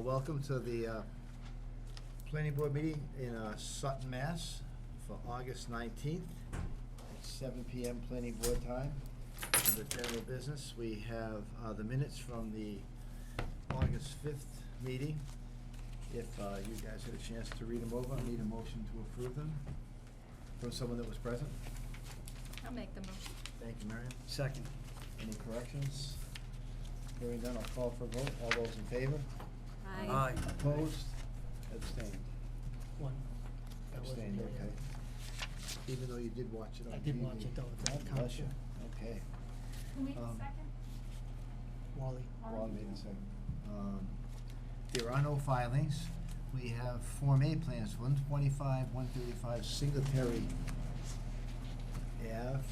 Welcome to the planning board meeting in Sutton, Mass. for August 19th at 7 p.m. planning board time. Under general business, we have the minutes from the August 5th meeting. If you guys had a chance to read them over, I need a motion to approve them from someone that was present. I'll make the motion. Thank you, Marion. Second. Any corrections? Hearing none, I'll call for a vote. All those in favor? Aye. Opposed? Abstained? One. That wasn't Abstained, there okay. yet. Even though you did watch it on TV. I did watch it, though. It's God not bless you. counted. Okay. Who made the Um, second? Wally. Wally made a second. There are no filings. We have Form A plans, 125, 135 Singletary Ave.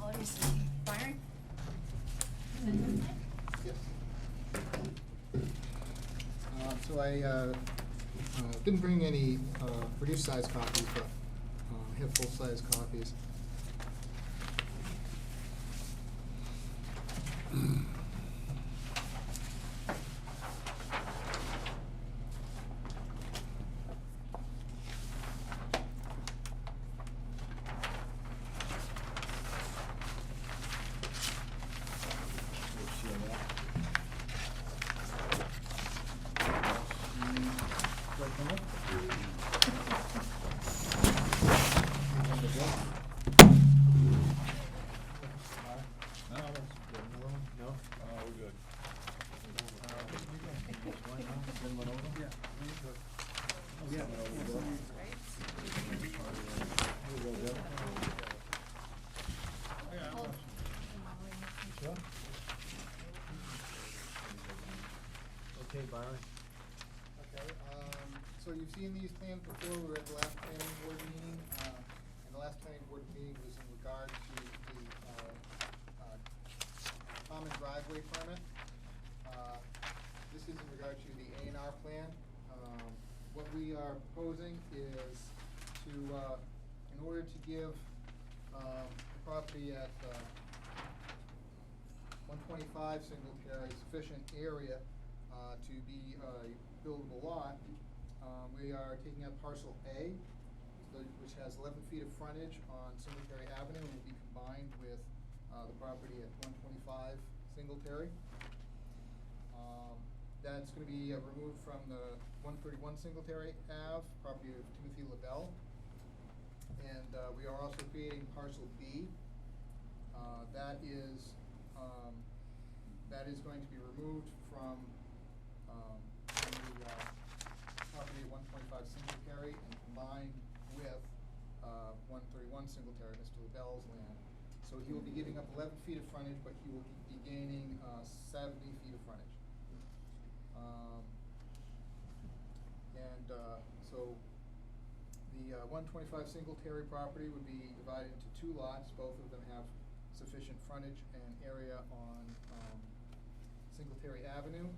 Let me see. Byron? Yes. So I didn't bring any reduced size copies, but I have full size copies. Okay, Byron. Okay, so you've seen these plans before. We were at the last planning board meeting, and the last planning board meeting was in regard to the common driveway permit. This is in regard to the A&R plan. What we are proposing is to, in order to give the property at 125 Singletary sufficient area to be a buildable lot, we are taking out parcel A, which has 11 feet of frontage on Singletary Avenue, and will be combined with the property at 125 Singletary. That's going to be removed from the 131 Singletary Ave, property of Timothy LaBelle. And we are also creating parcel B. That is going to be removed from the property at 125 Singletary and combined with 131 Singletary, Mr. LaBelle's land. So he will be giving up 11 feet of frontage, but he will be gaining 70 feet of frontage. So the 125 Singletary property would be divided into two lots. Both of them have sufficient frontage and area on Singletary Avenue.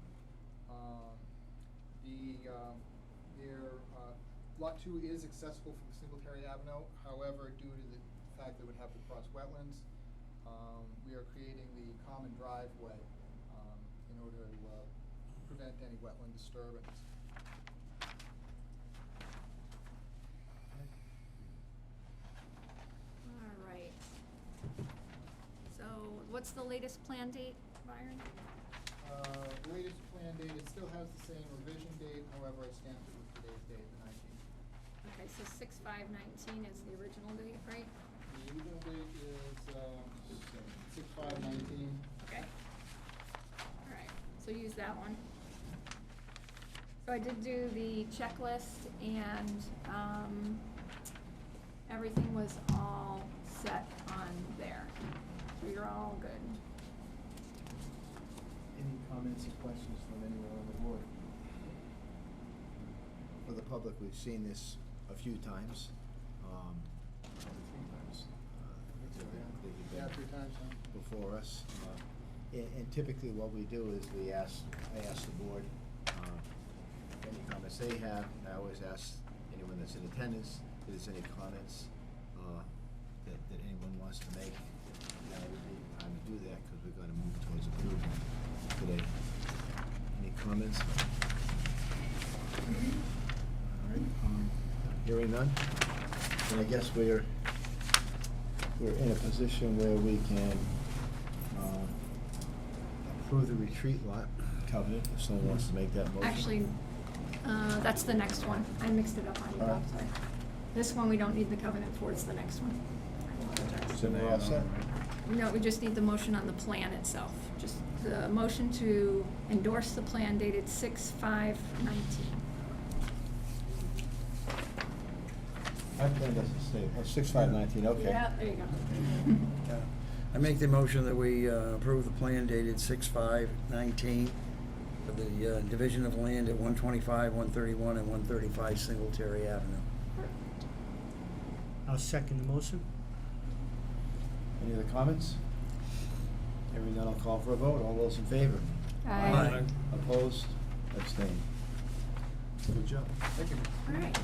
Lot 2 is accessible from Singletary Avenue. However, due to the fact that it would have to cross wetlands, we are creating the common driveway in order to prevent any wetland disturbance. All right. So what's the latest plan date, Byron? The latest plan date, it still has the same revision date, however, I stamped it with today's date, the 19th. Okay, so 6/5/19 is the original date, right? The original date is 6/5/19. Okay. All right, so use that one. So I did do the checklist and, everything was all set on there. So you're all good. Any comments or questions from anyone on the board? For the public, we've seen this a few times. Probably 3 times. That you've been Yeah, 3 times, huh? before us. And typically what we do is I ask the board, any comments they have. I always ask anyone that's in attendance if there's any comments that anyone wants to make. Now would be the time to do that, because we're gonna move towards approval today. Any comments? All right, hearing none, then I guess we're in a position where we can approve the retreat lot covenant, if someone wants to make that motion. Actually, that's the next one. I mixed it up on you, All Bob, right. sorry. This one we don't need the covenant for, it's the next one. I apologize. So we're all set? No, we just need the motion on the plan itself. Just the motion to endorse the plan dated 6/5/19. My plan doesn't say, 6/5/19, okay. Yeah, there you go. I make the motion that we approve the plan dated 6/5/19 for the division of land at 125, 131, and 135 Singletary Avenue. I'll second the motion. Any other comments? Hearing none, I'll call for a vote. All those in favor? Aye. Opposed? Abstained. Good job. Thank you. All right.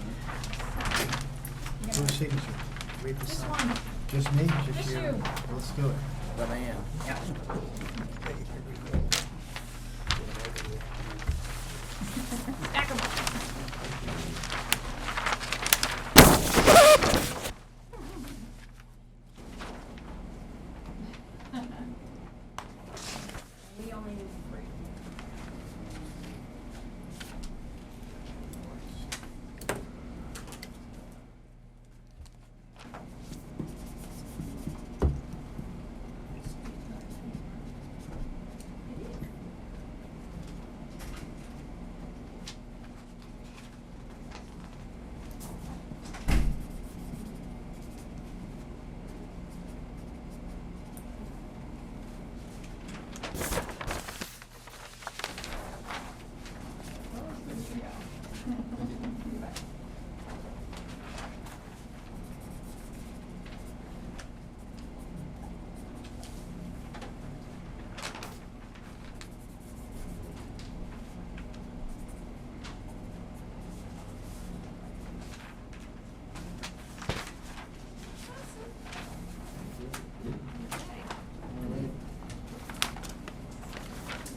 Who's signature? Read the Just sign. one. Just me? Just you. Let's do it. But I am. Yeah. Stack 'em. We only need 3.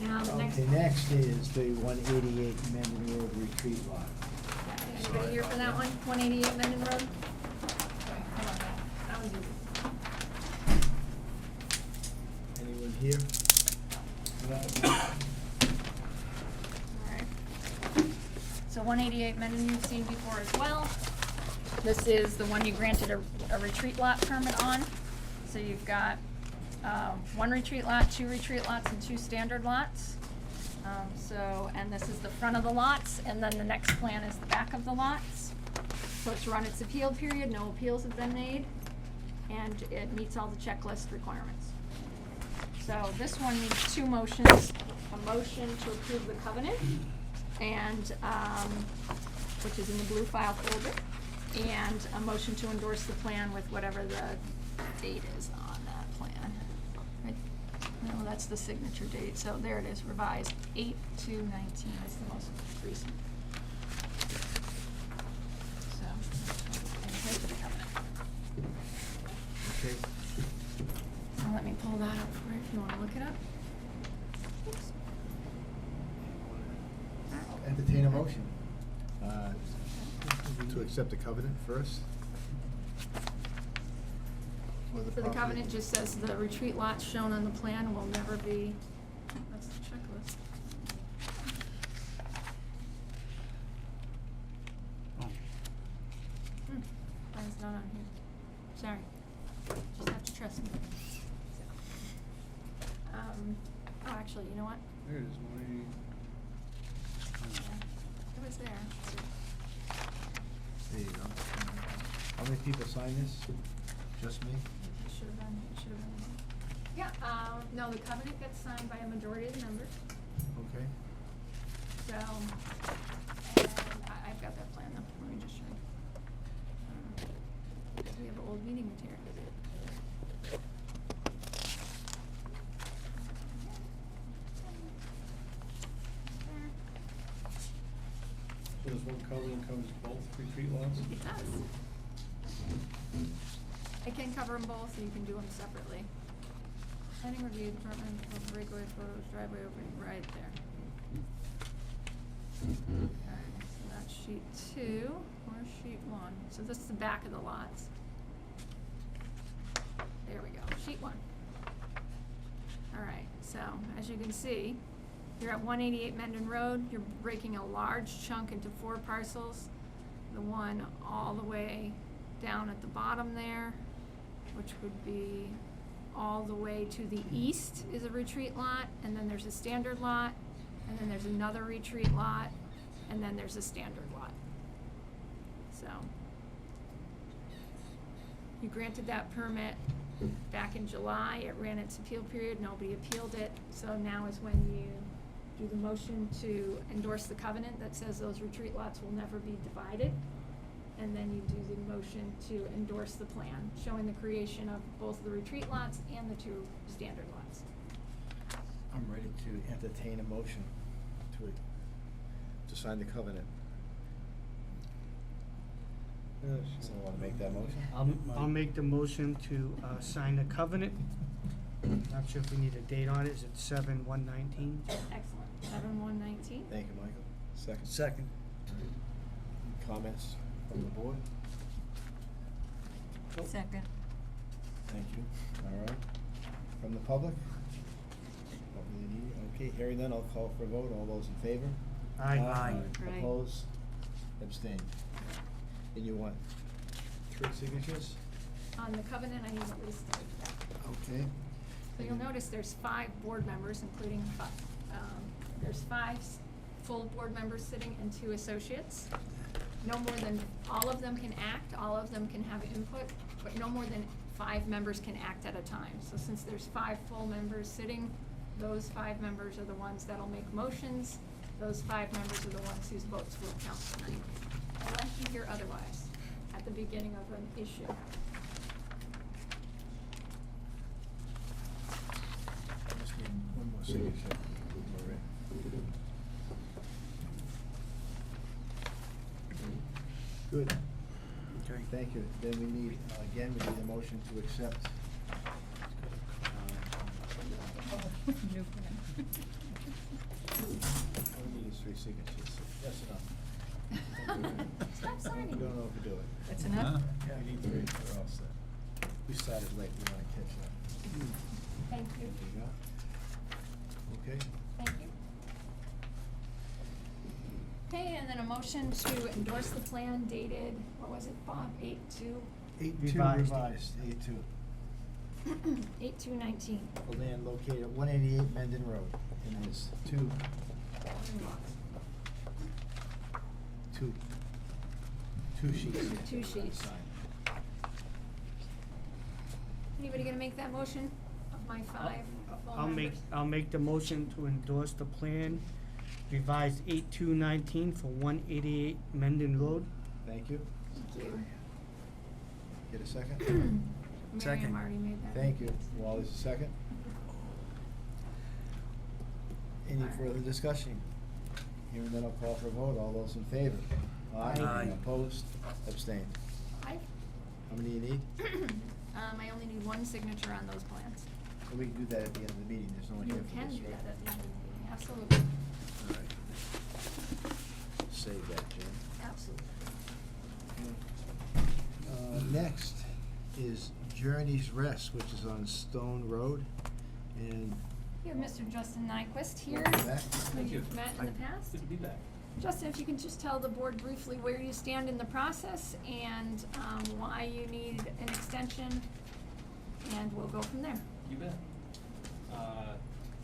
Now, the next. Okay, next is the 188 Mendon Road retreat lot. Anybody here for that one? 188 Mendon Road? Okay, hold on. That one's easy. Anyone here? Alright. So 188 Mendon you've seen before as well. This is the one you granted a retreat lot permit on. So you've got, 1 retreat lot, 2 retreat lots, and 2 standard lots. And this is the front of the lots, and then the next plan is the back of the lots. So it's run its appeal period, no appeals have been made, and it meets all the checklist requirements. So this one needs 2 motions, a motion to approve the covenant, and, which is in the blue file folder, and a motion to endorse the plan with whatever the date is on that plan. Right? No, that's the signature date, so there it is, revised, 8/2/19 is the most recent. So, and here's the covenant. Okay. So let me pull that up for you if you wanna look it up. Oops. Entertain a motion. To accept the covenant first. For So the property. covenant just says the retreat lots shown on the plan will never be, that's the checklist. Mine's not on here, sorry, just have to trust me. Oh, actually, you know what? There it is, 180. Yeah, it was there. There you go. How many people signed this? Just me? It should have been. Yeah, no, the covenant gets signed by a majority of the members, Okay. so, and I've got that plan though, let me just show you. We have old meeting materials. So this one covenant covers both retreat lots? It does. It can cover them both, or you can do them separately. Planning review department of regular photos, driveway opening, right there. 2, where's sheet 1? So this is the back of the lots. There we go, sheet 1. All right, so as you can see, you're at 188 Mendon Road. You're breaking a large chunk into 4 parcels. The one all the way down at the bottom there, which would be all the way to the east, is a retreat lot, and then there's a standard lot, and then there's another retreat lot, and then there's a standard lot. So you granted that permit back in July. It ran its appeal period, nobody appealed it, so now is when you do the motion to endorse the covenant that says those retreat lots will never be divided. And then you do the motion to endorse the plan, showing the creation of both the retreat lots and the 2 standard lots. I'm ready to entertain a motion to sign the covenant. Someone wanna make that motion? I'll make the motion to, sign the covenant. Not sure if we need a date on it. Is it 7/1/19? Excellent. 7/1/19. Thank you, Michael. Second? Second. Comments from the board? Second. Thank you. All right. From the public? What we need? Okay, hearing none, I'll call for a vote. All those in favor? Aye. Aye. Right. Opposed? Abstained. And you want 3 signatures? On the covenant, I need at least 3. Okay. So you'll notice there's 5 board members, including there's 5 full board members sitting and 2 associates. No more than, all of them can act, all of them can have input, but no more than 5 members can act at a time. So since there's 5 full members sitting, those 5 members are the ones that'll make motions. Those 5 members are the ones whose votes will count tonight. Unless you hear otherwise at the beginning of an issue. Just need one more signature. All right. Good. Okay. Thank you. Then we need, again, we need a motion to accept. New plan. All we need is 3 signatures. That's enough. Stop signing. We don't know if we do it. That's enough? Yeah, we need 3. We're all set. We started late. We want to catch up. Thank you. There you go. Okay. Thank you. Okay, and then a motion to endorse the plan dated, what was it, Bob? 8/2? 8-2 Revised. revised, 8-2. 8/2/19. For land located at 188 Mendon Road. And there's 2 sheets. here. 2 sheets. Sign. Anybody gonna make that motion of my 5 full members? I'll make the motion to endorse the plan revised 8/2/19 for 188 Mendon Road. Thank you. Thank you. Get a second? Miriam Second. already made that. Thank you. Wally's a second. Any further discussion? Hearing none, I'll call for a vote. All those in favor? Aye. Opposed? Abstained. Aye. How many do you need? I only need 1 signature on those plans. And we can do that at the end of the meeting. There's no one You here for can this, do right? that at the end of the meeting, absolutely, All right. Save that, Jen. absolutely. Next is Journey's Rest, which is on Stone Road, and You have Mr. Justin Nyquist here. welcome back. Who you've met in the past. Good to be back. Justin, if you can just tell the board briefly where you stand in the process and why you need an extension, and we'll go from there. You bet.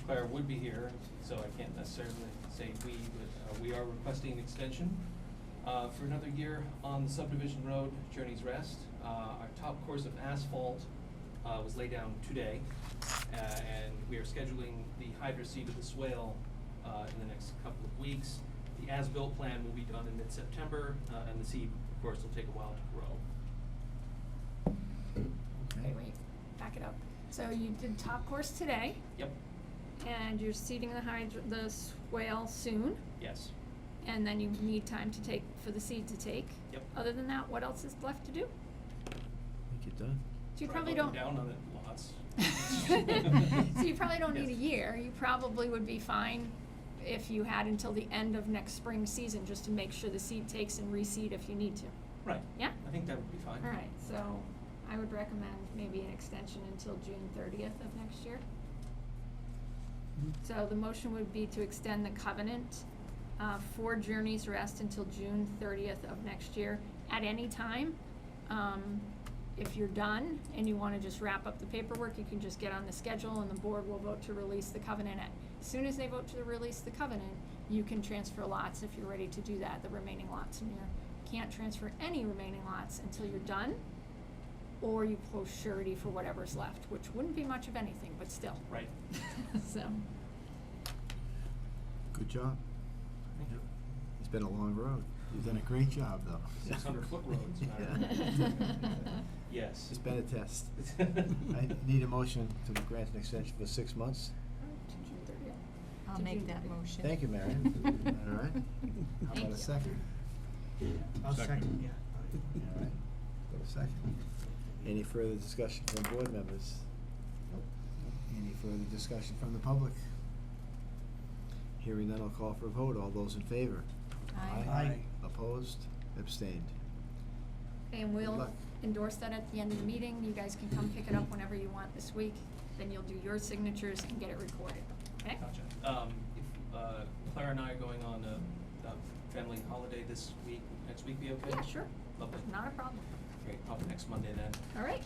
Claire would be here, so I can't necessarily say we, but we are requesting an extension for another year on the subdivision road, Journey's Rest. Our top course of asphalt was laid down today, and we are scheduling the hydro seed of the swale in the next couple of weeks. The as-built plan will be done in mid-September, and the seed, of course, will take a while to grow. Okay, wait, back it up. So you did top course today, Yep, and you're seeding the swale soon, yes. and then you need time to take, for the seed to take. Yep. Other than that, what else is left to do? I think you're done. So you Try probably looking don't. down on it lots. So you probably don't need a Yes. year, you probably would be fine if you had until the end of next spring season, just to make sure the seed takes and reseed if you need to. Right. Yeah? I think that would be fine. All right, so I would recommend maybe an extension until June 30th of next year. So the motion would be to extend the covenant for Journey's Rest until June 30th of next year at any time. If you're done and you want to just wrap up the paperwork, you can just get on the schedule and the board will vote to release the covenant. As soon as they vote to release the covenant, you can transfer lots if you're ready to do that, the remaining lots. And you can't transfer any remaining lots until you're done, or you post surety for whatever's left, which wouldn't be much of anything, but still. Right. So, Good job. Thank you. It's been a long road. You've done a great job, though. 600-foot roads, Myra. Yes. It's been a test. I need a motion to grant an extension for 6 months. to June 30th. I'll To make June that 30th. motion. Thank you, Marion. All right. How Thank about you. a second? I'll second, yeah. All right. Got a second. Any further discussion from board members? Any further discussion from the public? Hearing none, I'll call for a vote. All those in favor? Aye. Aye. Opposed? Abstained? And Good we'll luck. endorse that at the end of the meeting. You guys can come pick it up whenever you want this week. Then you'll do your signatures and get it recorded, okay? Gotcha. If Clara and I are going on a family holiday this week, next week be okay? Yeah, sure. Lovely. Not a problem. Great, probably next Monday then. All right,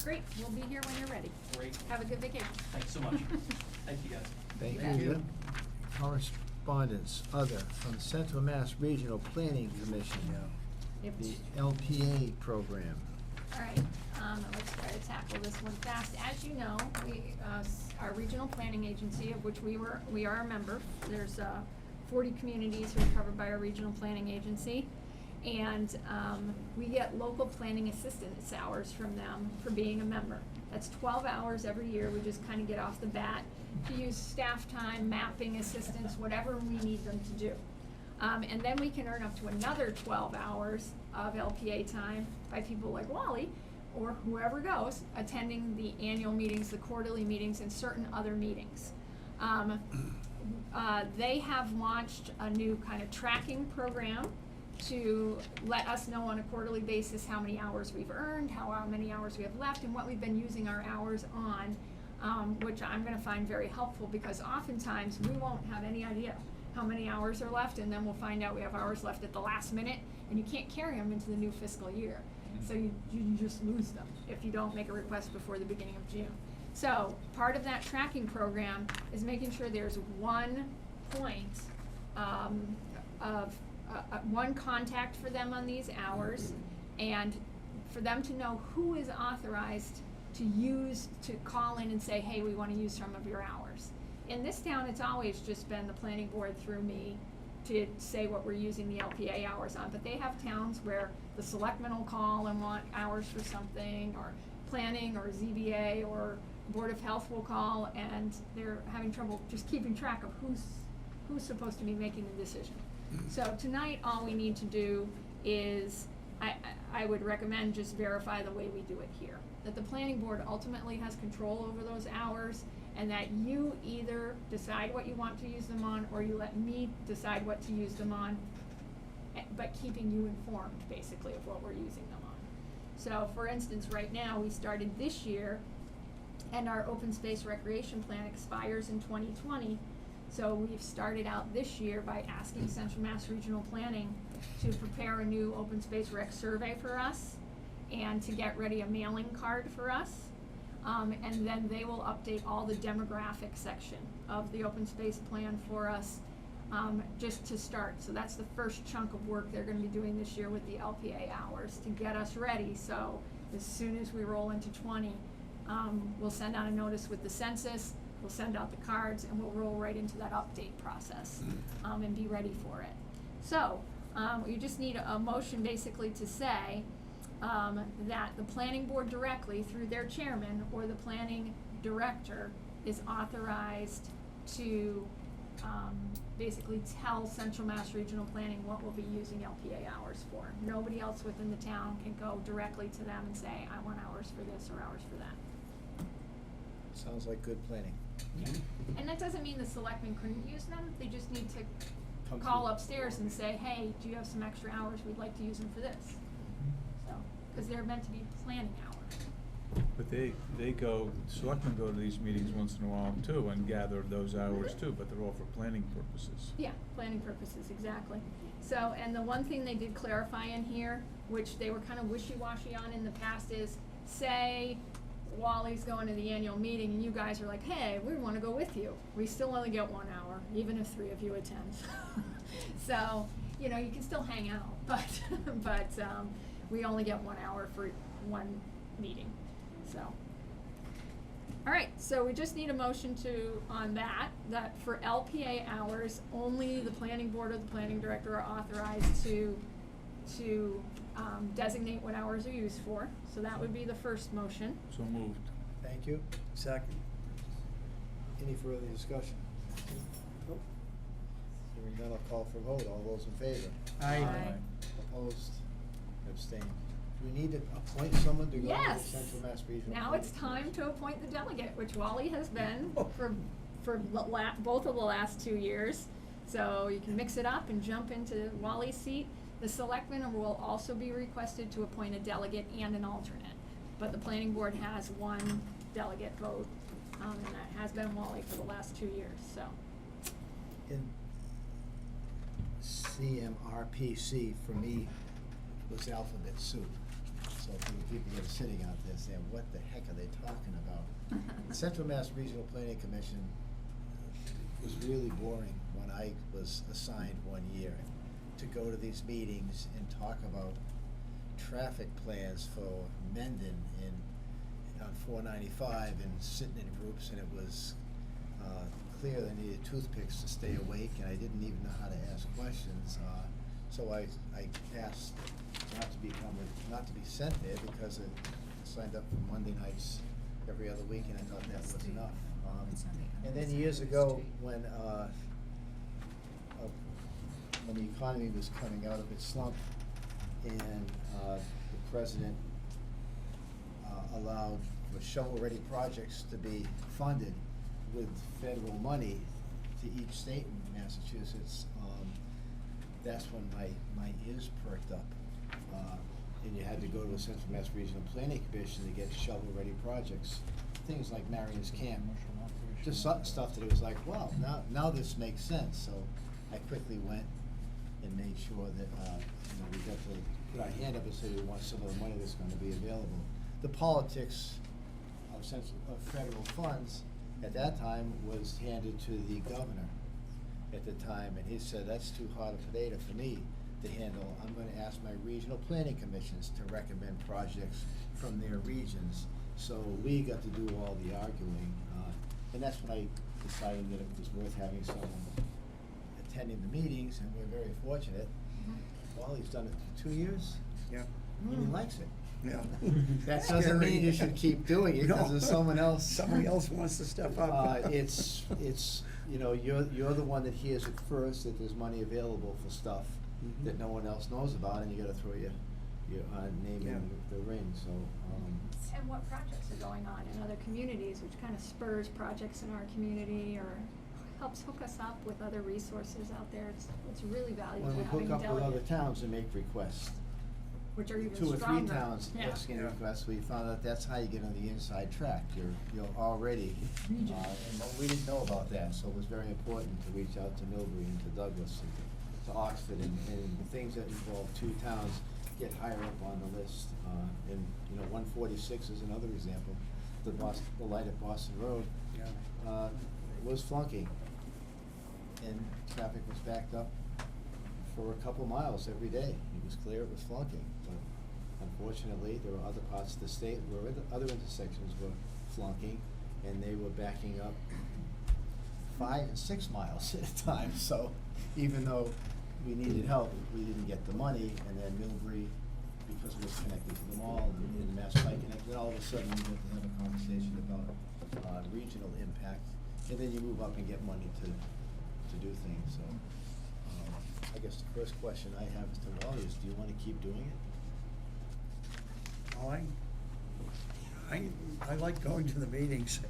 great. We'll be here when you're ready. Great. Have a good vacation. Thanks so much. Thank you, guys. Thank Thank you. Correspondence, other, from the Central Mass Regional Planning Commission, Yep. the LPA program. All right, let's try to tackle this one fast. As you know, our regional planning agency, of which we are a member, there's 40 communities who are covered by our regional planning agency. And we get local planning assistance hours from them for being a member. That's 12 hours every year. We just kind of get off the bat to use staff time, mapping assistance, whatever we need them to do. And then we can earn up to another 12 hours of LPA time by people like Wally or whoever goes, attending the annual meetings, the quarterly meetings, and certain other meetings. They have launched a new kind of tracking program to let us know on a quarterly basis how many hours we've earned, how many hours we have left, and what we've been using our hours on, which I'm gonna find very helpful, because oftentimes we won't have any idea how many hours are left, and then we'll find out we have hours left at the last minute, and you can't carry them into the new fiscal year. So you just lose them if you don't make a request before the beginning of June. So part of that tracking program is making sure there's one point of one contact for them on these hours, and for them to know who is authorized to call in and say, hey, we wanna use some of your hours. In this town, it's always just been the planning board through me to say what we're using the LPA hours on, but they have towns where the selectmen will call and want hours for something, or planning, or ZBA, or Board of Health will call, and they're having trouble just keeping track of who's supposed to be making the decision. So tonight, all we need to do is, I would recommend just verify the way we do it here. That the planning board ultimately has control over those hours, and that you either decide what you want to use them on, or you let me decide what to use them on, but keeping you informed, basically, of what we're using them on. So, for instance, right now, we started this year, and our open space recreation plan expires in 2020. So we've started out this year by asking Central Mass Regional Planning to prepare a new open space rec survey for us, and to get ready a mailing card for us. And then they will update all the demographic section of the open space plan for us, just to start. So that's the first chunk of work they're gonna be doing this year with the LPA hours, to get us ready. So as soon as we roll into 20, we'll send out a notice with the census, we'll send out the cards, and we'll roll right into that update process, and be ready for it. So, you just need a motion basically to say, that the planning board directly, through their chairman, or the planning director, is authorized to, basically tell Central Mass Regional Planning what we'll be using LPA hours for. Nobody else within the town can go directly to them and say, I want hours for this or hours for that. Sounds like good planning. And that doesn't mean the selectmen couldn't use them, they just need to Come call through. upstairs and say, hey, do you have some extra hours, we'd like to use them for this. So, cause they're meant to be planning hours. But they go, selectmen go to these meetings once in a while too and gather those hours too, but they're all for planning purposes. Yeah, planning purposes, exactly. So, and the one thing they did clarify in here, which they were kind of wishy-washy on in the past, is say Wally's going to the annual meeting and you guys are like, hey, we wanna go with you. We still only get 1 hour, even if 3 of you attend. So, you know, you can still hang out, but we only get 1 hour for one meeting, so. All right, so we just need a motion on that for LPA hours, only the planning board or the planning director are authorized to designate what hours are used for. So that would be the first motion. So moved. Thank you. Second. Any further discussion? Nope. Hearing none, I'll call for a vote. All those in favor? Aye. Aye. Opposed? Abstained. Do we need to appoint someone to go to the Yes. Central Mass Regional? Now it's Planning time to appoint the delegate, which Wally has been Oh. for both of the last 2 years. So you can mix it up and jump into Wally's seat. The selectmen will also be requested to appoint a delegate and an alternate. But the planning board has 1 delegate vote, and that has been Wally for the last 2 years, so. In CMRPC, for me, was alphabet soup. So for the people that are sitting out there saying, what the heck are they talking about? The Central Mass Regional Planning Commission was really boring when I was assigned 1 year to go to these meetings and talk about traffic plans for Mendon on 495 and sitting in groups, and it was clear they needed toothpicks to stay awake, and I didn't even know how to ask questions. So I asked not to be sent there because I signed up for Monday nights every other week, and I thought that was enough. And then years ago, when the economy was coming out of its slump, and the president allowed for shovel-ready projects to be funded with federal money to each state in Massachusetts, that's when my ears perked up. And you had to go to a Central Mass Regional Planning Commission to get shovel-ready projects, things like Marion's Camp. Just stuff that it was like, wow, now this makes sense. So I quickly went and made sure that, we got to put our hand up and say we want some of the money that's gonna be available. The politics of federal funds at that time was handed to the governor at the time, and he said, that's too hot a potato for me to handle. I'm gonna ask my regional planning commissions to recommend projects from their regions. So we got to do all the arguing, and that's when I decided that it was worth having someone attending the meetings, and we're very fortunate. Wally's done it for 2 years. Yeah. And he likes it. Yeah. That doesn't mean you should keep doing it, because there's someone else. Somebody else wants to step up. It's, you're the one that hears it first, that there's money available for stuff Mhm. that no one else knows about, and you gotta throw your name Yeah. in the ring, so, And what projects are going on in other communities, which kind of spurs projects in our community or helps hook us up with other resources out there. It's really valuable when we having hook a up with other delegate, tons and make requests, which are even 2 or 3 stronger. towns Yeah. asking Yeah. requests, we found out that's how you get on the inside track. You're already, Region. and we didn't know about that, so it was very important to reach out to Millbury and to Douglas and to Oxford, and the things that involve 2 towns get higher up on the list. And 146 is another example. The light at Boston Road Yeah. was flunking, and traffic was backed up for a couple miles every day. It was clear it was flunking, but unfortunately, there were other parts of the state where other intersections were flunking, and they were backing up 5 and 6 miles at a time. So even though we needed help, we didn't get the money, and then Millbury, because it was connected to the mall, and Mass Pike connected, all of a sudden we get to have a conversation about regional impact, and then you move up and get money to do things, so. I guess the first question I have to Wally is, do you wanna keep doing it? All right. I like going to the meetings,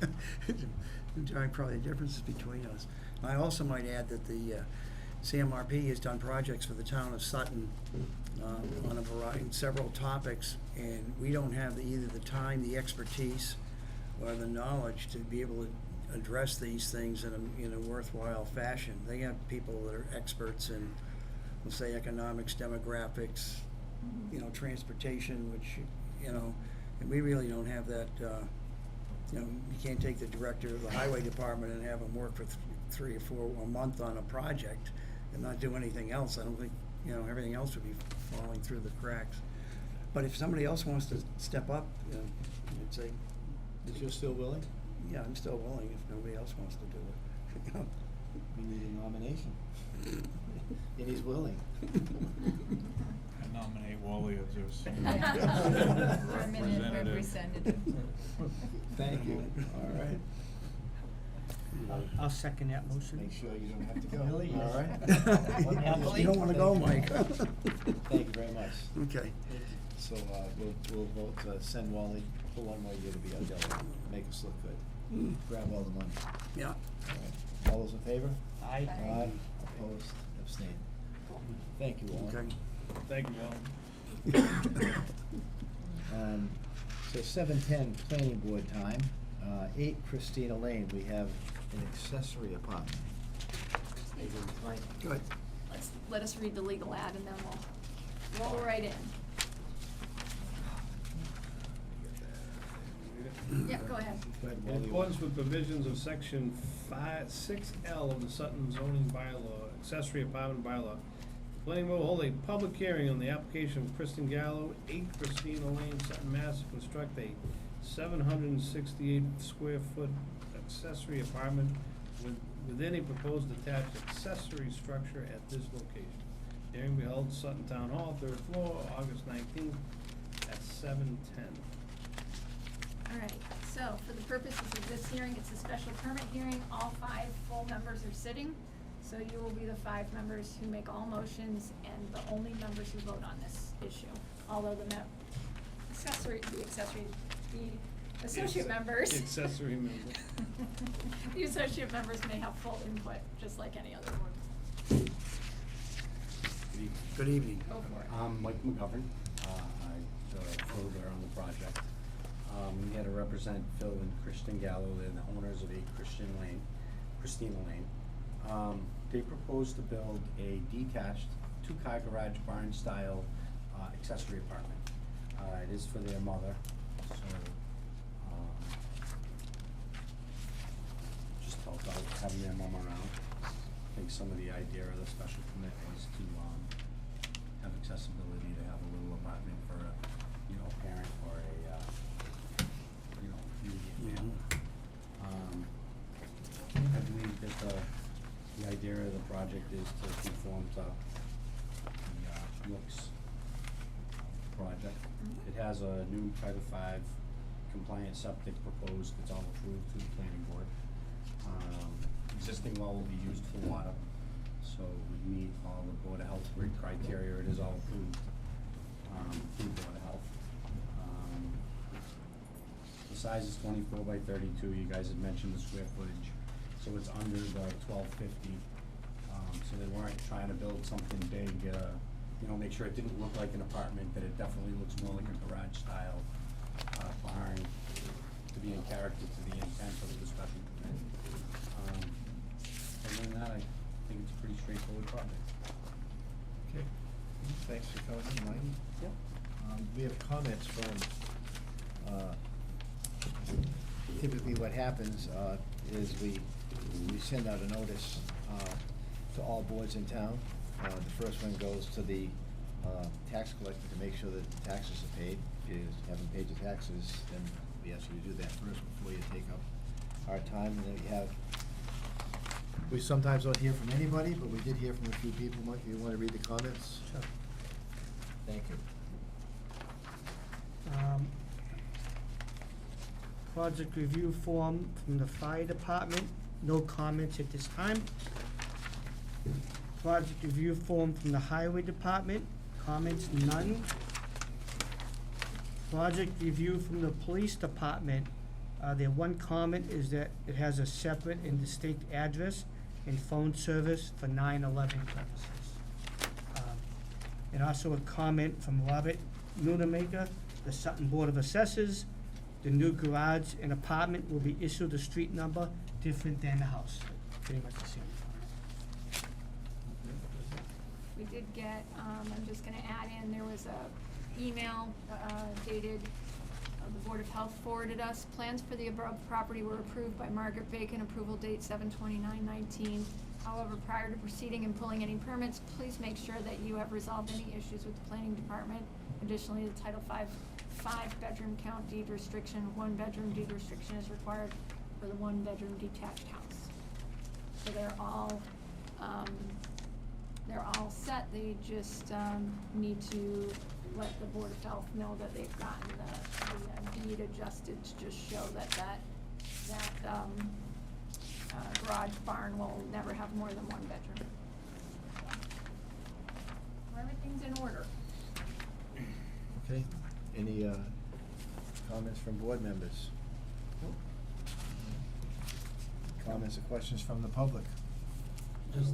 enjoying probably the differences between us. I also might add that the CMRP has done projects for the town of Sutton on a variety, several topics, and we don't have either the time, the expertise, or the knowledge to be able to address these things in a worthwhile fashion. They have people that are experts in, let's say, economics, demographics, transportation, which, and we really don't have that, you can't take the director of the highway department and have him work for 3 or 4 a month on a project and not do anything else. I don't think, everything else would be falling through the cracks. But if somebody else wants to step up, I'd say, Is you still willing? yeah, I'm still willing if nobody else wants to do it. We need a nomination. And he's willing. I nominate Wally as our Permanent representative. Thank you, all right. I'll second that motion. Make sure you don't have to go. Really? All right? You don't wanna go, Mike. Thank you very much. Okay. So, we'll vote to send Wally for one more year to be our delegate, make us look good. Grab all the money. Yeah. All right. All those in favor? Aye. Aye, opposed, abstained. Thank you, Wally. Okay. Thank you, Wally. So 7:10 planning board time, 8 Christina Lane, we have an accessory apartment. Good. Let us read the legal ad and then we'll roll right in. Yeah, go ahead. Go ahead, In Wally. accordance with provisions of section 6L of the Sutton zoning bylaw, accessory apartment bylaw, the planning board will hold a public hearing on the application of Kristen Gallo, 8 Christina Lane, Sutton, Mass, to construct a 768 square foot accessory apartment within a proposed attached accessory structure at this location. Hearing will be held at Sutton Town Hall, 3rd floor, August 19th at 7:10. All right, so for the purposes of this hearing, it's a special permit hearing. All 5 full members are sitting. So you will be the 5 members who make all motions and the only members who vote on this issue. Although the associate members. Accessory member. The associate members may have full input, just like any other board. Good evening. Go for it. I'm Mike McGovern. I'm the builder on the project. I'm here to represent Phil and Kristen Gallo. They're the owners of 8 Christina Lane. They propose to build a detached 2-car garage barn style accessory apartment. It is for their mother, so just helped out having their mom around. I think some of the idea of the special permit was to have accessibility to have a little apartment for a, parent or a, immediate family. I believe that the idea of the project is to conform to the looks project. It has a new Title V compliant septic proposed, it's all approved through the planning board. Existing well will be used for water, so we meet all the Board of Health criteria, it is all approved through Board of Health. The size is 24 by 32, you guys had mentioned the square footage, so it's under the 1250. So they weren't trying to build something big, make sure it didn't look like an apartment, that it definitely looks more like a garage style barn to be in character to the intent of the special permit. Other than that, I think it's a pretty straightforward project. Okay, thanks for coming in, Mike. Yep. We have comments from, typically what happens, is we send out a notice, to all boards in town. The first one goes to the, tax collector to make sure that the taxes are paid. If you haven't paid your taxes, then we ask you to do that first before you take up our time. And then we sometimes don't hear from anybody, but we did hear from a few people. Mike, you wanna read the comments? Sure. Thank you. Project review form from the fire department, no comments at this time. Project review form from the highway department, comments none. Project review from the police department. Their one comment is that it has a separate and distinct address and phone service for 9/11 purposes. And also a comment from Robert Nunemaker, the Sutton Board of Assessors. The new garage and apartment will be issued a street number different than the house, pretty much the same. We did get, I'm just gonna add in, there was a email dated, the Board of Health forwarded us. Plans for the above property were approved by Margaret Bacon, approval date 7/29/19. However, prior to proceeding and pulling any permits, please make sure that you have resolved any issues with the planning department. Additionally, the Title V, 5-bedroom count deed restriction, 1-bedroom deed restriction is required for the 1-bedroom detached house. So they're all set, they just, need to let the Board of Health know that they've gotten the deed adjusted to just show that garage barn will never have more than 1 bedroom. So, everything's in order. Okay, any comments from board members? Comments or questions from the public? Just,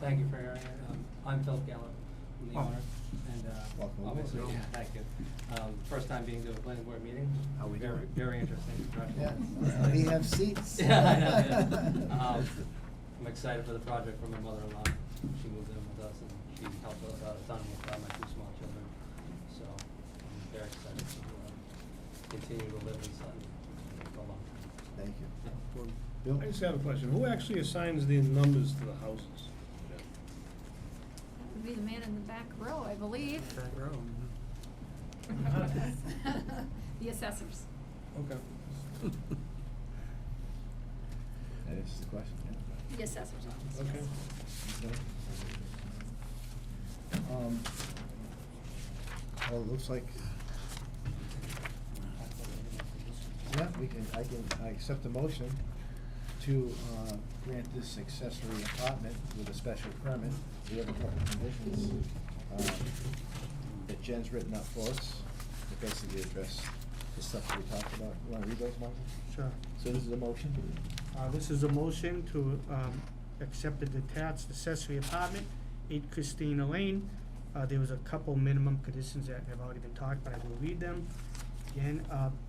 thank you for hearing it. I'm Phil Geller, I'm the owner, and, Welcome aboard. obviously, yeah, thank you. First time being to a planning board meeting. How we Very, doing? very interesting. Yeah, we have seats. Yeah, I know, yeah. I'm excited for the project for my mother-in-law. She moved in with us and she helped us out a ton with my 2 small children. So I'm very excited to continue to live in Sutton for a long time. Thank you. Yeah. Bill? I just have a question. Who actually assigns the numbers to the houses? That would be the man in the back row, I believe. Back row. The assessors. Okay. That is the question, yeah. The assessor's office. Okay. Okay. Well, it looks like, yeah, I accept the motion to, grant this accessory apartment with a special permit. We have a couple of conditions, that Jen's written up for us, that basically address the stuff that we talked about. You wanna read those, Martha? Sure. So this is a motion? This is a motion to, accept the detached accessory apartment, 8 Christina Lane. There was a couple minimum conditions that have already been talked, but I will read them. Again,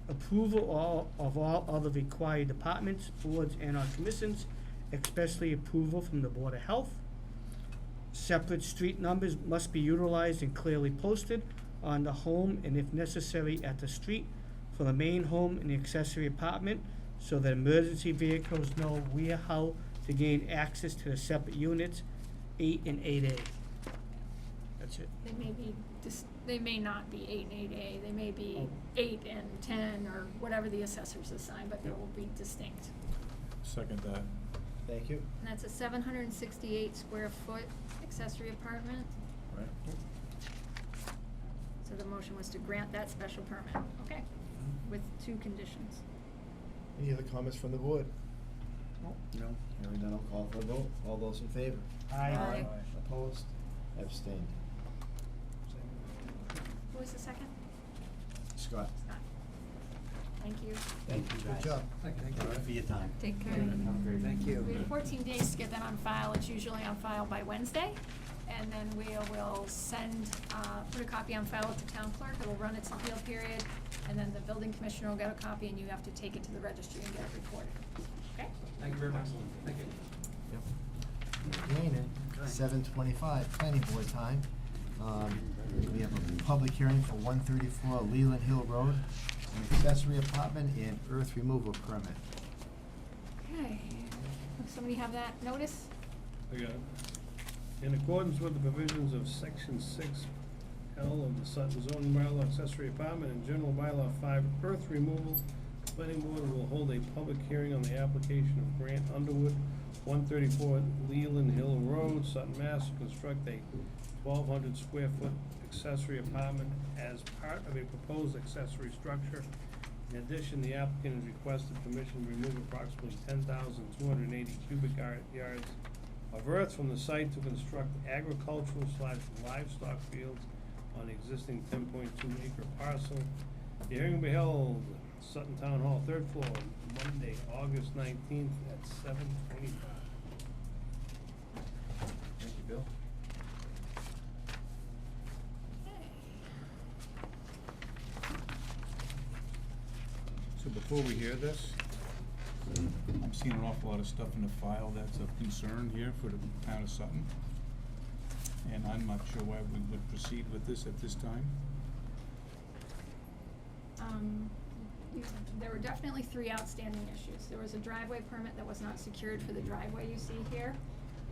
approval of all other required departments, boards, and/or commissions, especially approval from the Board of Health. Separate street numbers must be utilized and clearly posted on the home and if necessary at the street for the main home and the accessory apartment so that emergency vehicles know where, how to gain access to the separate units, 8 and 8A. That's it. They may be they may not be 8 and 8A, they may be 8 and 10 or whatever the assessors assign, but they will be distinct. Second that. Thank you. And that's a 768 square foot accessory apartment. Right. So the motion was to grant that special permit, okay, with 2 conditions. Any other comments from the board? No. Hearing none, I'll call for a vote. All those in favor? Aye. Opposed? Abstained. Who was the second? Scott? Scott. Thank you. Thank you, Good guys. job. Thank you for your time. Take care. Have a great day. Thank you. We have 14 days to get that on file. It's usually on file by Wednesday. And then we will send, put a copy on file with the town clerk. It'll run its appeal period. And then the building commissioner will get a copy and you have to take it to the registry and get it recorded. Okay? Thank you very much. Thank you. Okay, then, 7:25, planning board time. We have a public hearing for 134 Leland Hill Road, an accessory apartment and earth removal permit. Okay. Does somebody have that notice? I got it. In accordance with the provisions of section 6L of the Sutton zoning bylaw accessory apartment and general bylaw 5 earth removal, the planning board will hold a public hearing on the application of Grant Underwood, 134 Leland Hill Road, Sutton, Mass. To construct a 1,200 square foot accessory apartment as part of a proposed accessory structure. In addition, the applicant has requested permission to remove approximately 10,280 cubic yards of earth from the site to construct agricultural/livestock fields on the existing 10.2 acre parcel. The hearing will be held Sutton Town Hall, third floor, Monday, August 19th at 7:25. Thank you, Bill. So before we hear this, I'm seeing an awful lot of stuff in the file that's of concern here for the town of Sutton. And I'm not sure why we would proceed with this at this time. There were definitely 3 outstanding issues. There was a driveway permit that was not secured for the driveway you see here,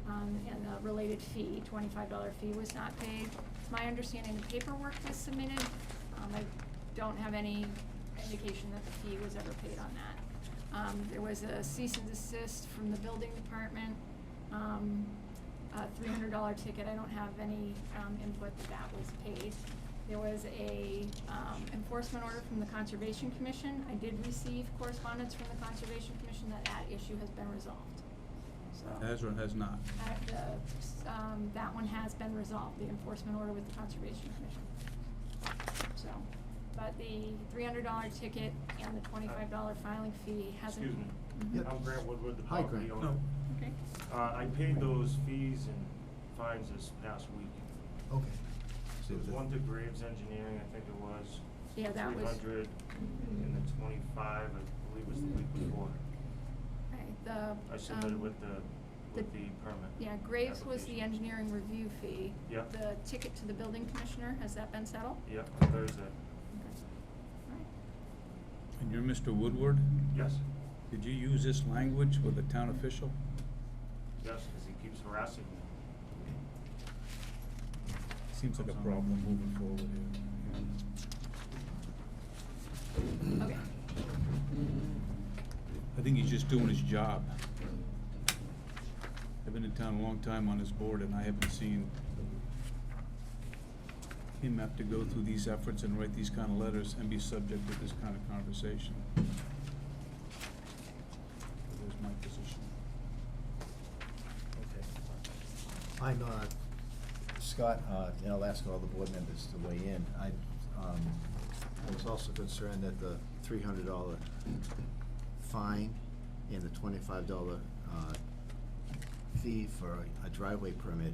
and the related fee, $25 fee, was not paid. It's my understanding the paperwork was submitted. I don't have any indication that the fee was ever paid on that. There was a cease and desist from the building department, a $300 ticket. I don't have any input that that was paid. There was a enforcement order from the Conservation Commission. I did receive correspondence from the Conservation Commission that that issue has been resolved. So Has or has not? that one has been resolved, the enforcement order with the Conservation Commission. So, but the $300 ticket and the $25 filing fee hasn't. Excuse me. Mhm. I'm Grant Woodward, the Hi, property Grant. owner. Okay. I paid those fees and fines this past week. Okay. There was one to Graves Engineering, I think it was. Yeah, that was. 300, and the 25, I believe was the week before. Right, the. I submitted with the permit. Yeah, Graves was the application. engineering review fee. Yep. The ticket to the building commissioner, has that been settled? Yep, Thursday. Okay. All right. And you're Mr. Woodward? Yes, Did you use this language with a town official? yes, because he keeps harassing me. Seems like a problem moving forward here. Okay. I think he's just doing his job. I've been in town a long time on this board, and I haven't seen him have to go through these efforts and write these kind of letters and be subject to this kind of conversation. There's my position. Okay. I'm, Scott, and I'll ask all the board members to weigh in. I was also concerned that the $300 fine and the $25 fee for a driveway permit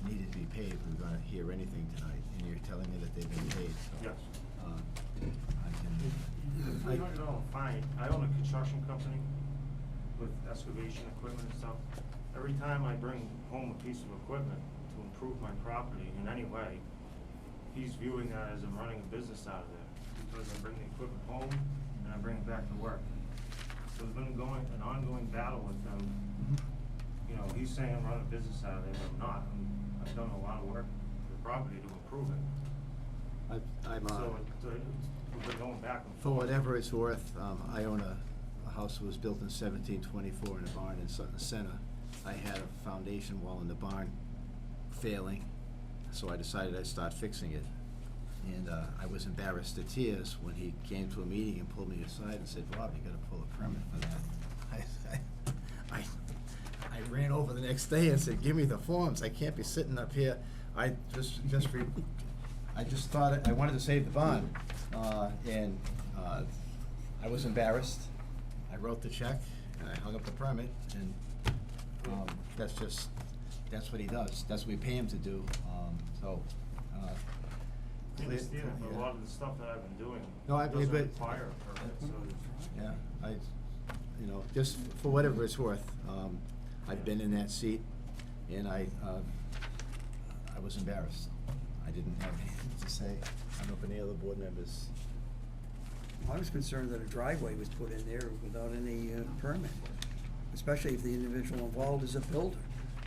needed to be paid. We were gonna hear anything tonight, and you're telling me that they've been paid, so. Yes. I The $300 fine, I own a construction company with excavation equipment and stuff. Every time I bring home a piece of equipment to improve my property in any way, he's viewing that as I'm running a business out of there. Because I bring the equipment home and I bring it back to work. So there's been an ongoing battle with them. You know, he's saying I'm running a business out of there, but I'm not. I've done a lot of work to the property to improve it. I'm, So we've been going back and for forth. whatever it's worth, I own a house that was built in 1724 in a barn in Sutton Center. I had a foundation wall in the barn failing, so I decided I'd start fixing it. And I was embarrassed to tears when he came to a meeting and pulled me aside and said, "Rob, you gotta pull a permit for that." I ran over the next day and said, "Give me the forms, I can't be sitting up here." I just thought, I wanted to save the bond, and I was embarrassed. I wrote the check and I hung up the permit, and that's what he does, that's what we pay him to do, so. I understand it, but a lot of the stuff that I've been doing No, I doesn't but- require a permit, so it's. Yeah, just for whatever it's worth, I've been in that seat, and I was embarrassed. I didn't have anything to say. I don't know if any other board members. I was concerned that a driveway was put in there without any permit, especially if the individual involved is a builder.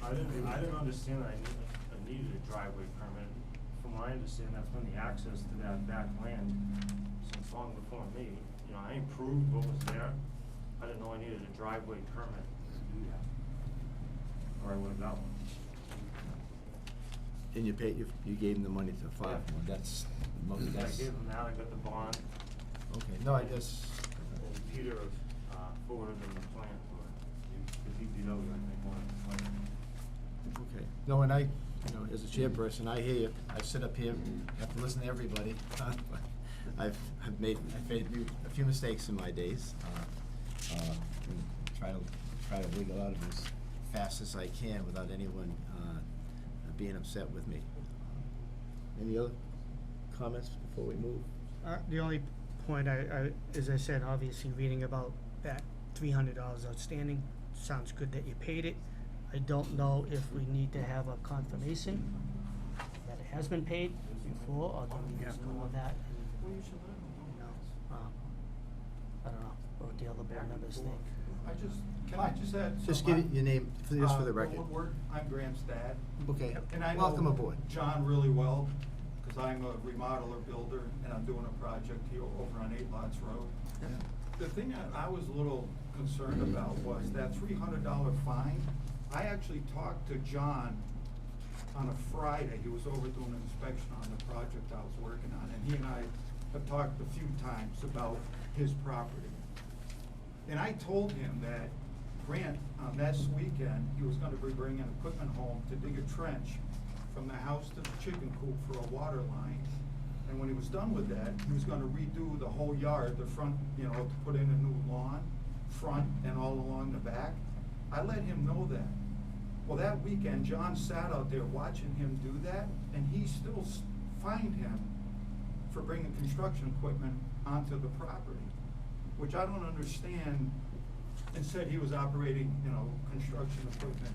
I didn't understand that I needed a driveway permit. From my understanding, that's been the access to that back land since long before me. You know, I improved what was there. I didn't know I needed a driveway permit to do that. Or I would've got one. And you paid, you gave him the money to file Yeah. one, that's, I that's, gave them that, I got the bond, okay, no, I just, and Peter forwarded them the plan for it. The DPW, I think, wanted the plan. okay. No, and as a chairperson, I hear you, I sit up here, have to listen to everybody. I've made a few mistakes in my days. And try to wiggle out of as fast as I can without anyone being upset with me. Any other comments before we move? The only point as I said, obviously reading about that $300 outstanding, sounds good that you paid it. I don't know if we need to have a confirmation that it has been paid before, or do we just go on that? And, you know, I don't know what the other board members think. Can I just add Just something? give your name, just for the record. I'm Graham's dad. Okay, And I welcome know aboard. John really well, because I'm a remodeler builder, and I'm doing a project here over on 8 Lots Road. The thing I was a little concerned about was that $300 fine. I actually talked to John on a Friday. He was over doing an inspection on the project I was working on, and he and I have talked a few times about his property. And I told him that Grant, this weekend, he was gonna be bringing equipment home to dig a trench from the house to the chicken coop for a water line. And when he was done with that, he was gonna redo the whole yard, the front, you know, to put in a new lawn, front and all along the back. I let him know that. Well, that weekend, John sat out there watching him do that, and he still fined him for bringing construction equipment onto the property, which I don't understand, and said he was operating, you know, construction equipment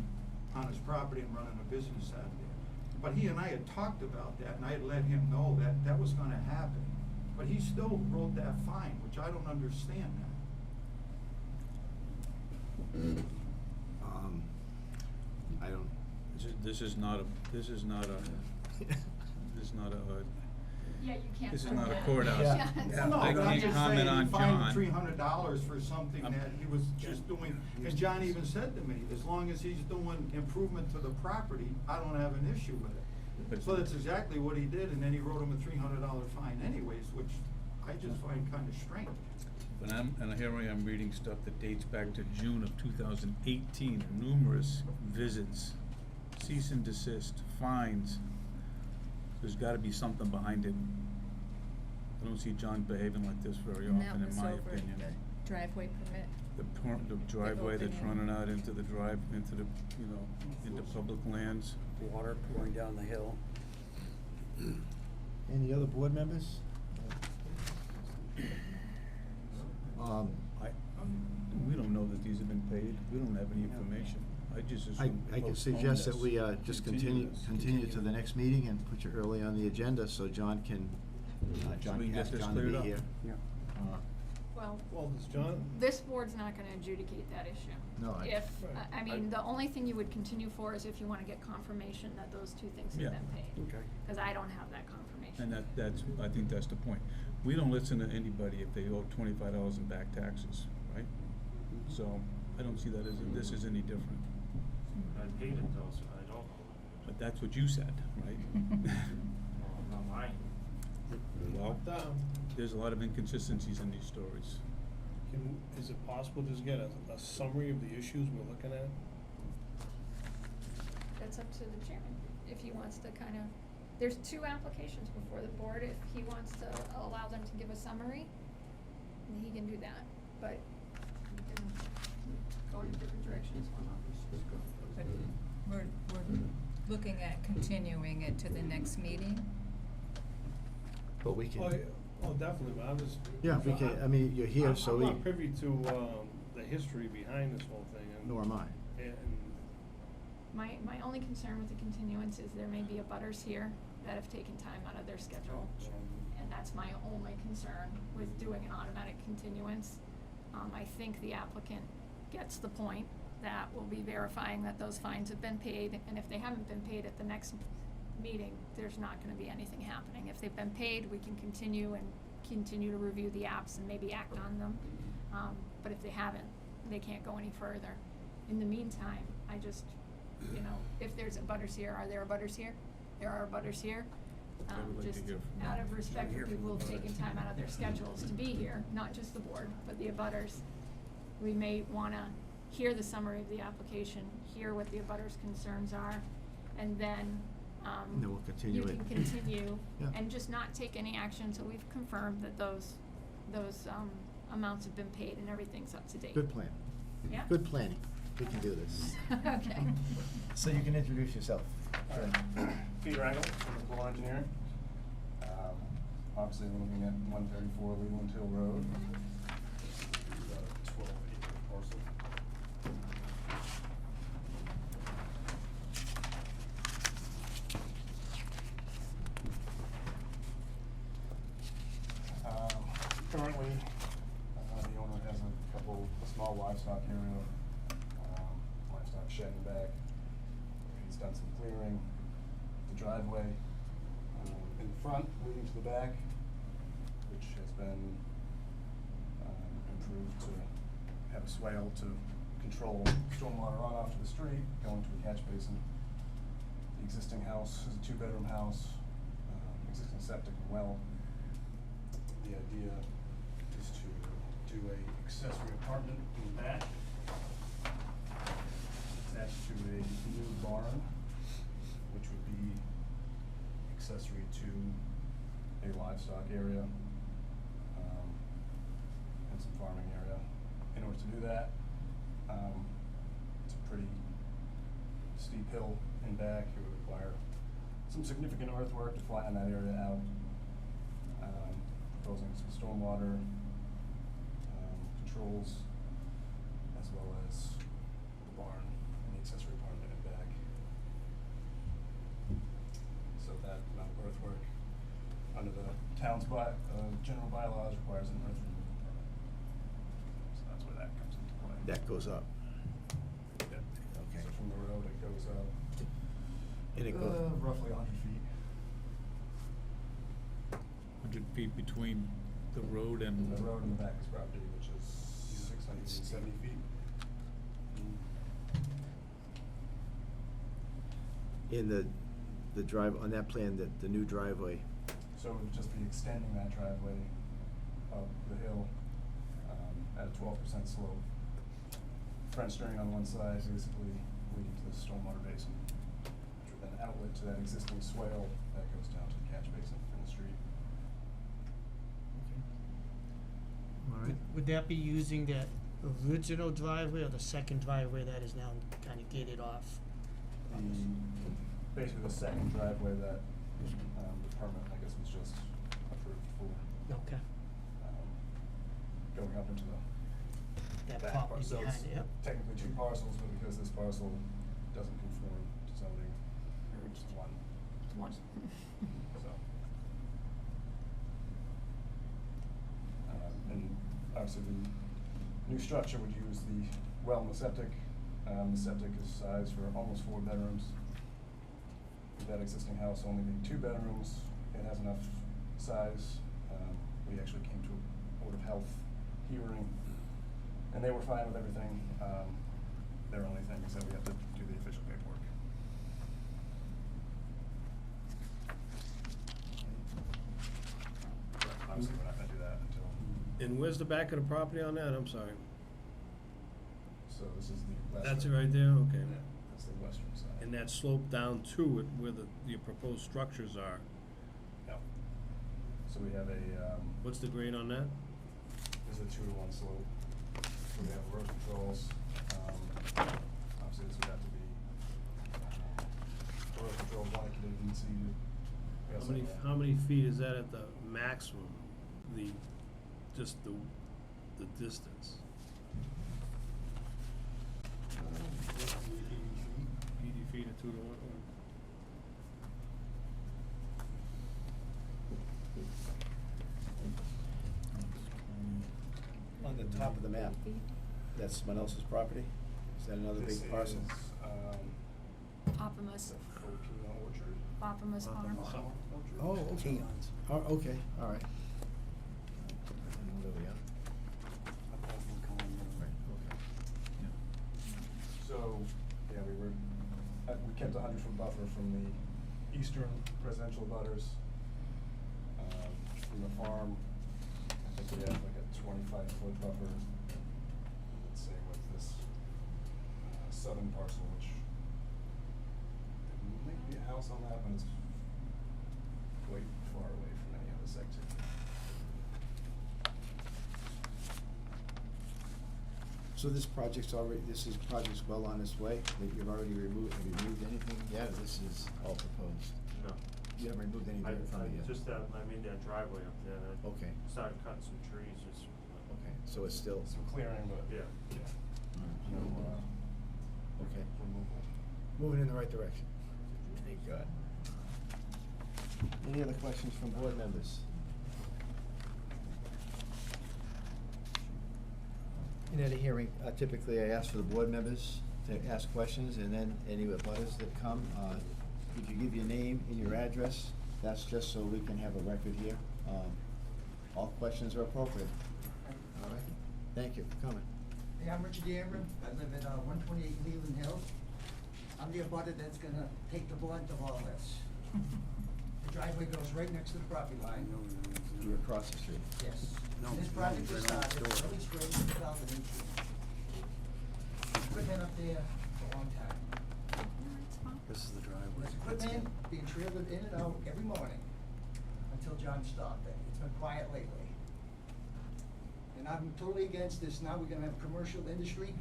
on his property and running a business out there. But he and I had talked about that, and I had let him know that that was gonna happen. But he still wrote that fine, which I don't understand that. I don't. This is not a, Yeah, you can't. This is vote not a that. courthouse. Yeah. Well, no, I but I'm can't just comment saying, on he fined John. him $300 for something I'm- that he was just doing, and John even said to me, as long as he's doing improvement to the property, I don't have an issue with it. But- So that's exactly what he did, and then he wrote him a $300 fine anyways, which I just find kinda strange. And here I am reading stuff that dates back to June of 2018, numerous visits, cease and desist, fines. There's gotta be something behind it. I don't see John behaving like this very And that often, in was my over opinion. the driveway permit. The driveway that's opening. running out into the you know, into public lands. Water pouring down the hill. Any other board members? We don't know that these have been paid, we don't have any information. I just assume. I can postpone suggest that this. we just continue this. to the next meeting and put you early on the agenda so John can, John we can can ask get this John to cleared be up. here. Yeah. Well, Well, does John, this board's not gonna adjudicate that issue. No, If, Right. I mean, the only thing you would continue for is if you wanna get confirmation that those two things Yeah. have been paid. Okay. Cause I don't have that confirmation. And that's, I think that's the point. We don't listen to anybody if they owe $25 in back taxes, right? So, I don't see that this is any different. I paid it though, so I don't know. But that's what you said, right? Well, not mine. Well, there's a lot of inconsistencies in these stories. is it possible to just get a summary of the issues we're looking at? That's up to the chairman, if he wants to kind of, there's 2 applications before the board, if he wants to allow them to give a summary, then he can do that, but we can go in different directions. But we're looking at continuing it to the next meeting. But we can. Oh, definitely, but I'm just. Yeah, we can, I mean, you're here, so we. I'm not privy to, the history behind this whole thing, and. Nor am I. And, My only concern with the continuance is there may be abutters here that have taken time out of their schedule. And that's my only concern with doing an automatic continuance. I think the applicant gets the point that we'll be verifying that those fines have been paid, and if they haven't been paid at the next meeting, there's not gonna be anything happening. If they've been paid, we can continue to review the apps and maybe act on them. But if they haven't, they can't go any further. In the meantime, I just, you know, if there's abutters here, are there abutters here? There are abutters here. I would like to Just hear from out them. of respect for people who've taken time out of their schedules to be here, not just the board, but the abutters. We may wanna hear the summary of the application, hear what the abutters' concerns are, and then, And then we'll continue you it. can continue Yeah. and just not take any action until we've confirmed that those amounts have been paid and everything's up to date. Good plan. Yeah? Good planning. We can do this. Okay. So you can introduce yourself. Peter Engel from McCall Engineering. Obviously, we're looking at 134 Leland Hill Road. About a 12-acre parcel. Currently, the owner has a couple of small livestock area, livestock shed in the back. He's done some clearing, the driveway in the front leading to the back, which has been improved to have a swale to control stormwater runoff to the street, going to a catch basin. The existing house is a 2-bedroom house, existing septic and well. The idea is to do a accessory apartment in the back, attached to a new barn, which would be accessory to a livestock area, and some farming area. In order to do that, it's a pretty steep hill in back. It would require some significant earthwork to flatten that area out. Proposing some stormwater controls, as well as the barn and the accessory apartment in back. So that amount of earthwork under the town's general bylaws requires an earth removal permit. So that's where that comes into play. That goes up. Yep. Okay. So from the road, it goes up And it goes. roughly 100 feet. 100 feet between the road and. The road and the back is property, which is 670 feet. In the drive, on that plan, the new driveway, So it would just be extending that driveway up the hill at a 12% slope. French drain on one side, basically leading to the stormwater basin, which would then outlet to that existing swale that goes down to the catch basin in the street. all right? Would that be using that original driveway or the second driveway that is now kind of gated off? Basically the second driveway that the permit, I guess, was just approved for, Okay, going up into the that back property parcel. behind So it, yep. it's technically 2 parcels, but because this parcel doesn't conform to zoning, it's just one. One. So. And obviously the new structure would use the well and the septic. The septic is sized for almost 4 bedrooms. With that existing house only being 2 bedrooms, it has enough size. We actually came to a Board of Health hearing, and they were fine with everything. Their only thing is that we have to do the official paperwork. But obviously, we're not gonna do that until, And where's the back of the property on that? I'm sorry. so this is the western. That's it right there, okay. Yeah, that's the western side. And that slope down to it where the proposed structures are. Yeah. So we have a, What's the grade on that? this is a 2-to-1 slope. So we have erosion controls. Obviously, this would have to be, erosion control blanketed and seeded. We also have- How many feet is that at the maximum? Just the distance? 80 feet. 80 feet or 2 to 1? On the top of the map, that's someone else's property? Is that another This big parcel? is, Papamas, the Filipino orchard. Papamas Farm. Summer orchard. Oh, okay. Keon's. Oh, okay, all right. There we are. Right, okay. So, yeah, we kept a 100-foot buffer from the eastern residential butters. From the farm, I think we have like a 25-foot buffer. Let's say with this southern parcel, which there might be a house on that, but it's way far away from any other sector. So this project's well on its way, that you've already removed anything yet, or this is all proposed? No. You haven't removed any dirt from it yet? I made that driveway up there, and I Okay, started cutting some trees, just. okay, so it's still, Some clearing, but Yeah. no, okay, removal. moving in the right direction. Thank God. Any other questions from board members? In a hearing, typically I ask for the board members to ask questions, and then any abutters that come, if you give your name and your address, that's just so we can have a record here. All questions are appropriate. All right, thank you for coming. Hey, I'm Richard Amber. I live at 128 Leland Hill. I'm the abutter that's gonna take the blunt of all this. The driveway goes right next to the property line. You're across the street. Yes. No, This project was right next started door. early spring 2018. It's been up there for a long time. This is the driveway. There's equipment being trailered in and out every morning until John stopped it. It's been quiet lately. And I'm totally against this. Now we're gonna have commercial industry,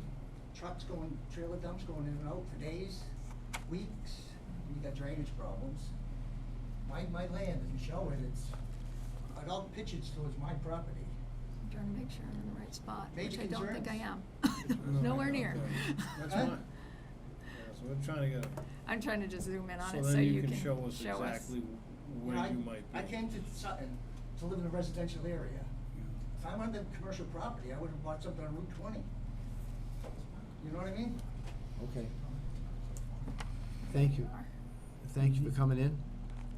trucks going, trailer dumps going in and out for days, weeks. We got drainage problems. My land, if you show it, it all pitches towards my property. I'm trying to make sure I'm in the right spot, Major which I don't think I am. concerns? Nowhere near. That's Huh? fine. Yeah, so we're trying to get I'm trying to just zoom in on so it then so you can show us show us. exactly You where know, you might be. I came to Sutton to live in a residential area. If I wanted a commercial property, I would have bought something on Route 20. You know what I mean? Okay. Thank you. Thank you for coming in.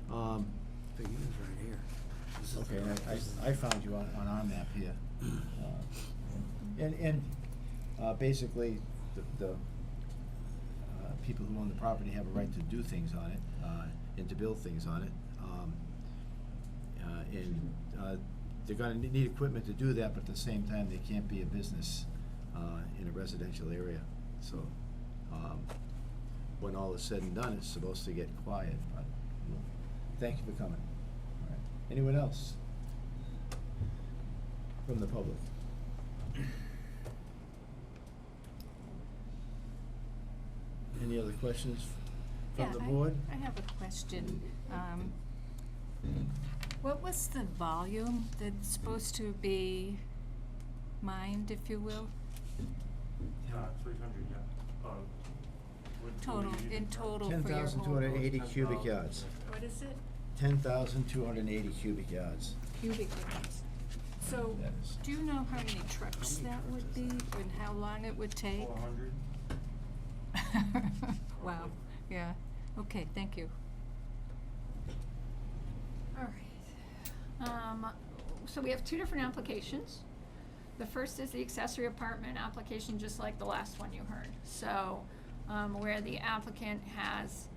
Thing is right here. This is Okay, the- I found you on our map here. And basically, the people who own the property have a right to do things on it, and to build things on it. And they're gonna need equipment to do that, but at the same time, they can't be a business in a residential area. So, when all is said and done, it's supposed to get quiet, but, thank you for coming. All right. Anyone else from the public? Any other questions from the board? I have a question. What was the volume that's supposed to be mined, if you will? 300, yeah. Total, in total for your whole. 10,280 cubic yards. What is it? 10,280 cubic yards. Cubic yards. So, That is- do you know how many trucks that would be and how long it would take? 400. Wow, yeah. Okay, thank you. All right. So we have two different applications. The first is the accessory apartment application, just like the last one you heard. So, where the applicant has,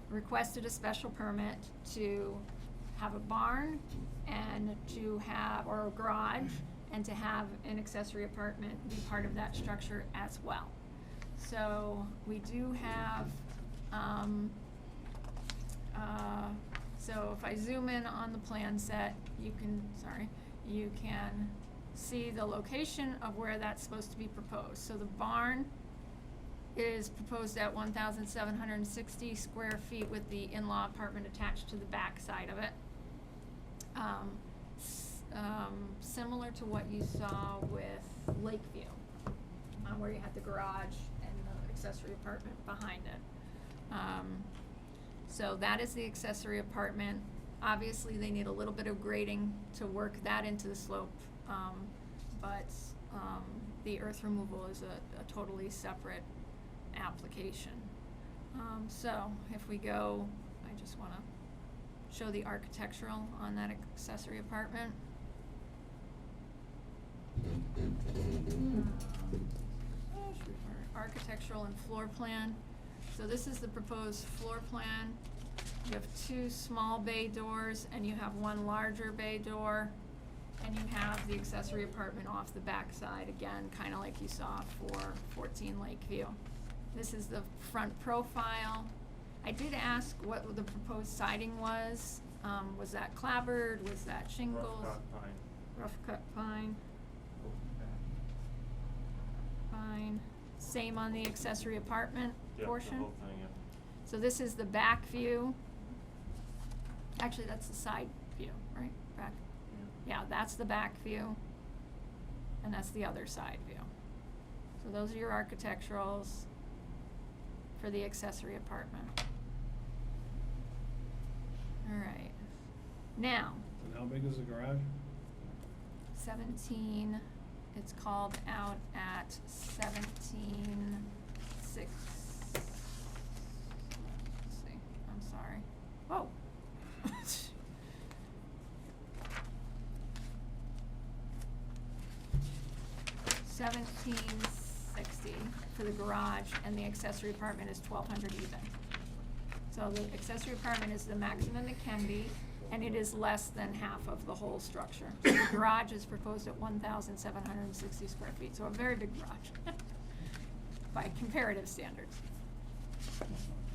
requested a special permit to have a barn and to have, or a garage, and to have an accessory apartment be part of that structure as well. So, we do have, so if I zoom in on the plan set, you can see the location of where that's supposed to be proposed. So the barn is proposed at 1,760 square feet with the in-law apartment attached to the back side of it. Similar to what you saw with Lakeview, where you had the garage and the accessory apartment behind it. So that is the accessory apartment. Obviously, they need a little bit of grading to work that into the slope, but the earth removal is a totally separate application. So if we go, I just wanna show the architectural on that accessory apartment. Architectural and floor plan. So this is the proposed floor plan. You have two small bay doors and you have one larger bay door. And you have the accessory apartment off the back side, again, kinda like you saw for 14 Lakeview. This is the front profile. I did ask what the proposed siding was. Was that clapboard, was that shingles? Rough cut pine. Rough cut pine. Fine. Same on the accessory apartment Yep, portion? the whole thing, yeah. So this is the back view. Actually, that's the side view, right? Back. Yeah, that's the back view. And that's the other side view. So those are your architecturals for the accessory apartment. All right. Now, And how big is the garage? 17, it's called out at 17.6. Let's see, I'm sorry. Whoa. 1760 for the garage, and the accessory apartment is 1,200 even. So the accessory apartment is the maximum it can be, and it is less than half of the whole structure. So the garage is proposed at 1,760 square feet, so a very big garage by comparative standards.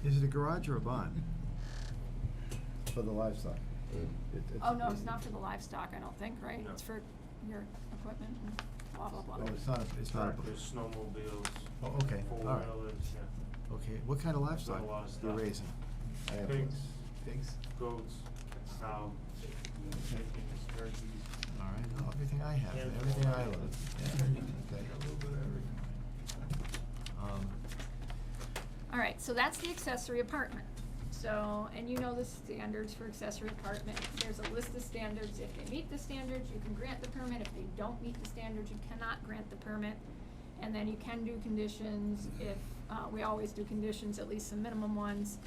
Is it a garage or a barn? For the livestock? Oh, no, it's not for the livestock, I don't think, right? No. It's for your equipment and blah, blah, blah. Oh, it's not, it's not. Tractors, snowmobiles. Oh, okay, all right. Four-wheelers, yeah. Okay, what kind of livestock Got a lot of you're stuff. raising? I have Pigs. Pigs? Goats, cow, chickens, turkeys. All right, oh, everything I have, Yeah. everything I love. Yeah, okay. A little bit of everything. All right, so that's the accessory apartment. So, and you know the standards for accessory apartment. There's a list of standards. If they meet the standards, you can grant the permit. If they don't meet the standards, you cannot grant the permit. And then you can do conditions if, we always do conditions, at least some minimum ones.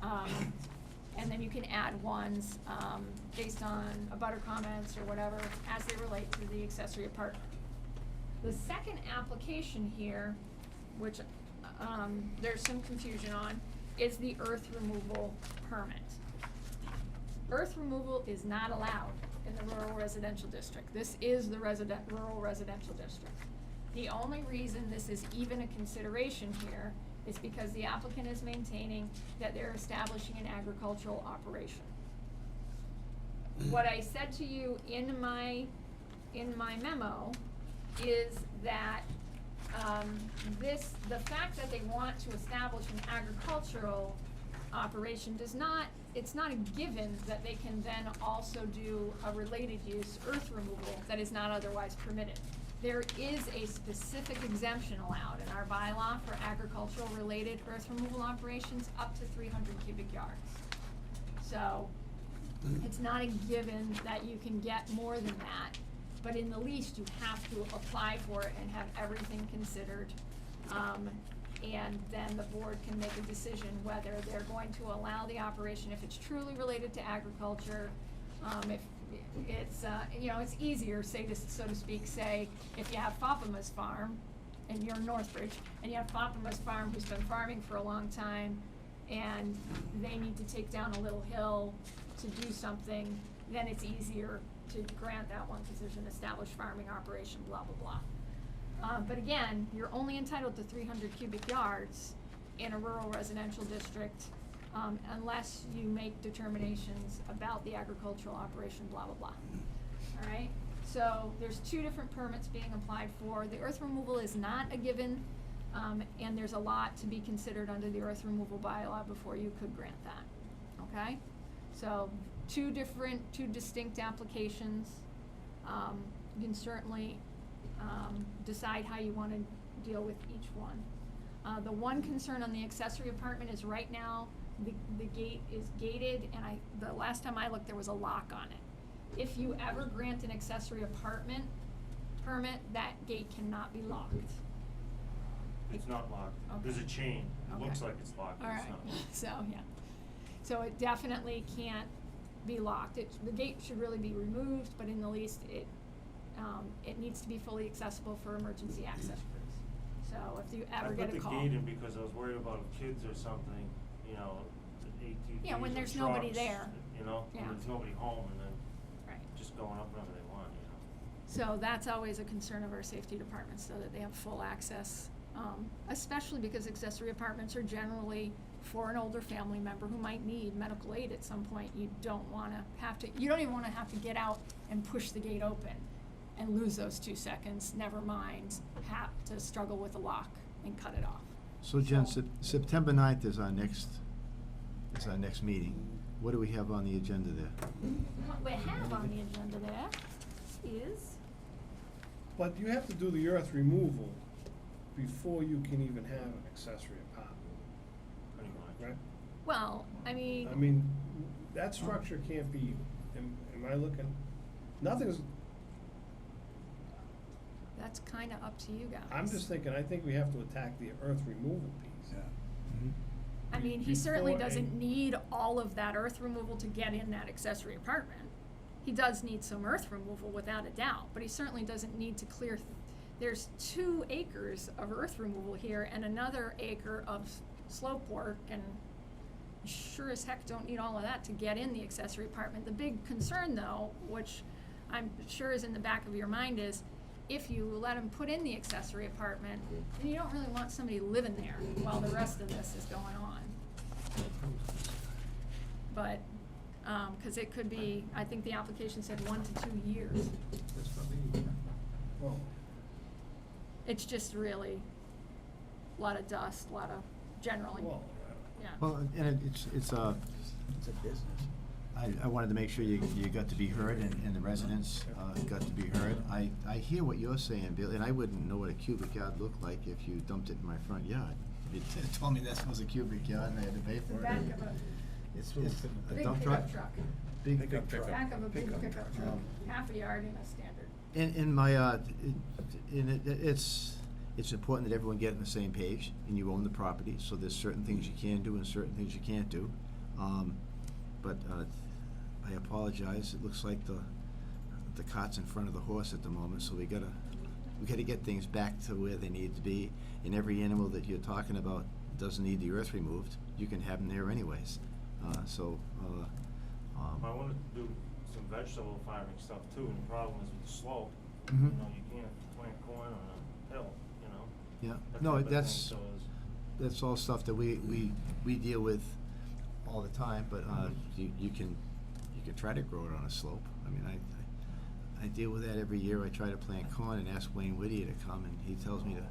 And then you can add ones, based on abutter comments or whatever, as they relate to the accessory apartment. The second application here, which, there's some confusion on, is the earth removal permit. Earth removal is not allowed in the rural residential district. This is the rural residential district. The only reason this is even a consideration here is because the applicant is maintaining that they're establishing an agricultural operation. What I said to you in my memo is that the fact that they want to establish an agricultural operation it's not a given that they can then also do a related use, earth removal, that is not otherwise permitted. There is a specific exemption allowed in our bylaw for agricultural related earth removal operations up to 300 cubic yards. So, it's not a given that you can get more than that. But in the least, you have to apply for it and have everything considered. And then the board can make a decision whether they're going to allow the operation if it's truly related to agriculture. If it's, it's easier, so to speak, say, if you have Fopama's farm, and you're in Northbridge, and you have Fopama's farm who's been farming for a long time, and they need to take down a little hill to do something, then it's easier to grant that one position, established farming operation, blah, blah, blah. But again, you're only entitled to 300 cubic yards in a rural residential district, unless you make determinations about the agricultural operation, blah, blah, blah. All right? So there's two different permits being applied for. The earth removal is not a given, and there's a lot to be considered under the earth removal bylaw before you could grant that, okay? So two distinct applications. You can certainly decide how you want to deal with each one. The one concern on the accessory apartment is right now, the gate is gated, and the last time I looked, there was a lock on it. If you ever grant an accessory apartment permit, that gate cannot be locked. It's not locked. Okay. There's a chain. It Okay. looks like it's locked, but All it's right, not. so, yeah. So it definitely can't be locked. The gate should really be removed, but in the least, it needs to be fully accessible for emergency access crews. So if you ever get a call. I put the gate in because I was worried about kids or something, ATVs Yeah, when or there's nobody trucks, there. when Yeah. there's nobody home, and then Right. just going up whenever they want, So that's always a concern of our safety departments, so that they have full access, especially because accessory apartments are generally for an older family member who might need medical aid at some point. You don't even wanna have to get out and push the gate open and lose those 2 seconds, never mind have to struggle with a lock and cut it off. So Jen, September 9th is our next meeting. What do we have on the agenda there? What we have on the agenda there is, But you have to do the earth removal before you can even have an accessory apartment, Pretty much. right? well, I mean. I mean, that structure can't be, am I looking, nothing's, That's kinda up to you guys. I'm just thinking, I think we have to attack the earth removal piece. I mean, he certainly Before doesn't a- need all of that earth removal to get in that accessory apartment. He does need some earth removal without a doubt, but he certainly doesn't need to clear, there's 2 acres of earth removal here and another acre of slope work, and sure as heck don't need all of that to get in the accessory apartment. The big concern though, which I'm sure is in the back of your mind, is if you let him put in the accessory apartment, then you don't really want somebody living there while the rest of this is going on. But, 'cause it could be, I think the application said 1 to 2 years. That's for me. Well, It's just really a lot of dust, a lot of, generally, well, yeah. Well, and it's a business. I wanted to make sure you got to be heard and the residents, got to be heard. I hear what you're saying, Bill, and I wouldn't know what a cubic yard looked like if you dumped it in my front yard. If you told me that was a cubic yard and I had to pay The for it. back of a It's a big dump pickup truck. Big Pickup truck. Back of a big Pickup pickup truck. truck, half a yard in a standard. In my, it's important that everyone get on the same page, and you own the property, so there's certain things you can do and certain things you can't do. But I apologize, it looks like the cart's in front of the horse at the moment, so we gotta get things back to where they need to be. And every animal that you're talking about doesn't need the earth removed, you can have them there anyways. I wanted to do some vegetable farming stuff too, and the problem is with the slope, Mhm. you know, you can't plant corn on a hill, you know? Yeah, That no, type of thing, that's, so it's- that's all stuff that we deal with all the time, but, you can try to grow it on a slope. I mean, I deal with that every year. I try to plant corn and ask Wayne Whittier to come, and he tells me to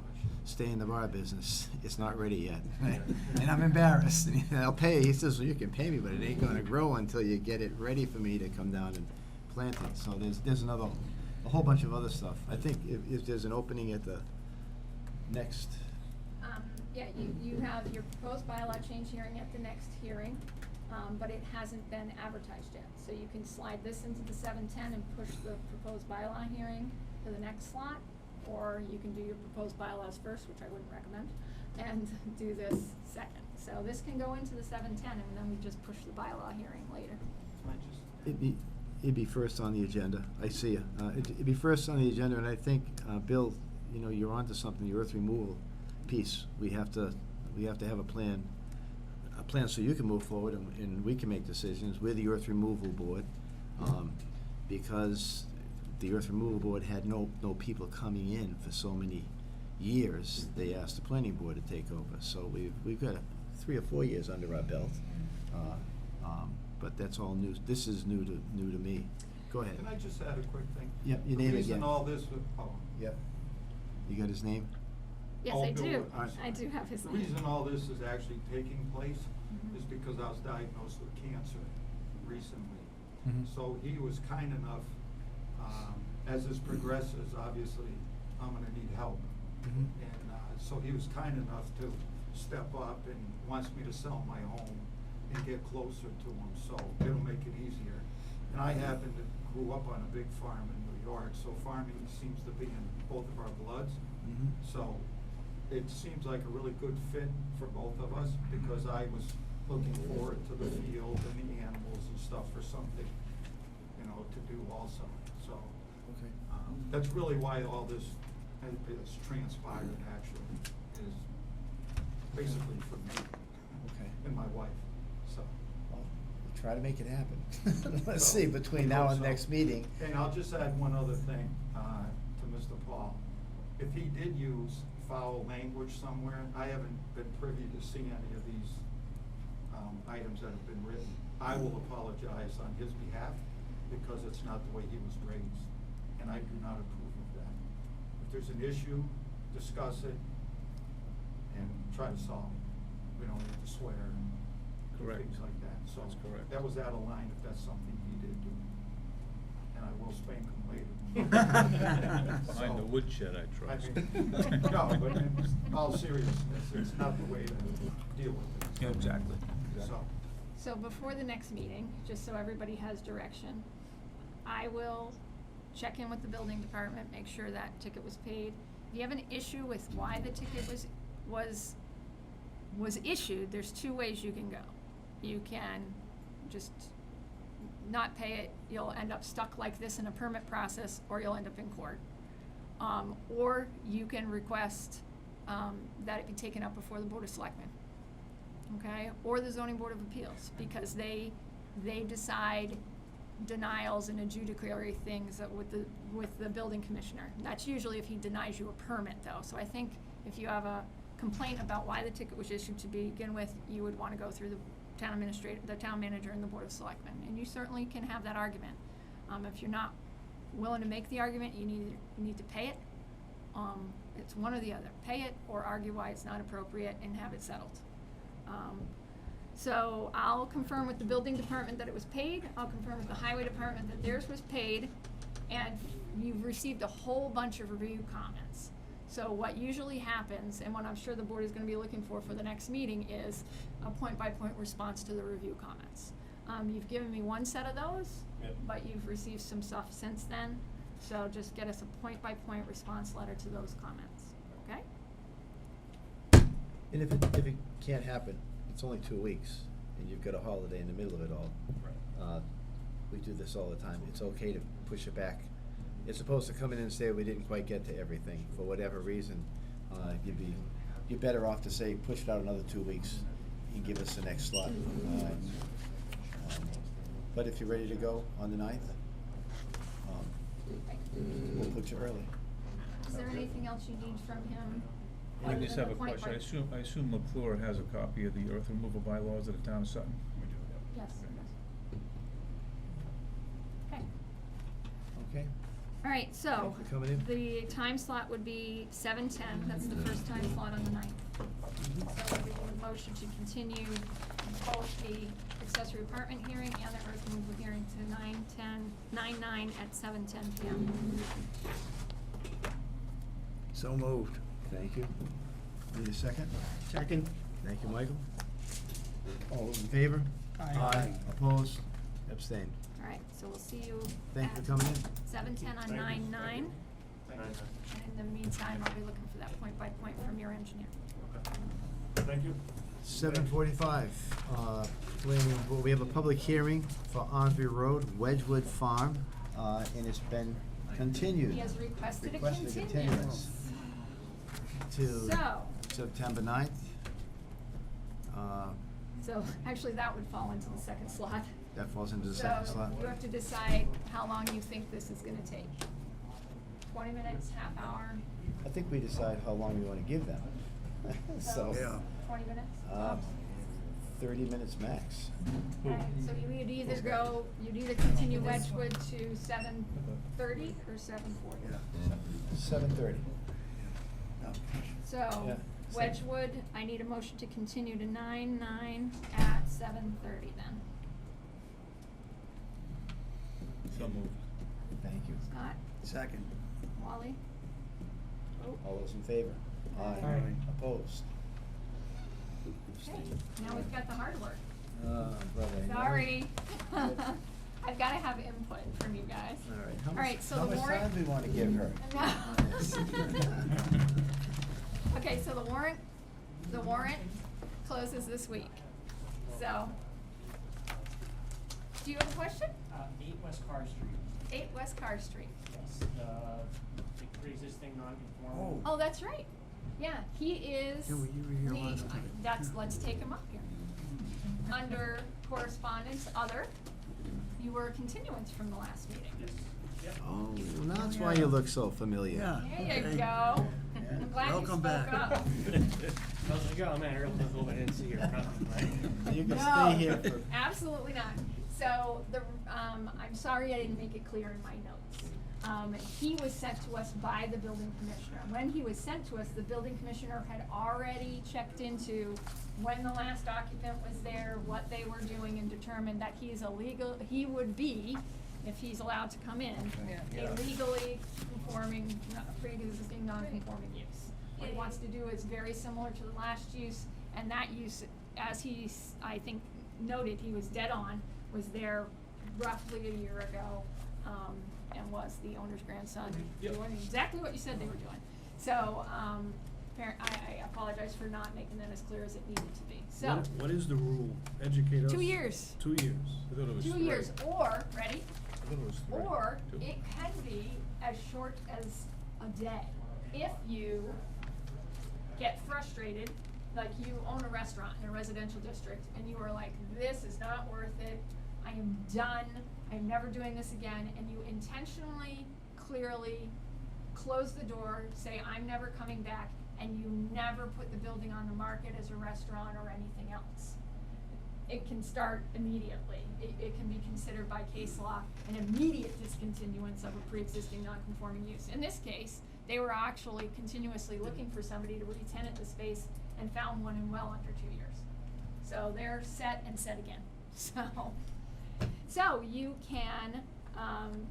stay in the bar business. It's not ready yet. And I'm embarrassed, and I'll pay. He says, well, you can pay me, but it ain't gonna grow until you get it ready for me to come down and plant it. So there's a whole bunch of other stuff. I think if there's an opening at the next, Yeah, you have your proposed bylaw change hearing at the next hearing, but it hasn't been advertised yet. So you can slide this into the 7:10 and push the proposed bylaw hearing to the next slot, or you can do your proposed bylaws first, which I wouldn't recommend, and do this second. So this can go into the 7:10, and then we just push the bylaw hearing later. Can I just it'd be first on the agenda. I see you. It'd be first on the agenda, and I think, Bill, you're onto something, the earth removal piece. We have to have a plan so you can move forward and we can make decisions. We're the earth removal board, because the earth removal board had no people coming in for so many years. They asked the planning board to take over, so we've got 3 or 4 years under our belt. But that's all new. This is new to me. Go ahead. Can I just add a quick thing? Yep, your The name reason again. all this was, Yep. You got his name? Yes, I'll I do do. it. I'm I do have his The name. reason all this is actually taking place Mhm. is because I was diagnosed with cancer recently. Mhm. So he was kind enough, as this progresses, obviously, I'm gonna need help. Mhm. And, so he was kind enough to step up and wants me to sell my home and get closer to him, so it'll make it easier. And I happen to grew up on a big farm in New York, so farming seems to be in both of our bloods. Mhm. So it seems like a really good fit for both of us, because I was looking forward to the field and the animals and stuff for something, to do also, so. Okay. That's really why all this has transpired, actually, is basically for me Okay. and my wife, so. Well, we'll try to make it happen. Let's So, see, between I now hope and so. next meeting. And I'll just add one other thing, to Mr. Paul. If he did use foul language somewhere, I haven't been privy to see any of these items that have been written. I will apologize on his behalf because it's not the way he was raised, and I do not approve of that. If there's an issue, discuss it and try to solve it. We don't need to swear and do Correct. things like that. So That's correct. that was out of line if that's something he did do. And I will spank him later. Behind the woodshed, I I trust. mean, no, but in all seriousness, it's not the way to deal with it. Yeah, exactly. So, So before the next meeting, just so everybody has direction, I will check in with the building department, make sure that ticket was paid. If you have an issue with why the ticket was issued, there's two ways you can go. You can just not pay it, you'll end up stuck like this in a permit process, or you'll end up in court. Or you can request, that it be taken up before the Board of Selectmen. Okay, or the Zoning Board of Appeals, because they decide denials and adjudicatory things with the building commissioner. That's usually if he denies you a permit though. So I think if you have a complaint about why the ticket was issued to begin with, you would wanna go through the town administrator, the town manager and the Board of Selectmen. And you certainly can have that argument. If you're not willing to make the argument, you need to pay it. It's one or the other, pay it or argue why it's not appropriate and have it settled. So I'll confirm with the building department that it was paid, I'll confirm with the highway department that theirs was paid, and you've received a whole bunch of review comments. So what usually happens, and what I'm sure the board is gonna be looking for the next meeting, is a point-by-point response to the review comments. You've given me one set of those, Yep. but you've received some stuff since then, so just get us a point-by-point response letter to those comments, okay? And if it can't happen, it's only 2 weeks, and you've got a holiday in the middle of it all. We do this all the time. It's okay to push it back. It's supposed to come in and say we didn't quite get to everything for whatever reason. You're better off to say push it out another 2 weeks and give us the next slot. But if you're ready to go on the 9th, we'll put you early. Is there anything else you need from him? I other just than have a the point question. by- I assume McClure has a copy of the earth removal bylaws of the town of Sutton? Yes, it does. Okay. Okay? All right, so, Thank you for coming in. the time slot would be 7:10, that's the first time slot on the 9th. So we need a motion to continue both the accessory apartment hearing and the earth removal hearing to 9:9 at 7:10 PM. So moved. Thank you. Need a second? Second. Thank you, Michael. All those in favor? Aye. Opposed? Abstained. All right, so we'll see you Thank you at for coming in. 7:10 on Thank you. 9/9. Thank you. And in the meantime, I'll be looking for that point by point from your engineer. Thank you. 7:45, planning board, we have a public hearing for Osby Road, Wedgewood Farm, and it's been continued. He has requested a Requested continuance. To So- September 9th. So, actually, that would fall into the second slot. That falls into the second slot. So, you have to decide how long you think this is gonna take. 20 minutes, half hour? I think we decide how long we wanna give them. So, Yeah. 20 minutes? 30 minutes max. Okay, so you'd either continue Wedgewood to 7:30 or 7:40. 7:30. So, Yeah. Wedgewood, I need a motion to continue to 9/9 at 7:30 then. So moved. Thank you. Scott, Second. Wally? Oh, All those in favor? Aye. Opposed? okay, now we've got the hard work. Brother. I know. Sorry. I've gotta have input from you guys. All right. All right, so the How much warrant. time do we wanna give her? Okay, so the warrant closes this week. So, do you have a question? 8 West Carr Street. 8 West Carr Street. Yes, the pre-existing non-conforming. Oh, that's right. Yeah, he is. Yeah, well, you were here last time. Let's take him up here. Under correspondence, other, you were a continuance from the last meeting. Yes, yep. Oh, well, that's why you look so familiar. Yeah. There you okay. go. Yeah. I'm glad you Welcome spoke back. up. I was like, oh man, I really hope I didn't see your comment, right? You can No, stay here for. absolutely not. So I'm sorry I didn't make it clear in my notes. He was sent to us by the building commissioner. When he was sent to us, the building commissioner had already checked into when the last occupant was there, what they were doing, and determined that he would be, if he's allowed to come in, Yeah. a legally conforming, pre-existing non-conforming use. What he wants to do is very similar to the last use, and that use, as I think, noted, he was dead on, was there roughly a year ago, and was the owner's grandson doing exactly what you said they were doing. So, I apologize for not making that as clear as it needed to be. So, What is the rule? Educate us. 2 years. 2 years. I thought it was 2 three. years, or, ready? I thought it was three. Or Two. it can be as short as a day. If you get frustrated, like you own a restaurant in a residential district, and you are like, this is not worth it, I am done, I'm never doing this again, and you intentionally, clearly close the door, say, I'm never coming back, and you never put the building on the market as a restaurant or anything else. It can start immediately. It can be considered by case law an immediate discontinuance of a pre-existing non-conforming use. In this case, they were actually continuously looking for somebody to re-tenant the space and found one in well under 2 years. So they're set and set again. So you can,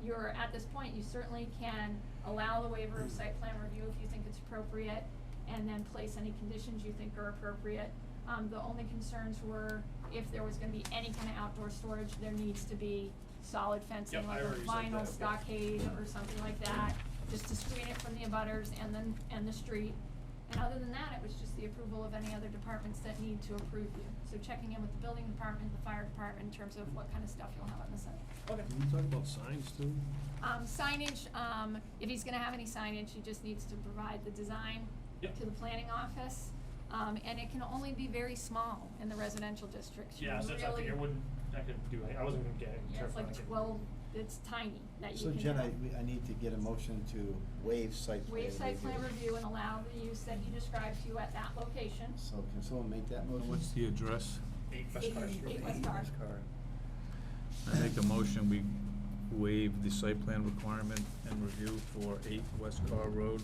you're at this point, you certainly can allow the waiver of site plan review if you think it's appropriate, and then place any conditions you think are appropriate. The only concerns were if there was gonna be any kind of outdoor storage, there needs to be solid fencing, Yep, I like a already said vinyl that, yeah. stockade or something like that, just to screen it from the abutters and the street. And other than that, it was just the approval of any other departments that need to approve you. So checking in with the building department, the fire department, in terms of what kind of stuff you'll have on the site. Okay. Can you talk about signs too? Signage, if he's gonna have any signage, he just needs to provide the design Yep. to the planning office. And it can only be very small in the residential districts. You Yeah, so I really- figured I could do it, I wasn't gonna get it. Yeah, it's like 12, it's tiny that you So can Jen, have. I need to get a motion to waive site plan review. Waive site plan review and allow the use that he described to you at that location. So can someone make that motion? What's the address? 8 West Car Street. 8 West Car. I make a motion, we waive the site plan requirement and review for 8 West Car Road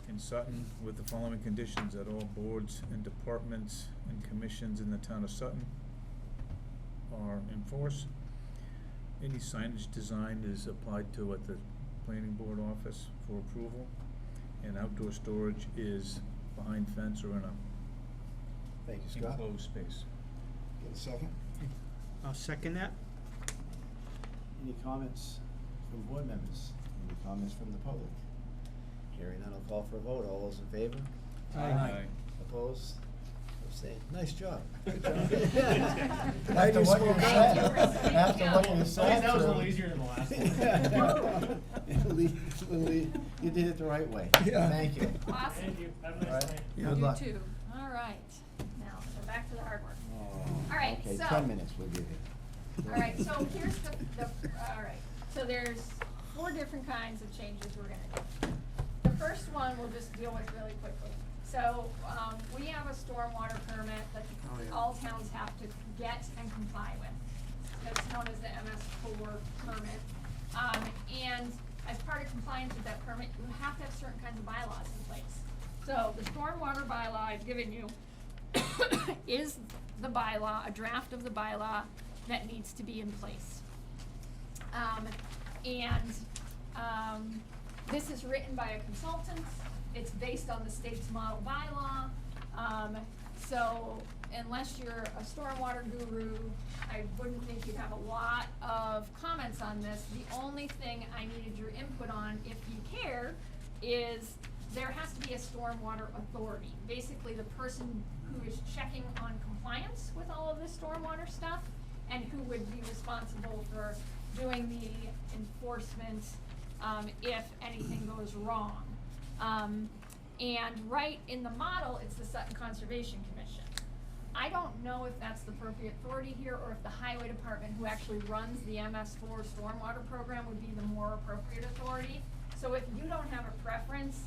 in Sutton with the following conditions, that all boards and departments and commissions in the town of Sutton are in force. Any signage design is applied to at the planning board office for approval, and outdoor storage is behind fence or in a Thank you, Scott. enclosed space. Get a second? I'll second that. Any comments from board members? Any comments from the public? Hearing none, I'll call for a vote. All those in favor? Aye. Opposed? Abstained? Nice job. Good job. Glad you spoke up. After what you said. At least that was a little easier than the last one. You did it the right way. Yeah. Thank you. Awesome. Thank you, have a All nice right. night. Yeah. Good You luck. too. All right. Now, so back to the hard work. Oh, All right, Okay, so- 10 minutes we'll give you. All right, so here's all right, so there's 4 different kinds of changes we're gonna do. The first one we'll just deal with really quickly. So, we have a stormwater permit that Oh, yeah. all towns have to get and comply with. That's known as the MS4 permit. And as part of compliance with that permit, you have to have certain kinds of bylaws in place. So the stormwater bylaw I've given you is the bylaw, a draft of the bylaw that needs to be in place. This is written by a consultant, it's based on the state's model bylaw. So unless you're a stormwater guru, I wouldn't think you'd have a lot of comments on this. The only thing I needed your input on, if you care, is there has to be a stormwater authority. Basically, the person who is checking on compliance with all of this stormwater stuff and who would be responsible for doing the enforcement, if anything goes wrong. And right in the model, it's the Sutton Conservation Commission. I don't know if that's the appropriate authority here, or if the highway department, who actually runs the MS4 stormwater program, would be the more appropriate authority. So if you don't have a preference,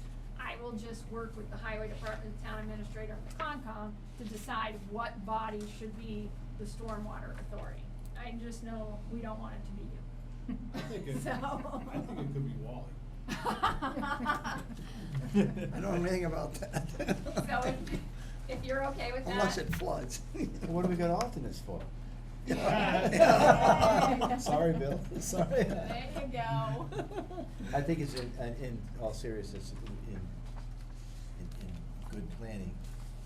I will just work with the highway department, the town administrator, and the Concom to decide what body should be the stormwater authority. I just know we don't want it to be you. I think it, So. I think it could be Wally. I don't know anything about that. So if you're okay with that. Unless it floods. What do we got alternates for? Yeah. Sorry, Bill, sorry. There you go. I think it's in all seriousness, in good planning,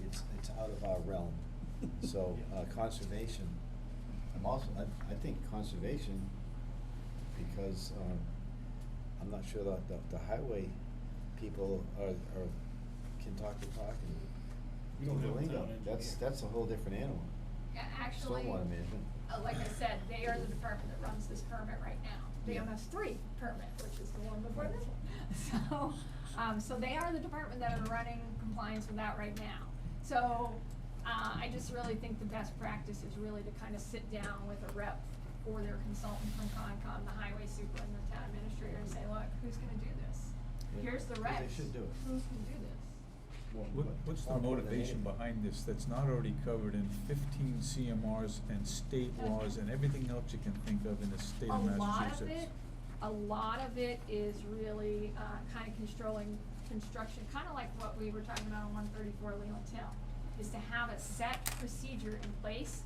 it's out of our realm. So, conservation, I think conservation, because, I'm not sure the highway people can talk the talk and We don't have a lingo. town That's a whole different animal. Yeah, actually, Stormwater management. like I said, they are the department that runs this permit right now. The Yeah. MS3 permit, which is the one before this one. So they are the department that are running compliance with that right now. So, I just really think the best practice is really to kind of sit down with a rep or their consultant from Concom, the highway super and the town administrator, and say, look, who's gonna do this? Yeah, Here's the they regs. should do it. Who's gonna do this? What's the Far more than motivation anybody. behind this that's not already covered in 15 CMRs and state laws and everything else you can think of in the state of Massachusetts? A lot of it is really, kind of construction, kind of like what we were talking about on 134 Leland Hill, is to have a set procedure in place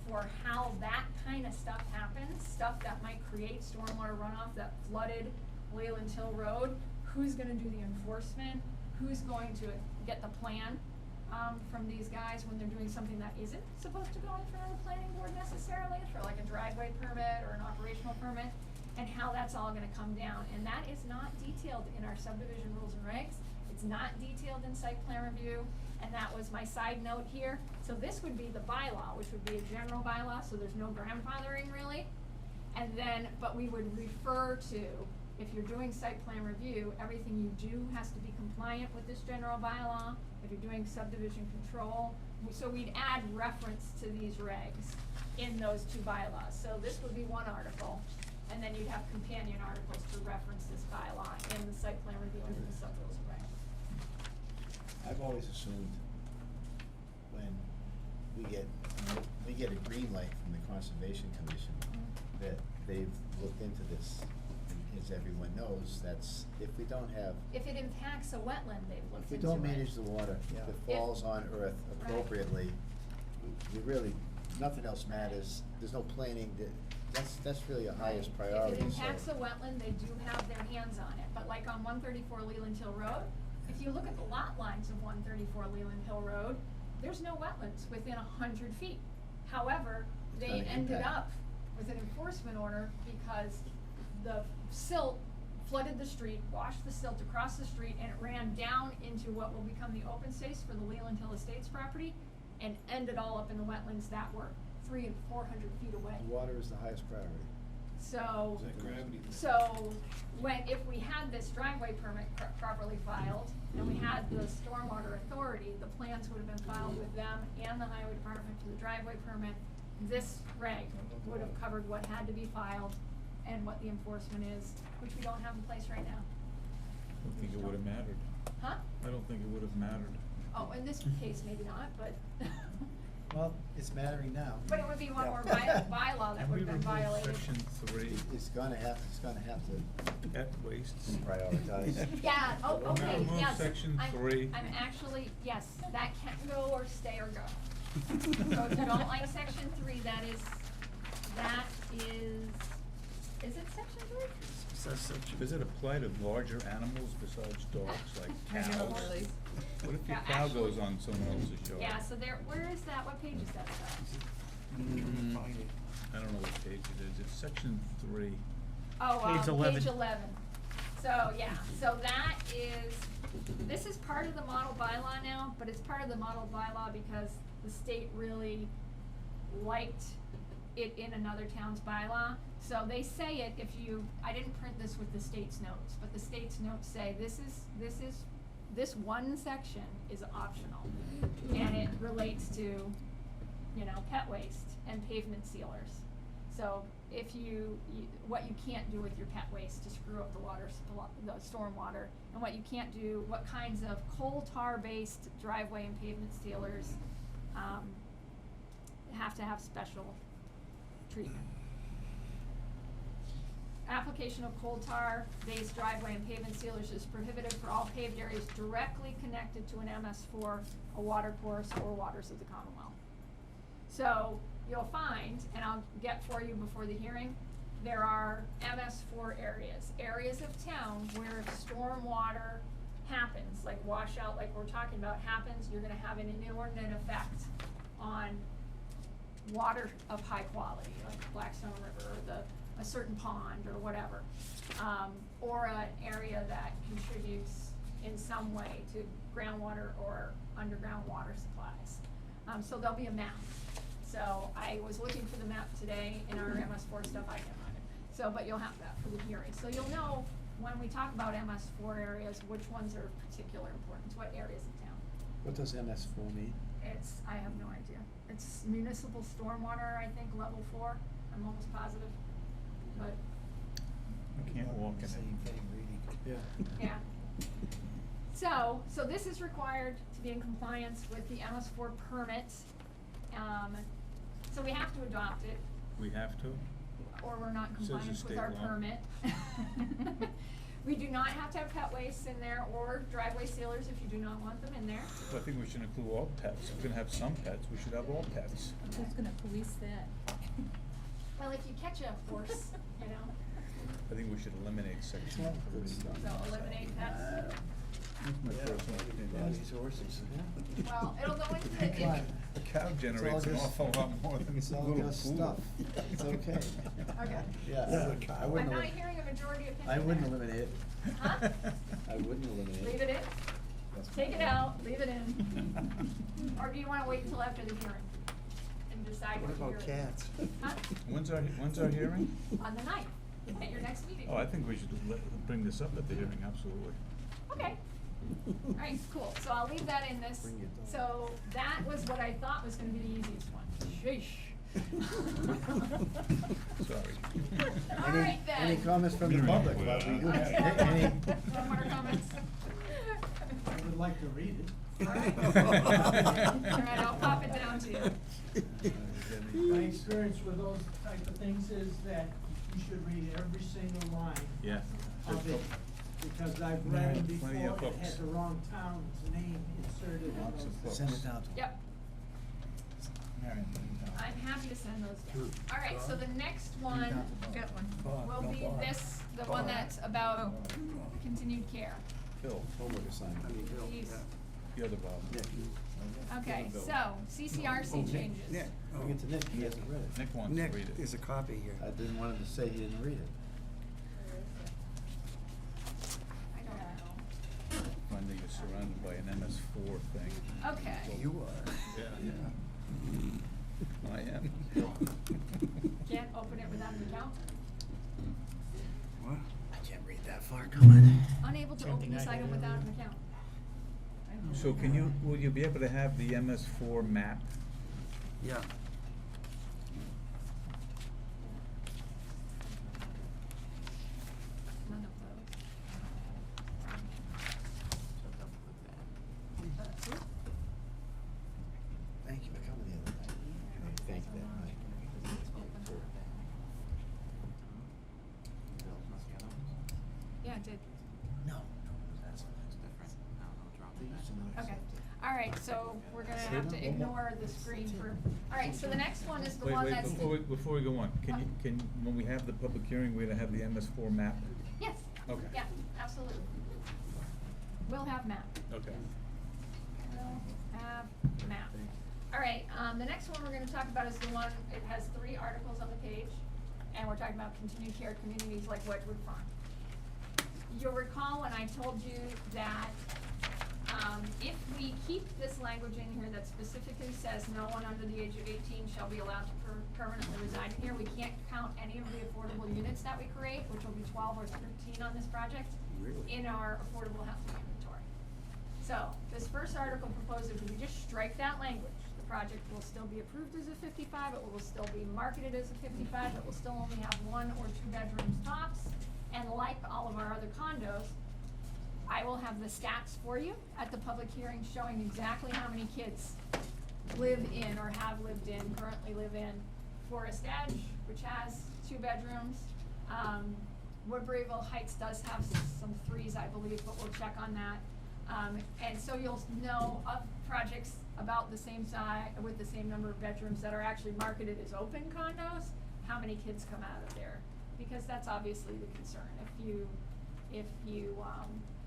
for how that kind of stuff happens, stuff that might create stormwater runoff that flooded Leland Hill Road. Who's gonna do the enforcement? Who's going to get the plan, from these guys when they're doing something that isn't supposed to go in front of the planning board necessarily, for like a driveway permit or an operational permit, and how that's all gonna come down. And that is not detailed in our subdivision rules and regs. It's not detailed in site plan review, and that was my side note here. So this would be the bylaw, which would be a general bylaw, so there's no grandfathering really. And then, but we would refer to, if you're doing site plan review, everything you do has to be compliant with this general bylaw. If you're doing subdivision control, so we'd add reference to these regs in those two bylaws. So this would be one article, and then you'd have companion articles to reference this bylaw in the site plan review and in the sub rules and regs. I've always assumed when we get a green light from the Conservation Commission, that they've looked into this. And as everyone knows, that's, if we don't have, If it impacts a wetland, they've if looked we into don't it. manage the water Yeah. that falls on earth appropriately, we really, nothing else matters. There's no planning, that's really a highest priority, If it so. impacts a wetland, they do have their hands on it, but like on 134 Leland Hill Road, if you look at the lot lines of 134 Leland Hill Road, there's no wetlands within 100 feet. However, It's they gonna ended impact. up with an enforcement order because the silt flooded the street, washed the silt across the street, and it ran down into what will become the open space for the Leland Hill Estates property, and ended all up in the wetlands that were 300 and 400 feet away. Water is the highest priority. So, Is that gravity? so if we had this driveway permit properly filed, and we had the stormwater authority, the plans would have been filed with them and the highway department for the driveway permit. This reg would have covered what had to be filed and what the enforcement is, which we don't have in place right now. I don't think it would have mattered. Huh? I don't think it would have mattered. Oh, in this case, maybe not, but, Well, it's mattering now. but it would be one more bylaw that And would we have been removed violated. section 3, It's gonna have to pet wastes. prioritize. Yeah, oh, We're gonna okay, remove yes. section I'm- 3. I'm actually, yes, that can go or stay or go. So if you don't like section 3, that is, is it section 3? Does it apply to larger animals besides dogs, like I know, cows? really. What if your Yeah, cow actually- goes on someone else's yard? Yeah, so there, where is that, what page is that? I don't know what page it is, it's section 3. Oh, Page 11. page 11. So, yeah, so that is, this is part of the model bylaw now, but it's part of the model bylaw because the state really liked it in another town's bylaw. So they say it if you, I didn't print this with the state's notes, but the state's notes say this one section is optional. And it relates to, pet waste and pavement sealers. So what you can't do with your pet waste to screw up the water, the storm water, and what you can't do, what kinds of coal tar-based driveway and pavement sealers, have to have special treatment. Application of coal tar-based driveway and pavement sealers is prohibited for all paved areas directly connected to an MS4, a water course, or waters of the Commonwealth. So you'll find, and I'll get for you before the hearing, there are MS4 areas of town where if storm water happens, like washout, like we're talking about happens, you're gonna have an inordinate effect on water of high quality, like Blackstone River, or a certain pond or whatever, or an area that contributes in some way to groundwater or underground water supplies. So there'll be a map. So I was looking for the map today in our MS4 stuff, I can find it. So, but you'll have that for the hearing. So you'll know when we talk about MS4 areas, which ones are of particular importance, what areas of town. What does MS4 mean? I have no idea. It's municipal stormwater, I think, level 4, I'm almost positive, but. I can't walk in it. Same thing, reading. Yeah. Yeah. So this is required to be in compliance with the MS4 permits. So we have to adopt it, We have to? or we're not in Says the compliance with state our law. permit. We do not have to have pet waste in there, or driveway sealers if you do not want them in there. I think we should include all pets. If we're gonna have some pets, we should have all pets. Who's gonna police that? Well, if you catch a horse, you know, I think we should eliminate section. so eliminate pets. That's my personal opinion. Yeah, these horses. Well, it'll go into the, Come on. A cow generates an just- awful lot more than It's a all little just poodle. stuff. It's okay. Okay. Yeah, I I'm wouldn't, not hearing a majority opinion I wouldn't there. eliminate it. Huh? I wouldn't eliminate Leave it in, take it out, leave it in. Or do you wanna wait until after the hearing and decide What what about you're? cats? Huh? When's our hearing? On the 9th, at your next meeting. Oh, I think we should bring this up at the hearing, absolutely. Okay. Alright, cool, so I'll leave that in this. Bring it down. So that was what I thought was gonna be the easiest one. Sheesh. Sorry. Alright then. Any comments from the Very public well. about we Let's any- go. any- No more comments? I would like to read it. Alright, I'll pop it down to you. My experience with those type of things is that you should read every single line Yeah. of it. Because I've Yeah, read them plenty before, of it had books. the wrong town's name inserted in Lots of those. books. Send it down to them. Yep. I'm happy to send those down. Alright, so the next one Got one. will be this, the one that's about continued care. Bill, Homework assignment. These- the other Bob. Nick. Okay, so CCRC changes. Nick, Bring it to Nick, he hasn't read it. Nick wants to Nick, read it. there's a copy here. I didn't want him to say he didn't read it. I don't know. Finally, you're surrounded by an MS4 thing. Okay. You are. Yeah. I am. Can't open it without an account? What? I can't read that far, come on. Unable to open this item without an account. So will you be able to have the MS4 map? Yeah. None of those. Thank you for coming the other night. Thank you that night. Yeah, it did. No. That's different. They used to not Okay, accept it. alright, so we're gonna have to ignore the screen for, alright, so the next one is the Wait, one wait, that's. before we go on, when we have the public hearing, we're gonna have the MS4 map? Yes. Okay. Yeah, absolutely. We'll have map. Okay. We'll have map. Alright, the next one we're gonna talk about is the one, it has 3 articles on the page, and we're talking about continued care communities like Wedgewood Farm. You'll recall when I told you that, if we keep this language in here that specifically says no one under the age of 18 shall be allowed to permanently reside here, we can't count any of the affordable units that we create, which will be 12 or 13 on this project, in our affordable housing inventory. So, this first article proposes that we just strike that language. The project will still be approved as a 55, it will still be marketed as a 55, it will still only have 1 or 2 bedrooms tops, and like all of our other condos, I will have the stats for you at the public hearing showing exactly how many kids live in or have lived in, currently live in Forest Edge, which has 2 bedrooms. Woodburyville Heights does have some 3s, I believe, but we'll check on that. And so you'll know of projects about the same size, with the same number of bedrooms that are actually marketed as open condos, how many kids come out of there. Because that's obviously the concern. If you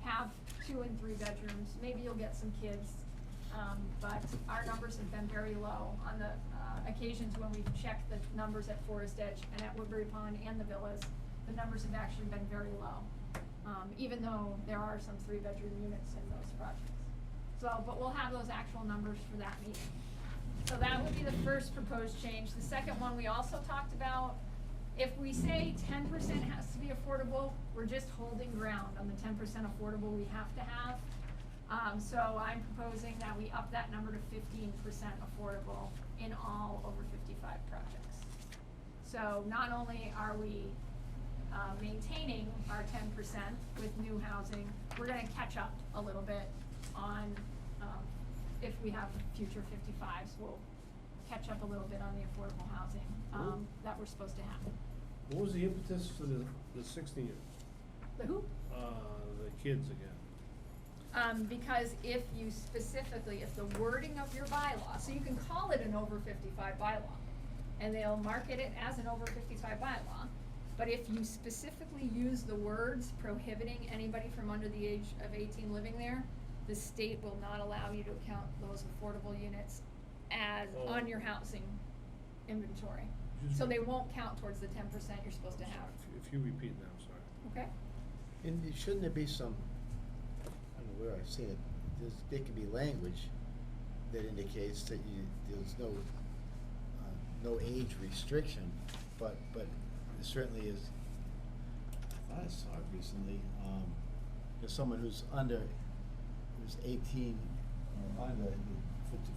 have 2 and 3 bedrooms, maybe you'll get some kids. But our numbers have been very low on the occasions when we've checked the numbers at Forest Edge and at Woodbury Pond and the villas. The numbers have actually been very low, even though there are some 3-bedroom units in those projects. So, but we'll have those actual numbers for that meeting. So that would be the first proposed change. The second one we also talked about, if we say 10% has to be affordable, we're just holding ground on the 10% affordable we have to have. So I'm proposing that we up that number to 15% affordable in all over 55 projects. So not only are we maintaining our 10% with new housing, we're gonna catch up a little bit on, if we have future 55s, we'll catch up a little bit on the affordable housing, that we're supposed to have. What was the impetus for the 60? The who? The kids again. Because if you specifically, if the wording of your bylaw, so you can call it an over 55 bylaw, and they'll market it as an over 55 bylaw, but if you specifically use the words prohibiting anybody from under the age of 18 living there, the state will not allow you to count those affordable units as on your housing inventory. So they won't count towards the 10% you're supposed to have. If you repeat that, I'm sorry. Okay? And shouldn't there be some, I don't know where I've seen it, there could be language that indicates that there's no age restriction, but there certainly is, I thought I saw it recently, there's someone who's 18 or under,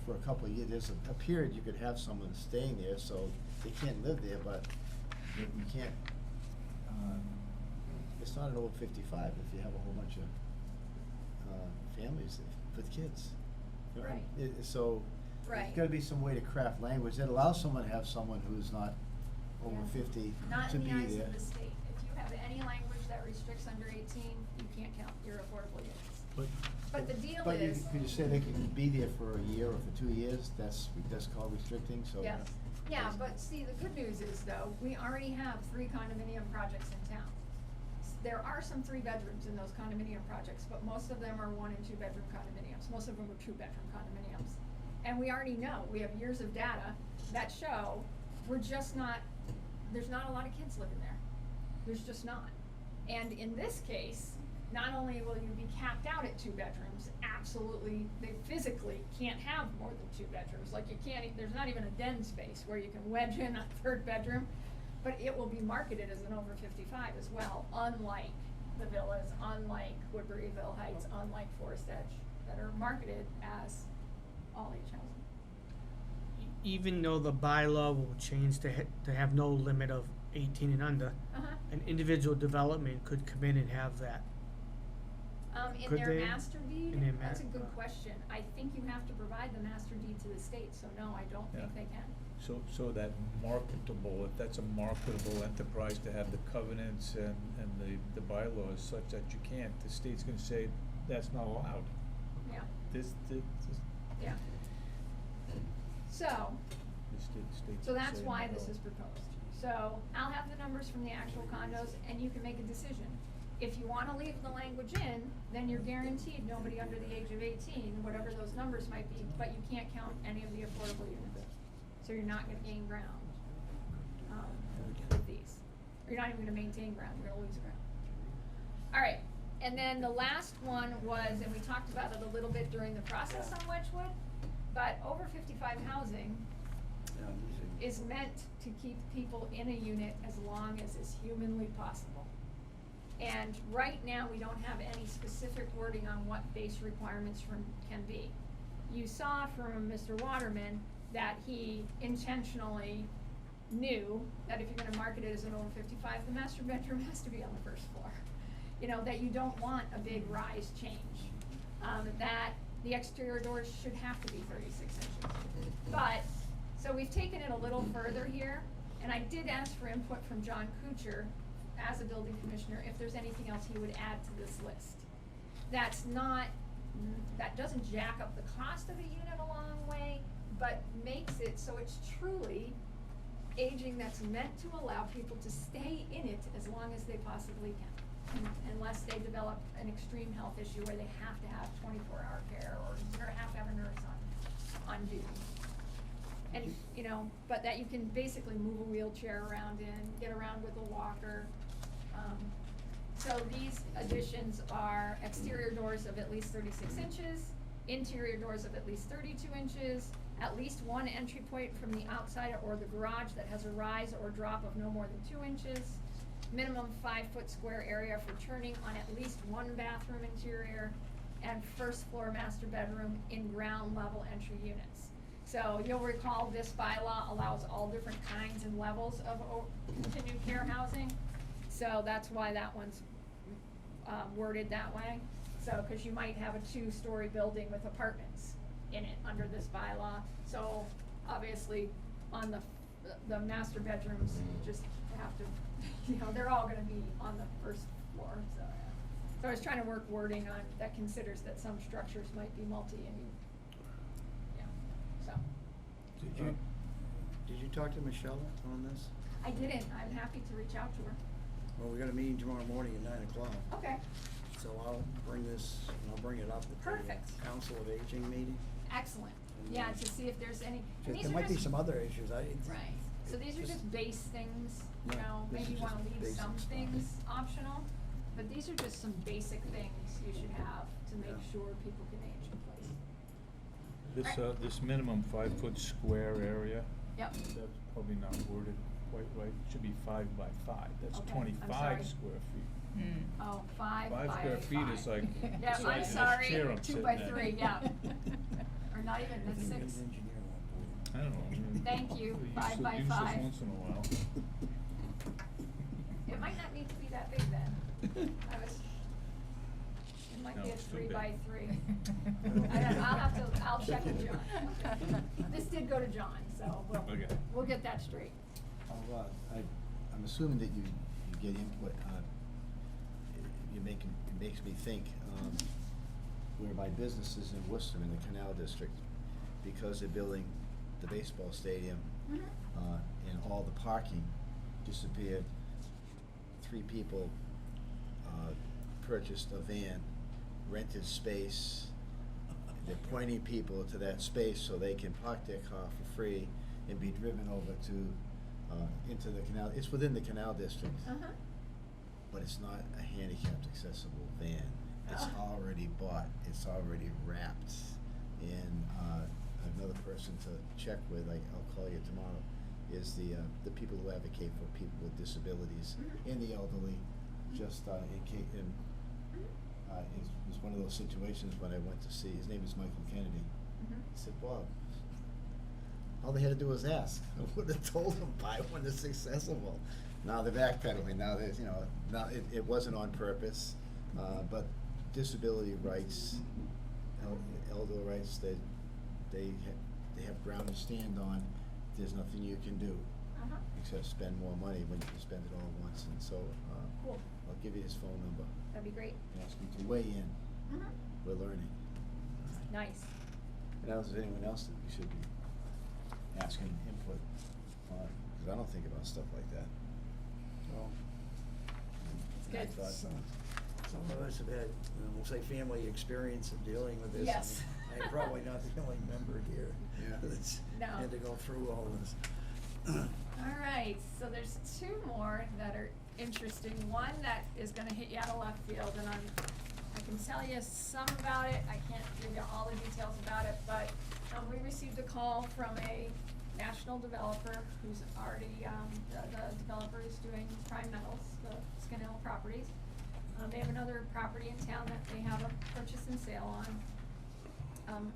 for a couple of years, there's a period you could have someone staying there, so they can't live there, but you can't, it's not an over 55 if you have a whole bunch of families with kids. Right. So Right. there's gotta be some way to craft language that allows someone to have someone who's not over 50 Not to in be the eyes there. of the state. If you have any language that restricts under 18, you can't count your affordable units. But the deal But is. could you say they can be there for a year or for 2 years? That's called restricting, so. Yes. Yeah, but see, the good news is though, we already have 3 condominium projects in town. There are some 3 bedrooms in those condominium projects, but most of them are 1 and 2 bedroom condominiums. Most of them are 2 bedroom condominiums. And we already know, we have years of data that show there's not a lot of kids living there. There's just not. And in this case, not only will you be capped out at 2 bedrooms, absolutely, they physically can't have more than 2 bedrooms. Like you can't, there's not even a den space where you can wedge in a 3rd bedroom, but it will be marketed as an over 55 as well, unlike the villas, unlike Woodburyville Heights, unlike Forest Edge, that are marketed as all age housing. Even though the bylaw will change to have no limit of 18 and under, an individual development could come in and have that. In Could their they? master deed, In their that's a good question. I think you have to provide the master deed to the state, so no, I don't think they can. So that marketable, if that's a marketable enterprise to have the covenants and the bylaws such that you can't, the state's gonna say that's not allowed. Yeah. This. Yeah. So, The state's so that's saying why no. this is proposed. So I'll have the numbers from the actual condos and you can make a decision. If you wanna leave the language in, then you're guaranteed nobody under the age of 18, whatever those numbers might be, but you can't count any of the affordable units. So you're not gonna gain ground, with these. Or you're not even gonna maintain ground, you're gonna lose ground. Alright, and then the last one was, and we talked about it a little bit during the process on Wedgewood, but over 55 housing is meant to keep people in a unit as long as is humanly possible. And right now, we don't have any specific wording on what base requirements can be. You saw from Mr. Waterman that he intentionally knew that if you're gonna market it as an over 55, the master bedroom has to be on the first floor. You know, that you don't want a big rise change. That the exterior doors should have to be 36 inches. But, so we've taken it a little further here, and I did ask for input from John Kuchar as a building commissioner, if there's anything else he would add to this list. That's not, that doesn't jack up the cost of the unit a long way, but makes it so it's truly aging that's meant to allow people to stay in it as long as they possibly can. Unless they develop an extreme health issue where they have to have 24-hour care or have to have a nurse on duty. And, you know, but that you can basically move a wheelchair around in, get around with a walker. So these additions are exterior doors of at least 36 inches, interior doors of at least 32 inches, at least one entry point from the outside or the garage that has a rise or drop of no more than 2 inches, minimum 5-foot square area for turning on at least one bathroom interior, and first floor master bedroom in ground level entry units. So you'll recall this bylaw allows all different kinds and levels of continued care housing. So that's why that one's worded that way. So, cause you might have a 2-story building with apartments in it under this bylaw. So obviously on the master bedrooms just have to, you know, they're all gonna be on the first floor, so. So I was trying to work wording on, that considers that some structures might be so. Did you talk to Michelle on this? I didn't, I'm happy to reach out to her. Well, we got a meeting tomorrow morning at 9 o'clock. Okay, So I'll bring this, and I'll bring it up at the Perfect. Council of Aging meeting. excellent. Yeah, to see if there's any, and these There are might be just- some other issues, Right, so these are just base things, you Yeah, know, this maybe is you wanna just leave basic some stuff. things optional, but these are just some basic things you should have to make Yeah. sure people can age in place. This, this minimum 5-foot square area, Yep, that's probably not worded quite right, it should be 5 by 5, that's Okay, I'm 25 sorry. square feet. oh, 5 by 5 square feet is like Yeah, the I'm size of this sorry, chair I'm 2 sitting by in. 3, yeah. Or not even, I that's think 6. the engineer won't believe I don't know. Thank you, Use 5 this- by use this 5. once in a while. It might not need to be that big then. It might No, be a it's too 3 big. by 3. I'll check with John. This did go to John, so Okay. we'll get that straight. I'm assuming that you get input, it makes me think, whereby businesses in Worcester in the Canal District, because they're building the baseball stadium, and all the parking disappeared, 3 people, purchased a van, rented space, they're pointing people to that space so they can park their car for free and be driven over to, into the canal. It's within the Canal District, but it's not a handicapped accessible van. It's already bought, it's already wrapped. And, another person to check with, I'll call you tomorrow, is the people who advocate for people with disabilities and the elderly, just, in case, it was one of those situations when I went to see, his name is Michael Kennedy. I said, Bob, all they had to do was ask. I would have told them, buy one that's accessible. Now they're backpedaling, now there's, now it wasn't on purpose, but disability rights, elder rights, they have ground to stand on. There's nothing you can do except spend more money when you can spend it all at once. And so, Cool. I'll give you his phone number. That'd be great. Ask him to weigh in. We're learning. Nice. And now, is there anyone else that we should be asking input on? Because I don't think about stuff like that. Well, It's I good. thought- some of us have had, we'll say, family experience of dealing with this. Yes. I'm probably not the only member here Yeah. that's No. had to go through all this. All right, so there's 2 more that are interesting. One that is gonna hit you out of left field, and I can tell you some about it. I can't give you all the details about it, but we received a call from a national developer who's already, the developer is doing Prime Metals, the Scanell Properties. They have another property in town that they have a purchase and sale on.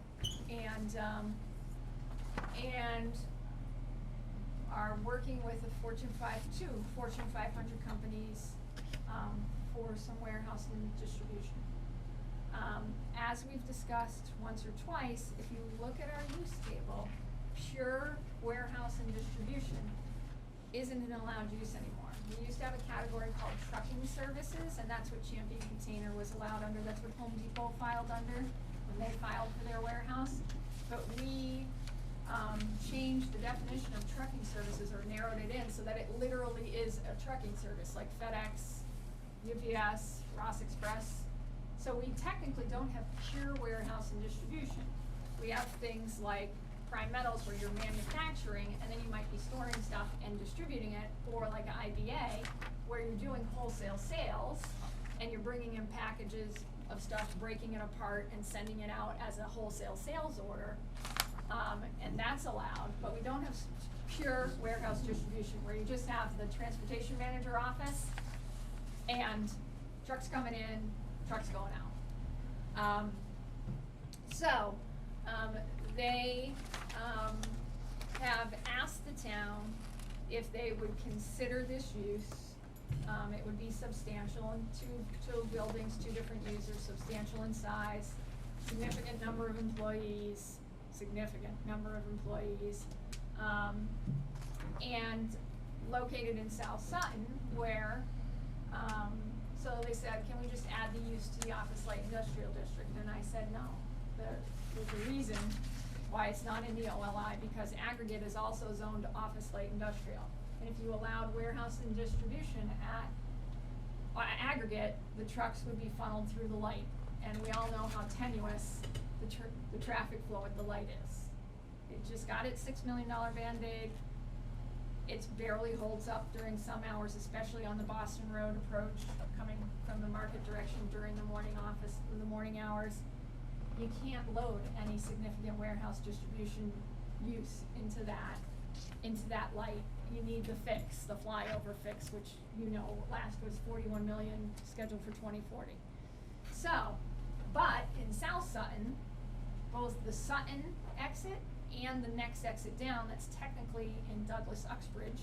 and are working with two Fortune 500 companies, for some warehouse and distribution. As we've discussed once or twice, if you look at our use table, pure warehouse and distribution isn't an allowed use anymore. We used to have a category called trucking services, and that's what Champion Container was allowed under. That's what Home Depot filed under when they filed for their warehouse. But we changed the definition of trucking services, or narrowed it in so that it literally is a trucking service, like FedEx, UPS, Ross Express. So we technically don't have pure warehouse and distribution. We have things like prime metals where you're manufacturing and then you might be storing stuff and distributing it, or like an IBA where you're doing wholesale sales and you're bringing in packages of stuff, breaking it apart and sending it out as a wholesale sales order. And that's allowed, but we don't have pure warehouse distribution where you just have the transportation manager office and trucks coming in, trucks going out. They have asked the town if they would consider this use. It would be substantial in two buildings, two different users, substantial in size, significant number of employees, and located in South Sutton where, so they said, can we just add the use to the office light industrial district? And I said, no. There's a reason why it's not in the OLI, because aggregate is also zoned office light industrial. And if you allowed warehouse and distribution at aggregate, the trucks would be funneled through the light. And we all know how tenuous the traffic flow at the light is. It just got its $6 million Band-Aid. It barely holds up during some hours, especially on the Boston Road approach, coming from the market direction during the morning hours. You can't load any significant warehouse distribution use into that light. You need the fix, the flyover fix, which last was $41 million, scheduled for 2040. So, but in South Sutton, both the Sutton exit and the next exit down, that's technically in Douglas Uxbridge,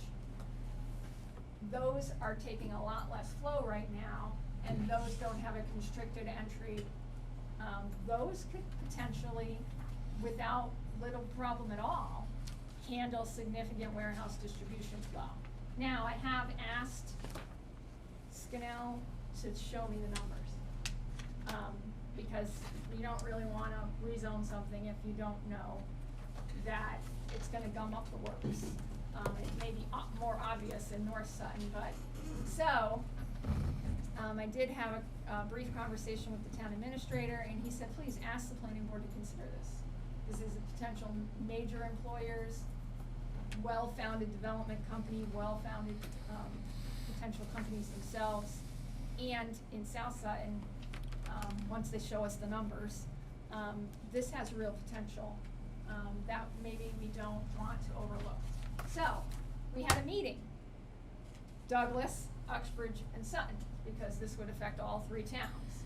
those are taking a lot less flow right now, and those don't have a constricted entry. Those could potentially, without little problem at all, handle significant warehouse distribution flow. Now, I have asked Scannell to show me the numbers, because you don't really wanna rezone something if you don't know that it's gonna gum up the works. It may be more obvious in North Sutton, but, so, I did have a brief conversation with the town administrator, and he said, please ask the planning board to consider this. This is a potential major employers, well-founded development company, well-founded, potential companies themselves. And in South Sutton, once they show us the numbers, this has real potential, that maybe we don't want to overlook. So, we had a meeting, Douglas, Uxbridge, and Sutton, because this would affect all three towns.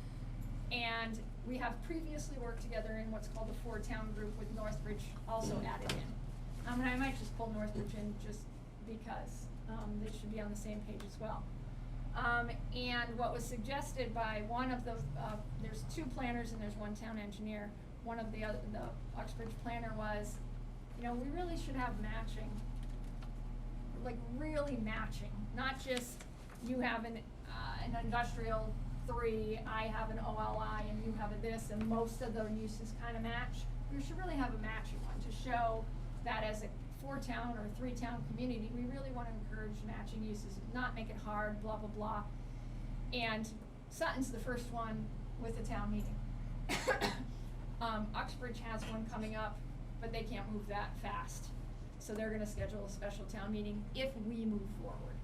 And we have previously worked together in what's called the four-town group with Northbridge also added in. And I might just pull Northbridge in just because, they should be on the same page as well. And what was suggested by one of the, there's two planners and there's one town engineer. One of the Uxbridge planner was, we really should have matching, like really matching, not just you have an industrial 3, I have an OLI, and you have a this, and most of the uses kind of match. We should really have a matching one to show that as a 4-town or 3-town community, we really want to encourage matching uses, not make it hard, blah, blah, blah. And Sutton's the first one with the town meeting. Uxbridge has one coming up, but they can't move that fast. So they're gonna schedule a special town meeting if we move forward.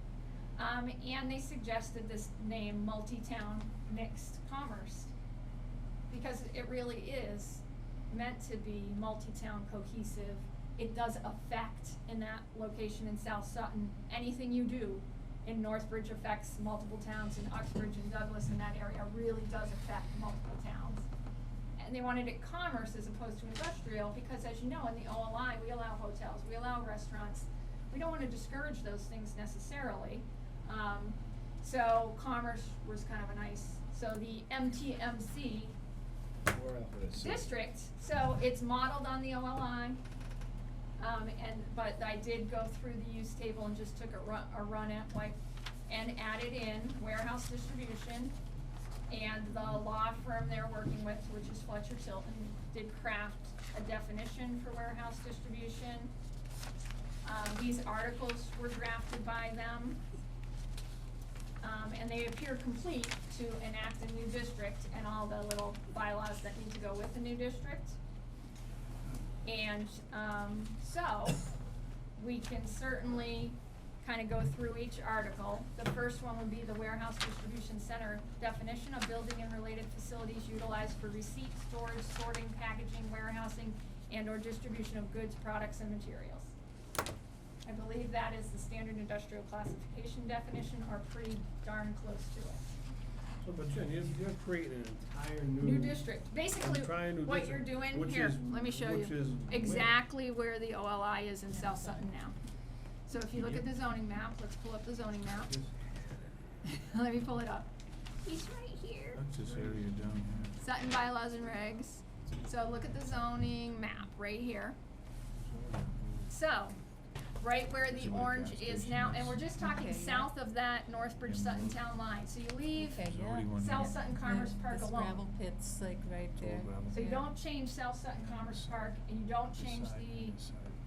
And they suggested this name, multi-town mixed commerce, because it really is meant to be multi-town cohesive. It does affect in that location in South Sutton. Anything you do in Northbridge affects multiple towns, in Uxbridge and Douglas in that area really does affect multiple towns. and they wanted it commerce as opposed to industrial, because as you know, in the OLI, we allow hotels, we allow restaurants. We don't wanna discourage those things necessarily. So commerce was kind of a nice, so the MTMC district, so it's modeled on the OLI. But I did go through the use table and just took a run at and added in warehouse distribution. And the law firm they're working with, which is Fletcher Tilton, did craft a definition for warehouse distribution. These articles were drafted by them. And they appear complete to enact a new district and all the little bylaws that need to go with the new district. And, so, we can certainly kind of go through each article. The first one would be the warehouse distribution center definition of building and related facilities utilized for receipt, storage, sorting, packaging, warehousing, and or distribution of goods, products, and materials. I believe that is the standard industrial classification definition, or pretty darn close to it. So, but Jen, you're creating an entire new. New district, basically, entire new what district, you're doing, which here, is- let me show which you, is exactly where the OLI is in South Sutton now. So if you look at the zoning map, let's pull up the zoning map. Let me pull it up. He's right here. That's this area down here. Sutton bylaws and regs. So look at the zoning map right here. So, right where the orange is now, and we're just talking Okay, yeah. south of that Northbridge Sutton town line. So you leave Okay, yeah. already one South here. Sutton Commerce Park This alone. gravel pit's like right there. So you Yeah. don't change South Sutton Commerce Park, and you don't change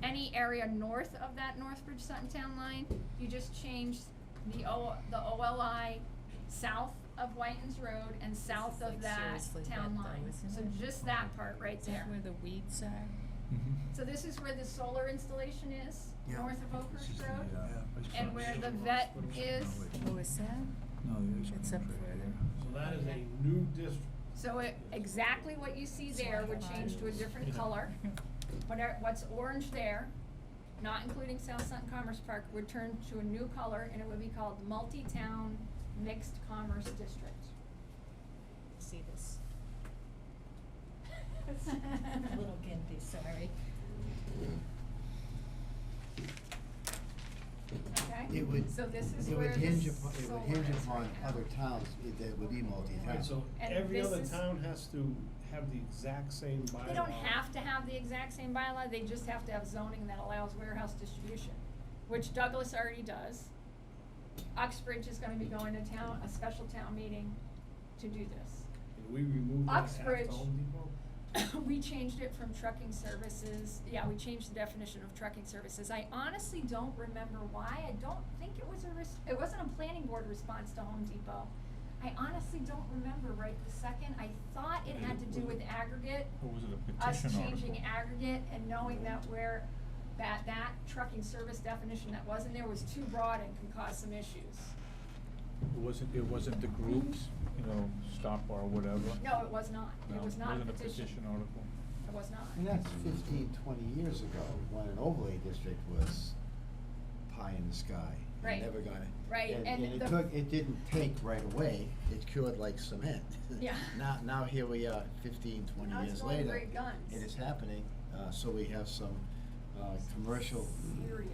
any area north of that Northbridge Sutton town line. You just change the OLI south of Whitens Road and south of like that seriously town wet though, line. isn't So it? just that part right Is that there. where the weeds are? So this is where the solar installation is, Yeah. north of Oakhurst This is Road, the, and where the vet is. Oh, is that? No, there's It's one up right further. here. So that is a new district. So exactly what you see there would change to a different color. What's orange there, not including South Sutton Commerce Park, would turn to a new color, and it would be called Multi-Town Mixed Commerce District. See this? A little gimpy, sorry. Okay? It would, So this is it where would the hinge upon, it solar would hinge is upon right now. other towns that would be multi-town. Right, so And every this other is- town has to have the exact same bylaw. They don't have to have the exact same bylaw, they just have to have zoning that allows warehouse distribution, which Douglas already does. Uxbridge is gonna be going to town, a special town meeting to do this. And we removed that after Uxbridge. Home Depot? We changed it from trucking services, yeah, we changed the definition of trucking services. I honestly don't remember why, I don't think it was it wasn't a planning board response to Home Depot. I honestly don't remember right this second, I thought it had to do with aggregate, Or was it a us petition article? changing aggregate and knowing that that trucking service definition that wasn't there was too broad and can cause some issues. It wasn't the groups, you know, stop or whatever? No, it was not, No, it was not a wasn't petition, article? it was not. And that's 15, 20 years ago, when an overlay district was pie in the sky. Right. Never gonna. Right, and it the- it didn't take right away, it cured like cement. Yeah. Now here we are, 15, 20 Now it's years going later. great guns. It is happening, so we have some, commercial, Serious.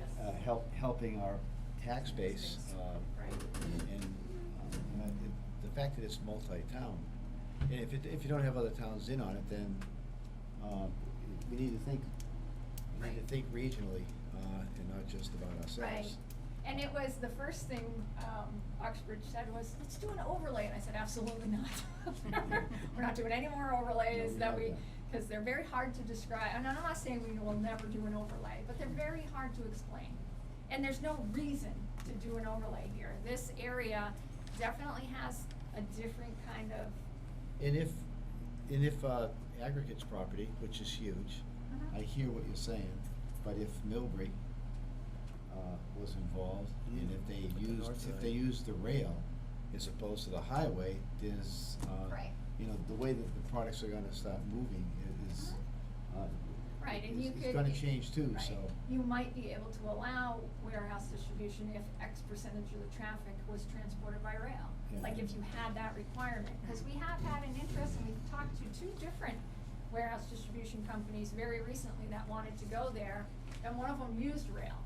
helping our tax base, Right. and, the fact that it's multi-town. And if you don't have other towns in on it, then, we need to think, regionally, and not just about ourselves. Right, and it was, the first thing, Uxbridge said was, let's do an overlay, and I said, absolutely not. We're not doing any more overlays No, that we we, have cause they're very hard to describe, and I'm not saying we will never do an overlay, but they're very hard to explain. And there's no reason to do an overlay here. This area definitely has a different kind of, And if aggregates property, which is huge, I hear what you're saying, but if Millbury, was involved, and if they used the rail as opposed to the highway, there's, Right. you know, the way that the products are gonna start moving is, right, and you could. it's gonna change too, right. so. You might be able to allow warehouse distribution if X percentage of the traffic was transported by rail. Yeah. Like if you had that requirement, cause we have had an interest, and we've talked to two different warehouse distribution companies very recently that wanted to go there, and one of them used rail.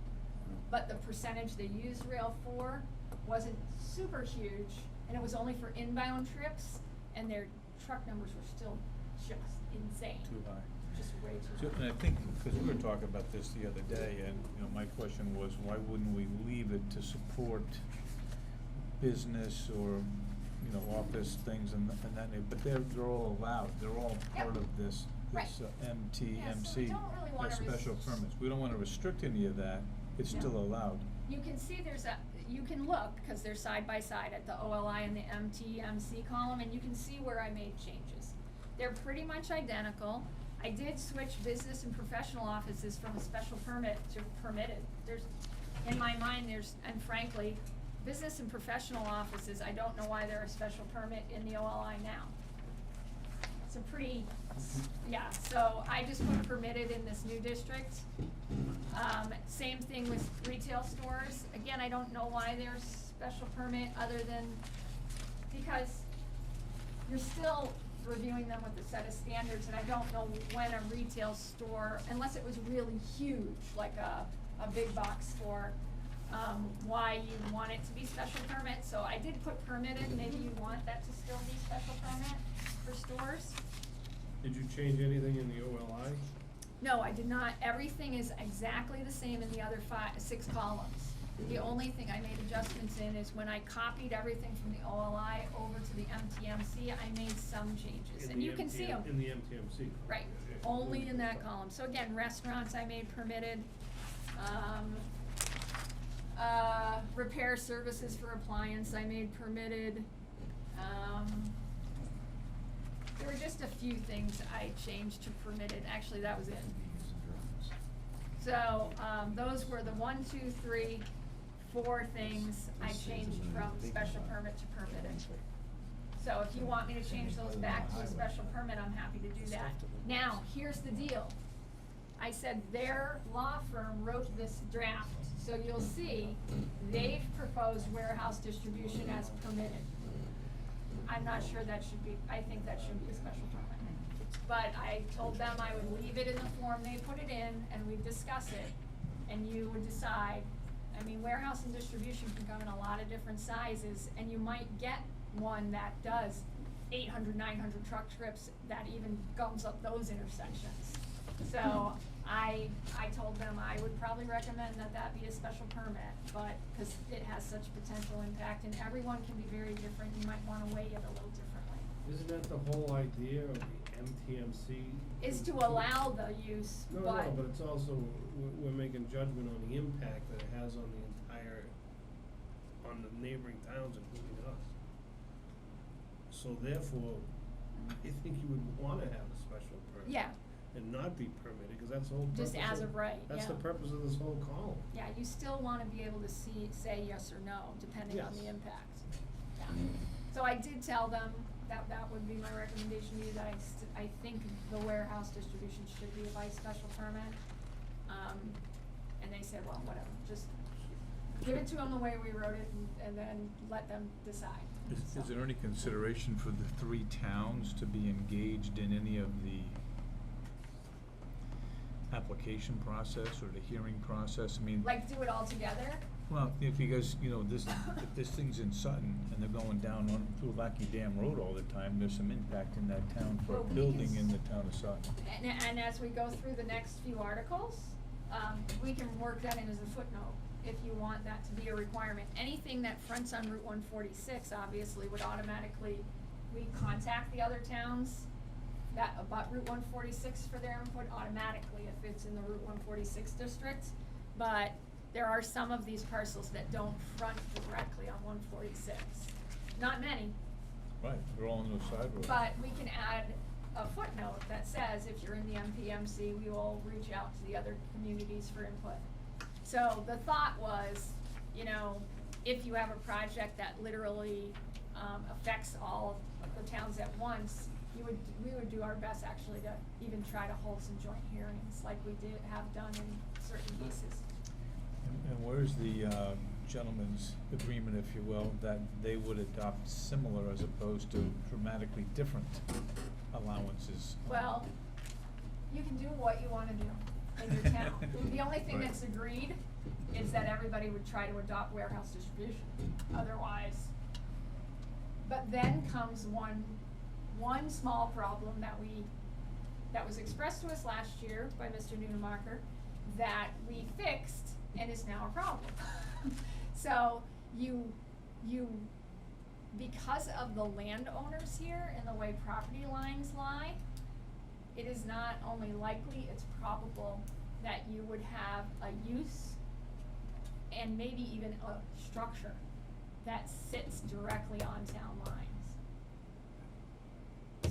But the percentage they used rail for wasn't super huge, and it was only for inbound trips, and their truck numbers were still just insane. Too high. Just way too So, high. and I think, because we were talking about this the other day, and, you know, my question was, why wouldn't we leave it to support business or, you know, office things and that, but they're all allowed, they're all part of this, Right. MTMC. Yeah, so we don't really wanna Special res- permits, we don't wanna restrict any of that, it's No. still allowed. You can see you can look, cause they're side by side at the OLI and the MTMC column, and you can see where I made changes. They're pretty much identical. I did switch business and professional offices from a special permit to permitted. In my mind, and frankly, business and professional offices, I don't know why they're a special permit in the OLI now. It's a pretty, yeah, so I just put permitted in this new district. Same thing with retail stores. Again, I don't know why there's special permit other than because you're still reviewing them with a set of standards, and I don't know when a retail store, unless it was really huge, like a big box store, why you want it to be special permit. So I did put permitted, maybe you want that to still be special permit for stores. Did you change anything in the OLI? No, I did not. Everything is exactly the same in the other 6 columns. The only thing I made adjustments in is when I copied everything from the OLI over to the MTMC, I made some changes, In and the you can see them. In the MTMC. Right, only in that column. So again, restaurants I made permitted. Repair services for appliance I made permitted. There were just a few things I changed to permitted. Actually, that was it. So, those were the 1, 2, 3, 4 things I changed from special permit to permitted. So if you want me to change those back to a special permit, I'm happy to do that. Now, here's the deal. I said their law firm wrote this draft, so you'll see they've proposed warehouse distribution as permitted. I'm not sure that should be, I think that should be a special permit. But I told them I would leave it in the form they put it in, and we'd discuss it, and you would decide. I mean, warehouse and distribution can come in a lot of different sizes, and you might get one that does 800, 900 truck trips that even gums up those intersections. So I told them I would probably recommend that be a special permit, but, cause it has such potential impact, and everyone can be very different, you might wanna weigh it a little differently. Isn't that the whole idea of the MTMC? Is to allow the use, No, but it's also, we're making judgment on the impact that it has on the entire, on the neighboring towns, including us. So therefore, I think you would wanna have a special permit. Yeah. And not be permitted, cause that's the whole purpose Just as of right, That's yeah. the purpose of this whole column. Yeah, you still wanna be able to say yes or no, depending on Yes. the impact. Yeah. So I did tell them that would be my recommendation to you, that I think the warehouse distribution should be by special permit. And they said, well, whatever, just give it to them the way we wrote it and then let them decide. Is there any consideration for the 3 towns to be engaged in any of the application process or the hearing process? I mean, Like, do it all together? well, if you guys, you know, if this thing's in Sutton and they're going down on through Lackey Dam Road all the time, there's some impact in that town for Well, a we building can in the town of Sutton. And as we go through the next few articles, we can work that in as a footnote, if you want that to be a requirement. Anything that fronts on Route 146 obviously would automatically, we contact the other towns that abut Route 146 for their input automatically if it's in the Route 146 district. But there are some of these parcels that don't front directly on 146. Not many, Right, they're all on those side roads. but we can add a footnote that says if you're in the MPMC, we will reach out to the other communities for input. So the thought was, you know, if you have a project that literally affects all of the towns at once, we would do our best actually to even try to hold some joint hearings like we have done in certain cases. And where's the gentleman's agreement, if you will, that they would adopt similar as opposed to dramatically different allowances? Well, you can do what you wanna do in your town. The only thing Right. that's agreed is that everybody would try to adopt warehouse distribution, otherwise. But then comes one small problem that was expressed to us last year by Mr. Nunemacher, that we fixed and is now a problem. So because of the landowners here and the way property lines lie, it is not only likely, it's probable that you would have a use and maybe even a structure that sits directly on town lines.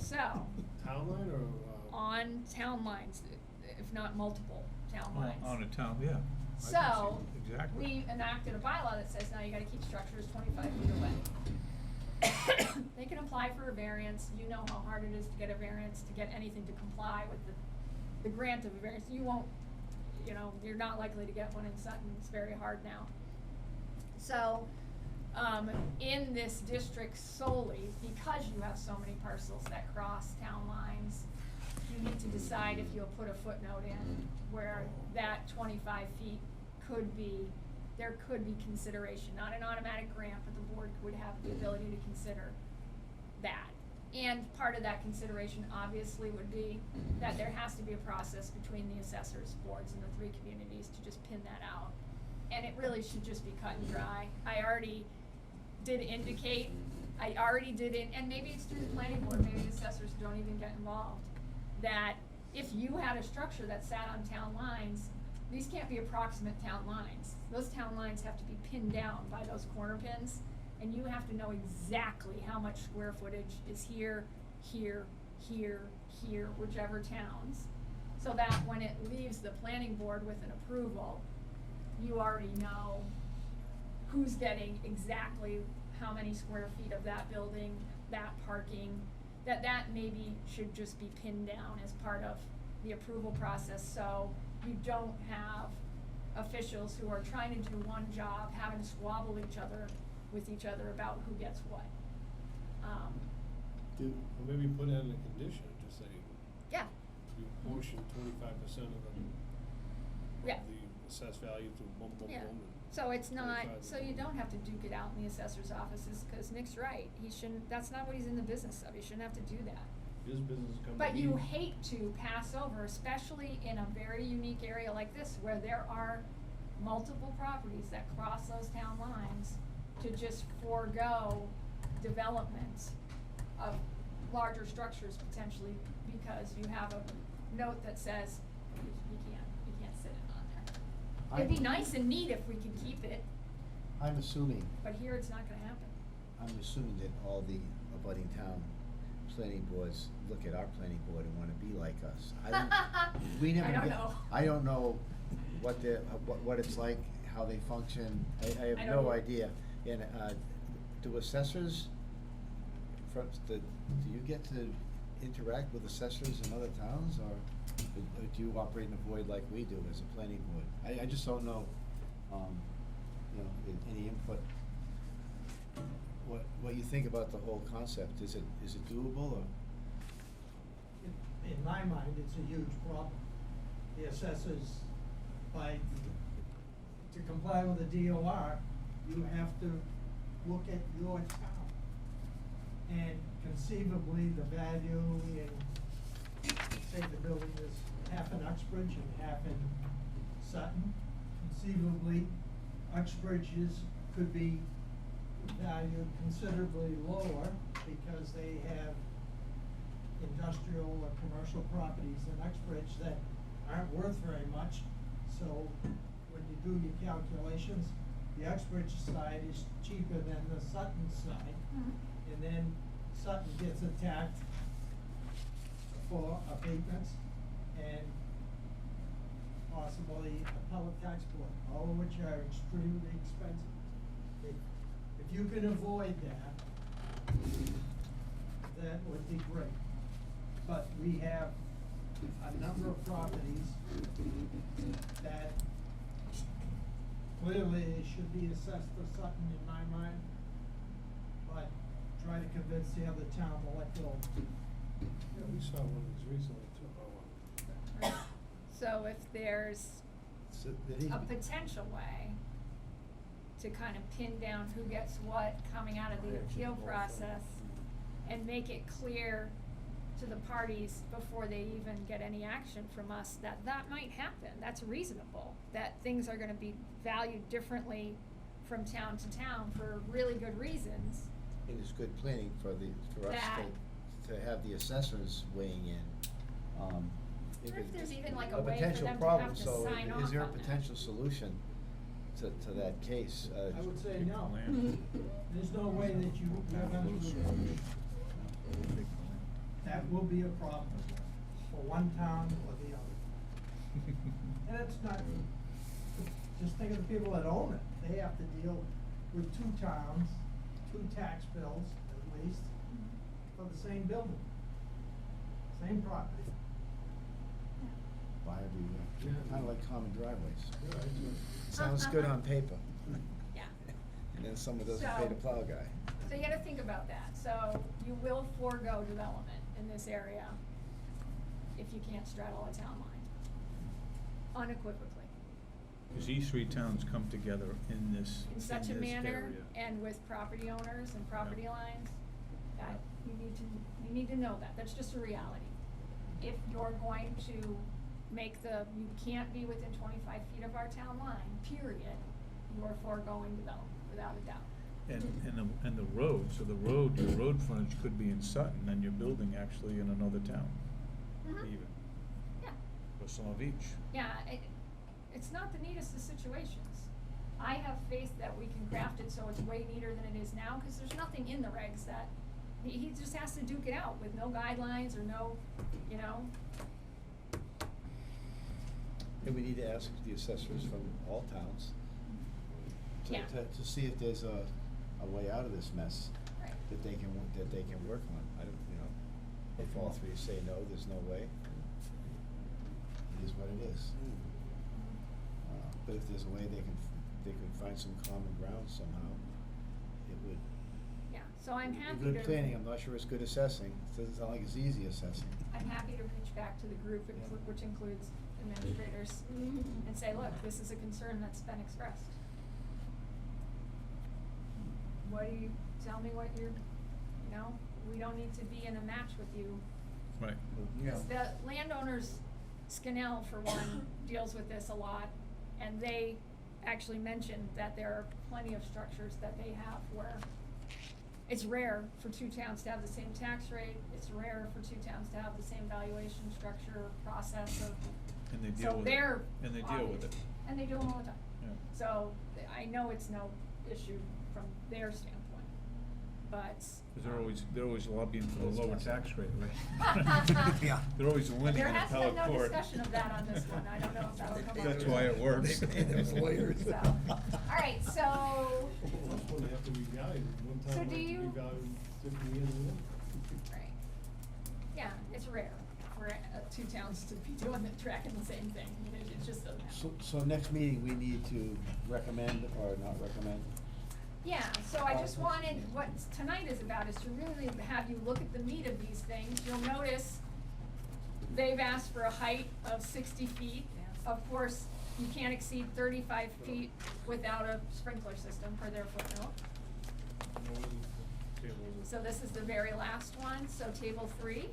So, Town line or, on town lines, if not multiple town Well, lines. on a town, yeah. I can So, see- exactly. we enacted a bylaw that says now you gotta keep structures 25 feet away. They can apply for a variance, you know how hard it is to get a variance, to get anything to comply with the grant of a variance, you won't, you're not likely to get one in Sutton, it's very hard now. So, in this district solely, because you have so many parcels that cross town lines, you need to decide if you'll put a footnote in where that 25 feet there could be consideration, not an automatic grant, but the board would have the ability to consider that. And part of that consideration obviously would be that there has to be a process between the assessors, boards, and the three communities to just pin that out. And it really should just be cut and dry. I already did indicate, and maybe it's through the planning board, maybe the assessors don't even get involved, that if you had a structure that sat on town lines, these can't be approximate town lines. Those town lines have to be pinned down by those corner pins, and you have to know exactly how much square footage is here, here, here, here, whichever towns, so that when it leaves the planning board with an approval, you already know who's getting exactly how many square feet of that building, that parking, that maybe should just be pinned down as part of the approval process, so you don't have officials who are trying to do one job, having to squabble with each other about who gets what. or maybe put that in a condition, just say, Yeah, you portion 25% of Yeah. the assessed value to boom, boom, yeah. boom. and So it's not, 25 so you don't have to duke it out in the assessor's offices, cause Nick's right, that's not what he's in the business of, he shouldn't have to do that. His business comes. But you hate to pass over, especially in a very unique area like this, where there are multiple properties that cross those town lines, to just forego development of larger structures potentially, because you have a note that says you can't sit it on there. It'd be nice and neat if we could keep it, I'm assuming, but here it's not gonna happen. I'm assuming that all the abutting town planning boards look at our planning board and wanna be like us. We never I don't get- know. I don't know what it's like, how they function, I have I no don't- idea. And, do assessors, do you get to interact with assessors in other towns, or do you operate in a void like we do as a planning board? I just don't know, any input, what you think about the whole concept, is it doable, or? In my mind, it's a huge problem. The assessors, to comply with the DOR, you have to look at your town. And conceivably, the value in, say the building is half in Uxbridge and half in Sutton. Conceivably, Uxbridge's could be valued considerably lower because they have industrial or commercial properties in Uxbridge that aren't worth very much. So when you do your calculations, the Uxbridge side is cheaper than the Sutton side. And then Sutton gets attacked for abatements and possibly appellate tax board, all of which are extremely expensive. If you can avoid that, that would be great. But we have a number of properties that clearly should be assessed to Sutton in my mind, but try to convince the other town to let go. Yeah, we saw one of these recently too, So if there's So did he- a potential way to kind of pin down who gets what coming out of the appeal process and make it clear to the parties before they even get any action from us, that might happen, that's reasonable, that things are gonna be valued differently from town to town for really good reasons. It is good planning for us That- to have the assessors weighing in. Or if there's even like a a way for potential them to problem, have to so sign off is there a on that. potential solution to that case? I would say no. Land. There's no way that you're gonna do it. That will be a problem for one town or the other. And it's not, just think of the people that own it, they have to deal with two towns, two tax bills at least, for the same building, same property. Buyer beware. Yeah. Kinda like common driveways. Yeah, I do. Sounds good on paper. Yeah. And then someone doesn't pay the plow guy. So you gotta think about that, so you will forego development in this area if you can't straddle a town line, unequivocally. Cause these three towns come together in this In such a manner, area. and with property owners and property Yeah. lines, that you need to know that, that's just a reality. If you're going to make you can't be within 25 feet of our town line, period, you are foregoing development, without a doubt. And the road, so your road frontage could be in Sutton, and you're building actually in another town, Mhm. even, Yeah. or some of each. Yeah, it's not the neatest of situations. I have faith that we can craft it so it's way neater than it is now, cause there's nothing in the regs that, he just has to duke it out with no guidelines or no, you know. And we need to ask the assessors from all towns Yeah. to see if there's a way out of this mess Right. that they can work on. I don't, if all three say no, there's no way. It is what it is. But if there's a way they can find some common ground somehow, it would. Yeah, so I'm happy to. Good planning, I'm not sure it's good assessing. It doesn't sound like it's easy assessing. I'm happy to reach back to the group, which includes administrators, and say, look, this is a concern that's been expressed. Tell me what we don't need to be in a match with you. Right. Because the landowners, Scannell for one, deals with this a lot, and they actually mentioned that there are plenty of structures that they have where it's rare for two towns to have the same tax rate, it's rare for two towns to have the same valuation structure, process of. And they So deal with they're it, and they deal with it. And they do them all the time. Yeah. So, I know it's no issue from their standpoint, but. Cause they're always lobbying for the lower tax rate, right? Yeah. They're always winning There in has appellate been no court. discussion of that on this one, I don't know if that'll come up. That's why it works. They pay those lawyers. So, alright, so, That's when they have to revalue, one So time do they you- revalue 50 years ago. right, yeah, it's rare for two towns to be doing tracking the same thing, I mean, it just doesn't happen. So next meeting, we need to recommend or not recommend? Yeah, so I just wanted, what tonight is about is to really have you look at the meat of these things. You'll notice they've asked for a height of 60 feet. Of course, you can't exceed 35 feet without a sprinkler system per their footnote. So this is the very last one, so table 3.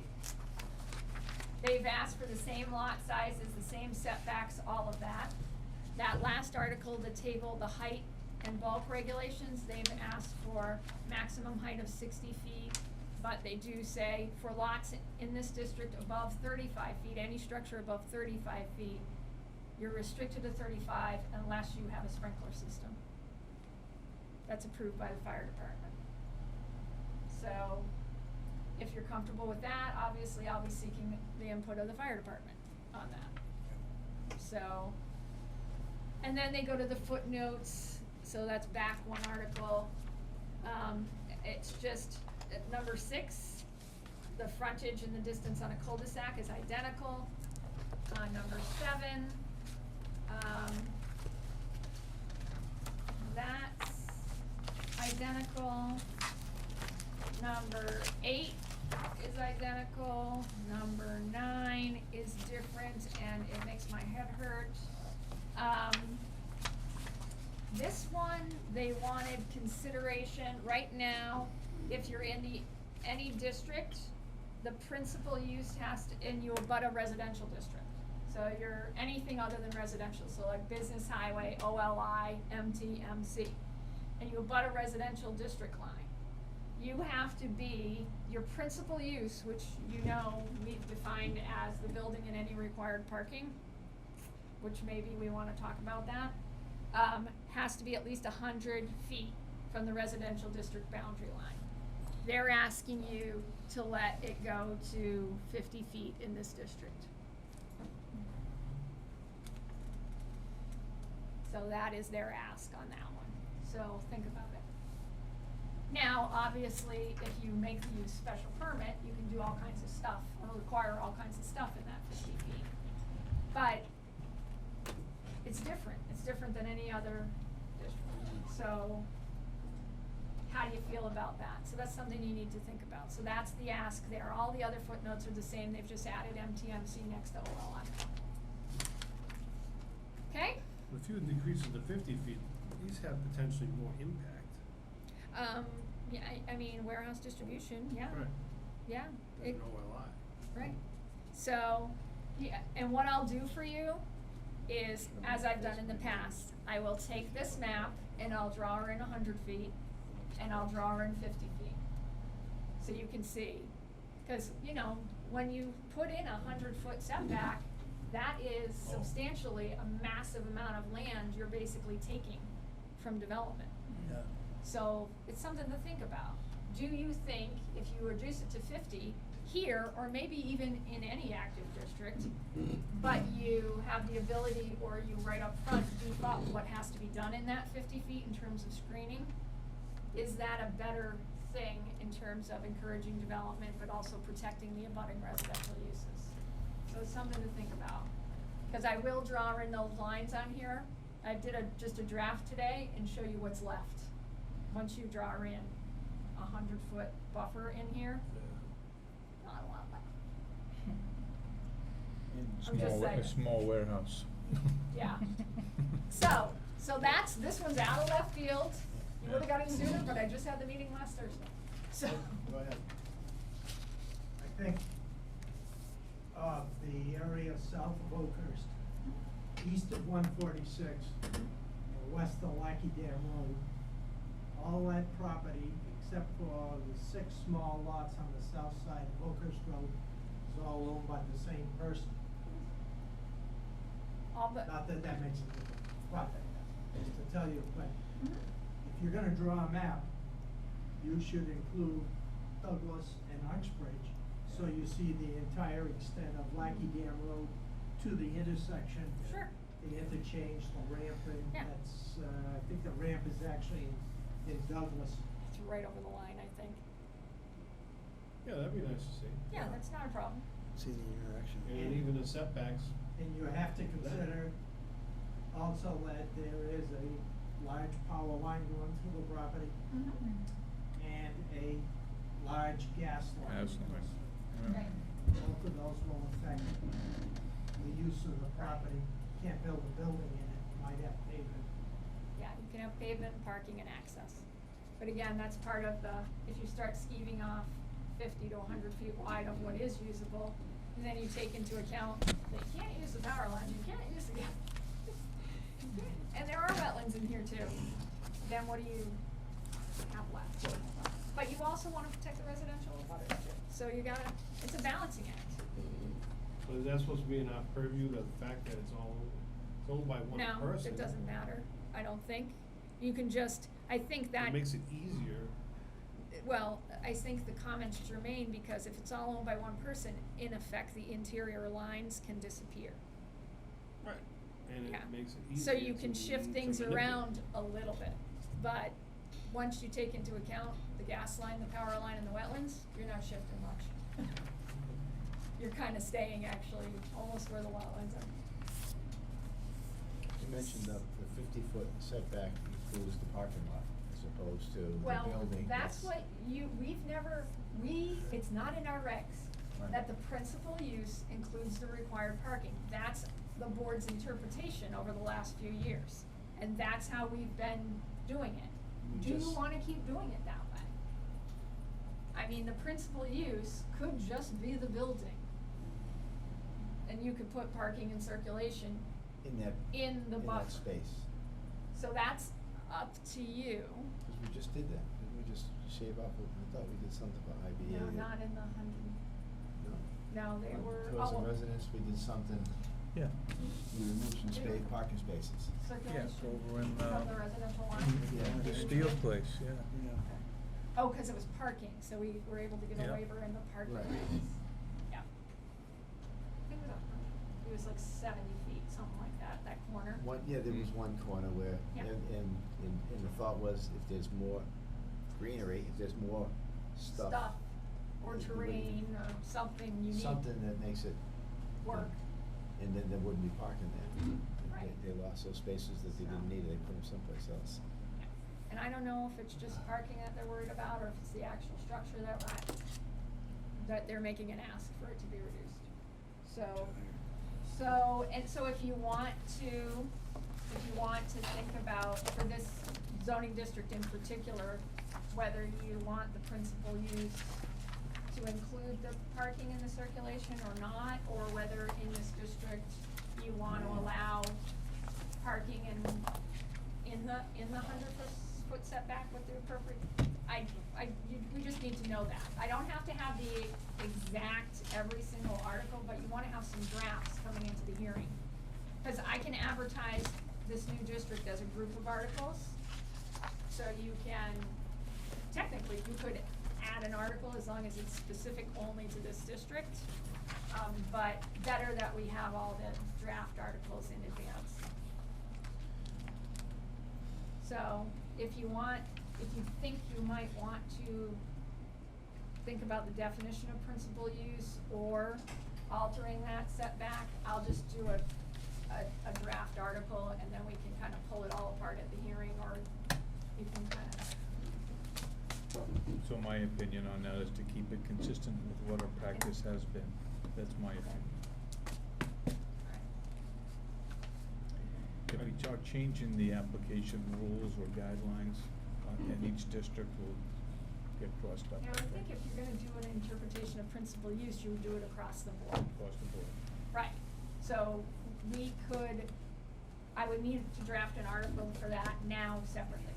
They've asked for the same lot sizes, the same setbacks, all of that. That last article, the table, the height and bulk regulations, they've asked for maximum height of 60 feet, but they do say for lots in this district above 35 feet, any structure above 35 feet, you're restricted to 35 unless you have a sprinkler system. That's approved by the fire department. So, if you're comfortable with that, obviously I'll be seeking the input of the fire department on that. So, and then they go to the footnotes, so that's back one article. It's just, at number 6, the frontage and the distance on a cul-de-sac is identical. Number 7, that's identical. Number 8 is identical. Number 9 is different, and it makes my head hurt. This one, they wanted consideration. Right now, if you're in any district, the principal use has to, and you abut a residential district. So you're anything other than residential, so like business highway, OLI, MT, MC, and you abut a residential district line. You have to be, your principal use, which you know we've defined as the building and any required parking, which maybe we wanna talk about that, has to be at least 100 feet from the residential district boundary line. They're asking you to let it go to 50 feet in this district. So that is their ask on that one, so think about it. Now, obviously, if you make the use special permit, you can do all kinds of stuff, or require all kinds of stuff in that 50 feet. But it's different than any other district, so how do you feel about that? So that's something you need to think about, so that's the ask there. All the other footnotes are the same, they've just added MTMC next to OLI. Okay? If you decrease it to 50 feet, these have potentially more impact. Yeah, I mean, warehouse distribution, yeah. Right. Yeah. Than an OLI. Right. So, yeah, and what I'll do for you is, as I've done in the past, I will take this map and I'll draw her in 100 feet and I'll draw her in 50 feet. So you can see, cause you know, when you put in a 100-foot setback, that is substantially a massive amount of land you're basically taking from development. Yeah. So it's something to think about. Do you think if you reduce it to 50 here, or maybe even in any active district, but you have the ability, or you right up front beef up what has to be done in that 50 feet in terms of screening, is that a better thing in terms of encouraging development, but also protecting the abutting residential uses? So it's something to think about. Because I will draw in those lines on here. I did just a draft today and show you what's left. Once you draw in a 100-foot buffer in here, not a lot left. I'm just saying. A small warehouse. Yeah. So this one's out of left field. You would've got it sooner, but I just had the meeting last Thursday. So. Go ahead. I think the area south of Oakhurst, east of 146, or west of Lackey Dam Road, all that property, except for the 6 small lots on the south side of Oakhurst Road, is all owned by the same person. All but. Not that that makes a difference, but just to tell you, but if you're gonna draw a map, you should include Douglas and Uxbridge, so you see the entire extent of Lackey Dam Road to the intersection. Sure. The interchange, the ramp, and Yeah. that's, I think the ramp is actually in Douglas. It's right over the line, I think. Yeah, that'd be nice to see. Yeah, that's not a problem. See the interaction. And even the setbacks. And you have to consider also that there is a large power line going through the property and a large gas line. Gas line. Right. Both of those will affect the use of the property. You can't build a building in it, you might have pavement. Yeah, you can have pavement, parking, and access. But again, that's part of the, if you start skeeving off 50 to 100 feet wide of what is usable, and then you take into account that you can't use the power lines, you can't use the gas. And there are wetlands in here too. Then what do you have left? But you also wanna protect the residential waters too. So you gotta, it's a balancing act. So is that supposed to be in our purview, the fact that it's owned by one person? No, it doesn't matter, I don't think. You can just, I think that. It makes it easier. Well, I think the comment's germane because if it's all owned by one person, in effect, the interior lines can disappear. Right. And it Yeah. makes it So easier you can to shift things manipulate. around a little bit, but once you take into account the gas line, the power line, and the wetlands, you're not shifting much. You're kinda staying actually almost where the wetlands are. You mentioned the 50-foot setback includes the parking lot, so opposed to the Well, building. that's what it's not in our regs, Right. that the principal use includes the required parking. That's the board's interpretation over the last few years, and that's how we've been doing it. We Do you just- wanna keep doing it that way? I mean, the principal use could just be the building. And you could put parking and circulation In that, in the in buffer. that space. So that's up to you. Cause we just did that. Didn't we just shave off, I thought we did something for IBA. No, that- not in the 100. No. No, they were, Tourism residents, we did something, Yeah. we removed some space, parking spaces. circulation over in, from the residential line. Yeah. The steel place, yeah. Oh, cause it was parking, so we were able to get a Yeah. waiver in the parking Right. regs. Yeah. I think it was 100. It was like 70 feet, something like that, that corner. There was one corner where, Yeah. and the thought was if there's more greenery, if there's more stuff. Or it would- terrain or something you need. Something that makes it. Work. And then there wouldn't be parking there. Right. They lost those spaces that they didn't need, they put them someplace else. And I don't know if it's just parking that they're worried about, or if it's the actual structure that they're making an ask for it to be reduced. So if you want to think about, for this zoning district in particular, whether you want the principal use to include the parking and the circulation or not, or whether in this district you want to allow parking in the 100-foot setback with the appropriate, we just need to know that. I don't have to have the exact every single article, but you wanna have some drafts coming into the hearing. Cause I can advertise this new district as a group of articles, so you can, technically, you could add an article as long as it's specific only to this district. But better that we have all the draft articles in advance. So, if you think you might want to think about the definition of principal use or altering that setback, I'll just do a draft article and then we can kind of pull it all apart at the hearing, or you can kind of. So my opinion on that is to keep it consistent with what our practice has been. That's my opinion. If we start changing the application rules or guidelines, and each district will get crossed up. You know, I think if you're gonna do an interpretation of principal use, you would do it across the board. Across the board. Right, so I would need to draft an article for that now separately,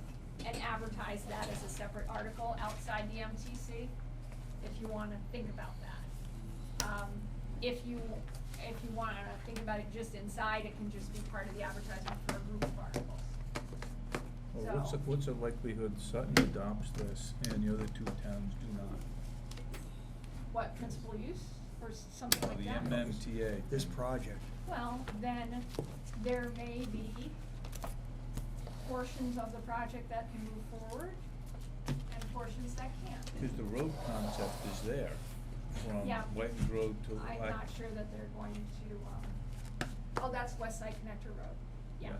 and advertise that as a separate article outside the MTC, if you wanna think about that. If you wanna think about it just inside, it can just be part of the advertisement for a group of articles. Well, So- what's the likelihood Sutton adopts this and the other two towns do not? What, principal use, or something like The that? MMTA. This project. Well, then, there may be portions of the project that can move forward, and portions that can't. Because the road concept is there, from Yeah. Whiting Road to. I'm not sure that they're going to, that's West Side Connector Road, yeah.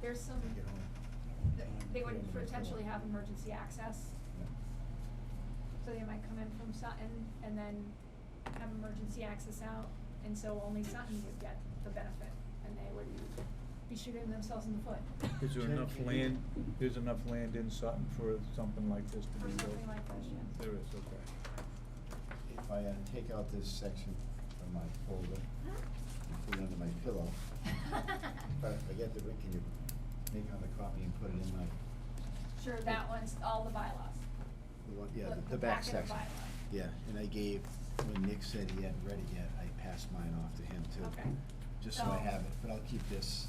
There's some, they would potentially have emergency access. So they might come in from Sutton and then have emergency access out, and so only Sutton would get the benefit, and they would be shooting themselves in the foot. Is there enough land, there's enough land in Sutton for something like this to For be built? something like this, yes. There is, okay. If I take out this section from my folder, and put it under my pillow, but if I get the, can you make another copy and put it in my, Sure, that one's all the bylaws. the back packet of section? bylaws. Yeah, and I gave, when Nick said he hadn't read it yet, I passed mine off to him too. Okay. Just so I So- have it, but I'll keep this.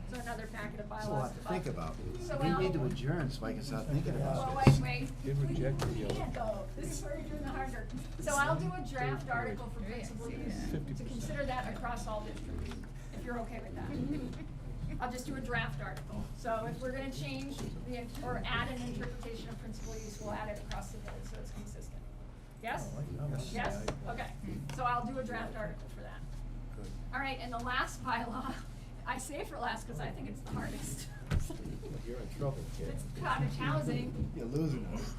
So another packet of bylaws. It's a lot to think about. So We I'll- need to adjourn so I can start thinking about Well, this. wait. They rejected the Yeah, other. though, this is where you're doing the hard work. So I'll do a draft article for principal use, to 50%. consider that across all districts, if you're okay with that. I'll just do a draft article. So if we're gonna change or add an interpretation of principal use, we'll add it across the board, so it's consistent. Yes? Yes? Okay, so I'll do a draft article for that. Good. All right, and the last bylaw, I say for last because I think it's the hardest. You're in trouble, kid. It's cottage housing. You're losing us.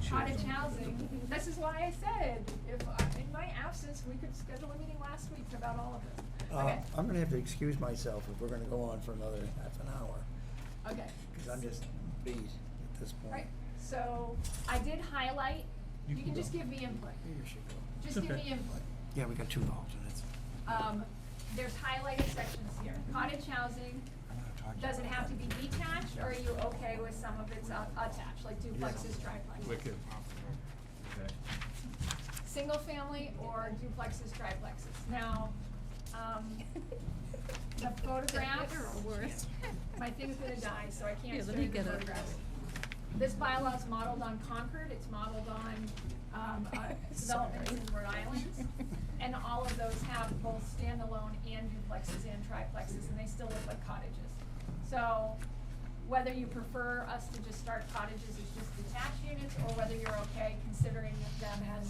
Cottage housing. This is why I said, if, in my absence, we could schedule a meeting last week about all of this. Okay, I'm gonna have to excuse myself if we're gonna go on for another half an hour, okay. because I'm just beat at this point. Right, so I did highlight, You you can can just go. give me input. You should go. Just give Okay. me input. Yeah, we got two alternates. There's highlighted sections here. Cottage housing, does it have to be detached, or are you okay with some of it's attached, like duplexes, triplexes? Wicked. Okay. Single family or duplexes, triplexes? Now, the photographs, my thing's gonna die, so I can't show you the photographs. This bylaw is modeled on Concord, it's modeled on, developments in Rhode Island. And all of those have both standalone and duplexes and triplexes, and they still look like cottages. So, whether you prefer us to just start cottages as just detached units, or whether you're okay considering them as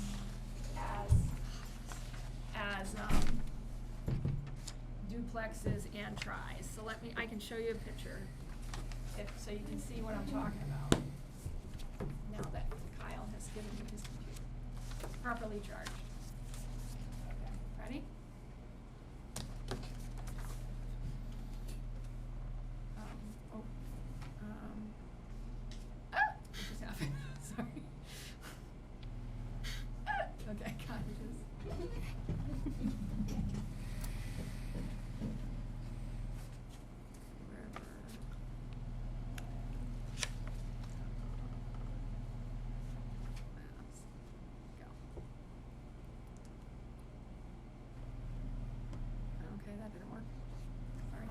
duplexes and tris. So I can show you a picture, so you can see what I'm talking about. Now that Kyle has given me his computer, properly charged. Okay, ready? What just happened? Sorry. Okay, cottages. Wherever. Maps. Go. Okay, that didn't work. Sorry.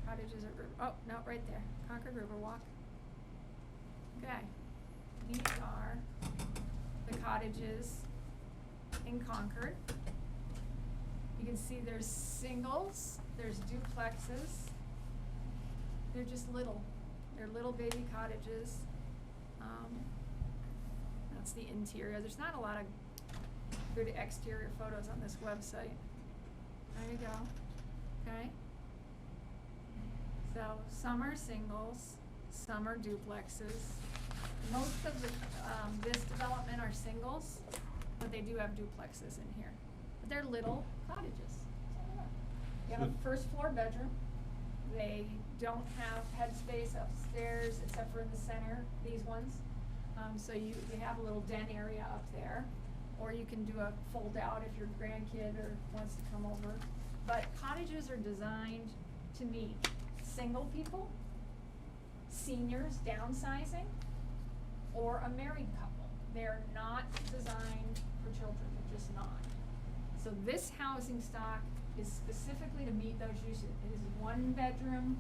Cottages at River, oh, no, right there, Concord Riverwalk. Okay, these are the cottages in Concord. You can see there's singles, there's duplexes. They're just little, they're little baby cottages. That's the interior, there's not a lot of good exterior photos on this website. There you go, okay? So some are singles, some are duplexes. Most of the, this development are singles, but they do have duplexes in here. But they're little cottages. You have a first floor bedroom. They don't have headspace upstairs except for in the center, these ones. So you have a little den area up there. Or you can do a fold out if your grandkid or wants to come over. But cottages are designed to meet single people, seniors downsizing, or a married couple. They're not designed for children, they're just not. So this housing stock is specifically to meet those uses. It is one bedroom,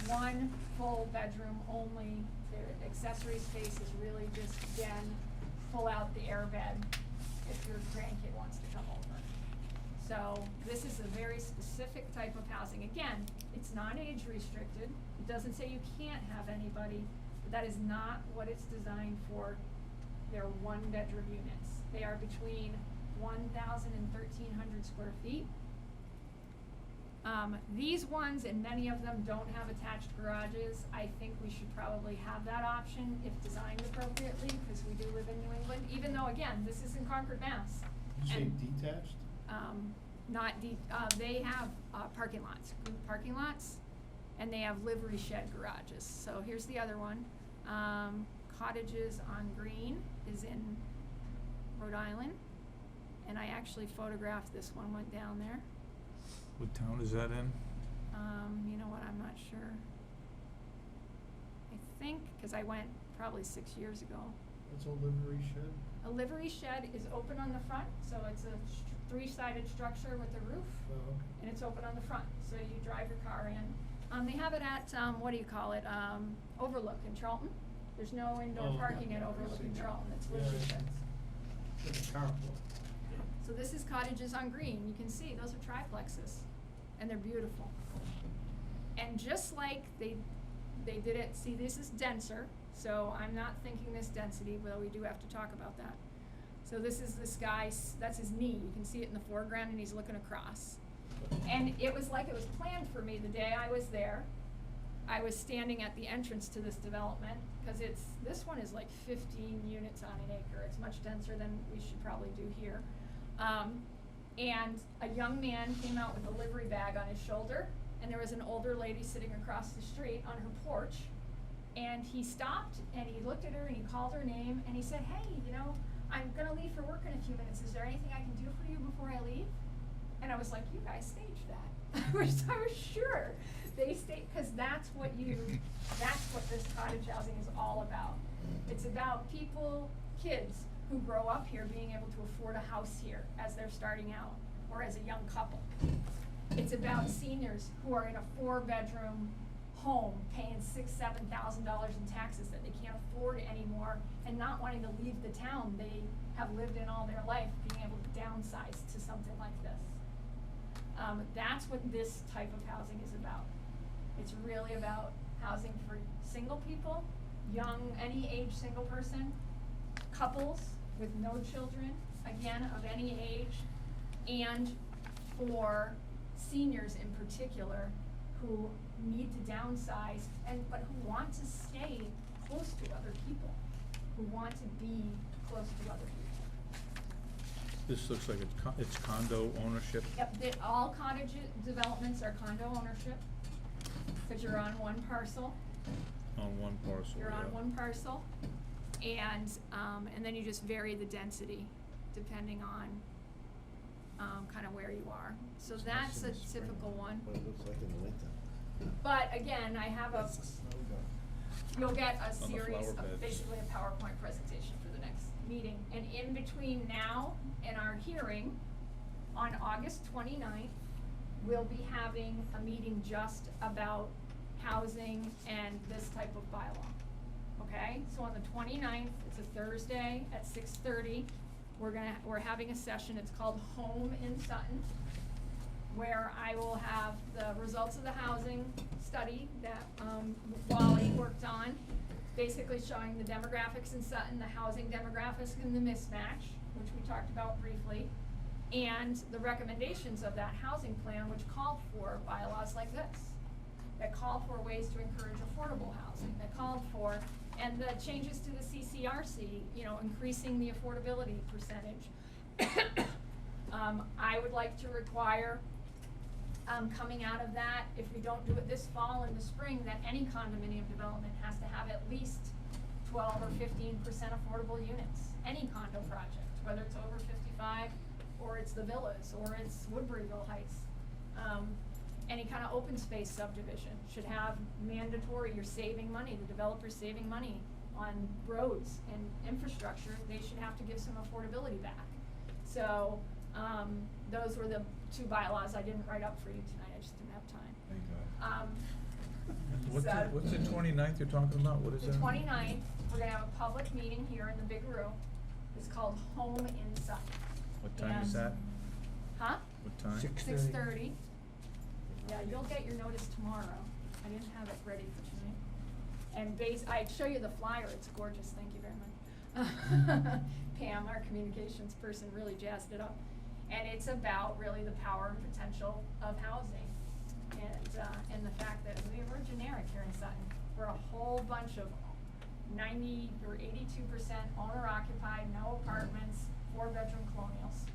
one full bedroom only. Their accessory space is really just, again, pull out the air bed if your grandkid wants to come over. So this is a very specific type of housing. Again, it's not age restricted. It doesn't say you can't have anybody, but that is not what it's designed for. They're one bedroom units. They are between 1,000 and 1,300 square feet. These ones, and many of them don't have attached garages. I think we should probably have that option if designed appropriately, because we do live in New England, even though, again, this is in Concord, Mass. You say And, detached? they have, parking lots, group parking lots, and they have livery shed garages. So here's the other one. Cottages on Green is in Rhode Island, and I actually photographed this one, went down there. What town is that in? You know what, I'm not sure. I think, cause I went probably 6 years ago. What's a livery shed? A livery shed is open on the front, so it's a three-sided structure with a roof, Oh, okay. and it's open on the front, so you drive your car in. They have it at, what do you call it, Overlook in Charlton. There's no indoor Oh, parking at yeah, I Overlook in see. Charlton, it's Yeah, livery yeah. sheds. Like a carport. So this is cottages on Green, you can see, those are triplexes, and they're beautiful. And just like they did it, see, this is denser, so I'm not thinking this density, though we do have to talk about that. So this is this guy, that's his knee, you can see it in the foreground, and he's looking across. And it was like it was planned for me the day I was there. I was standing at the entrance to this development, cause this one is like 15 units on an acre. It's much denser than we should probably do here. And a young man came out with a livery bag on his shoulder, and there was an older lady sitting across the street on her porch. And he stopped and he looked at her and he called her name and he said, "Hey, I'm gonna leave for work in a few minutes. Is there anything I can do for you before I leave?" And I was like, "You guys staged that." I was sure they staged, cause that's what this cottage housing is all about. It's about people, kids who grow up here being able to afford a house here as they're starting out or as a young couple. It's about seniors who are in a 4-bedroom home paying $6,000-$7,000 in taxes that they can't afford anymore and not wanting to leave the town they have lived in all their life, being able to downsize to something like this. That's what this type of housing is about. It's really about housing for single people, young, any age single person, couples with no children, again, of any age, and for seniors in particular who need to downsize but who want to stay close to other people, who want to be close to other people. This looks like it's condo ownership. Yep, all cottage developments are condo ownership, because you're on one parcel. On one parcel. You're on yeah. one parcel, and then you just vary the density depending on kind of where you are. So It's that's nice a in the spring, typical one. What it looks like in the winter. But again, I have That's the snow gun. you'll get a On the series flower of beds. basically a PowerPoint presentation for the next meeting. And in between now and our hearing, on August 29th, we'll be having a meeting just about housing and this type of bylaw. Okay, so on the 29th, it's a Thursday at 6:30, we're having a session, it's called Home in Sutton, where I will have the results of the housing study that Wally worked on, basically showing the demographics in Sutton, the housing demographics and the mismatch, which we talked about briefly, and the recommendations of that housing plan, which called for bylaws like this, that called for ways to encourage affordable housing, that called for, and the changes to the CCRC, increasing the affordability percentage. I would like to require, coming out of that, if we don't do it this fall and the spring, that any condominium development has to have at least 12 or 15% affordable units. Any condo project, whether it's over 55, or it's the villas, or it's Woodburyville Heights. Any kind of open space subdivision should have mandatory, you're saving money, the developer's saving money on roads and infrastructure, they should have to give some affordability back. So, those were the 2 bylaws I didn't write up for you tonight, I just didn't have time. What's the 29th you're talking about? What is that? The 29th, we're gonna have a public meeting here in the big room, it's called Home in Sutton. What time is And- that? Huh? What time? 6:30. Yeah, you'll get your notice tomorrow. I didn't have it ready for tonight. And I'd show you the flyer, it's gorgeous, thank you very much. Pam, our communications person, really jazzed it up. And it's about really the power and potential of housing. And the fact that we're generic here in Sutton. We're a whole bunch of 90 or 82% owner occupied, no apartments, 4-bedroom colonials.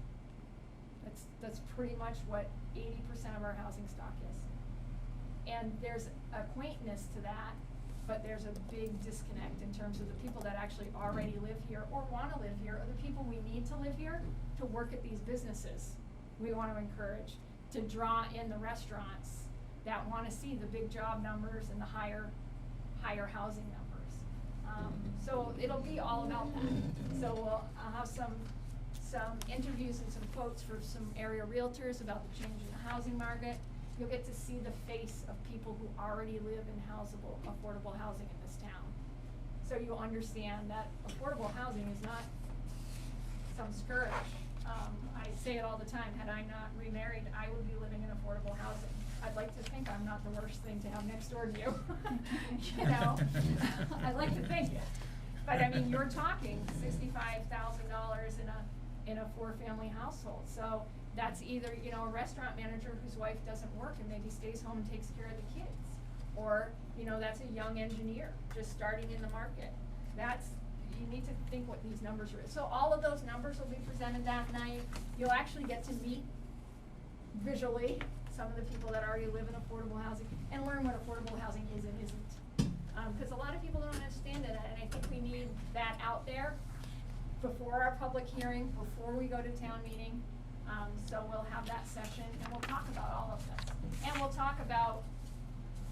That's pretty much what 80% of our housing stock is. And there's a quaintness to that, but there's a big disconnect in terms of the people that actually already live here or wanna live here, or the people we need to live here to work at these businesses. We wanna encourage, to draw in the restaurants that wanna see the big job numbers and the higher housing numbers. So it'll be all about that. So I'll have some interviews and some quotes for some area realtors about the change in the housing market. You'll get to see the face of people who already live in affordable housing in this town. So you'll understand that affordable housing is not some scourge. I say it all the time, had I not remarried, I would be living in affordable housing. I'd like to think I'm not the worst thing to have next door to you. I'd like to think it. But I mean, you're talking $65,000 in a 4-family household. So That's either, you know, a restaurant manager whose wife doesn't work and maybe stays home and takes care of the kids. Or, you know, that's a young engineer just starting in the market. You need to think what these numbers are. So all of those numbers will be presented that night. You'll actually get to meet visually some of the people that already live in affordable housing and learn what affordable housing is and isn't. Because a lot of people don't understand it, and I think we need that out there before our public hearing, before we go to town meeting. So we'll have that session, and we'll talk about all of this. And we'll talk about,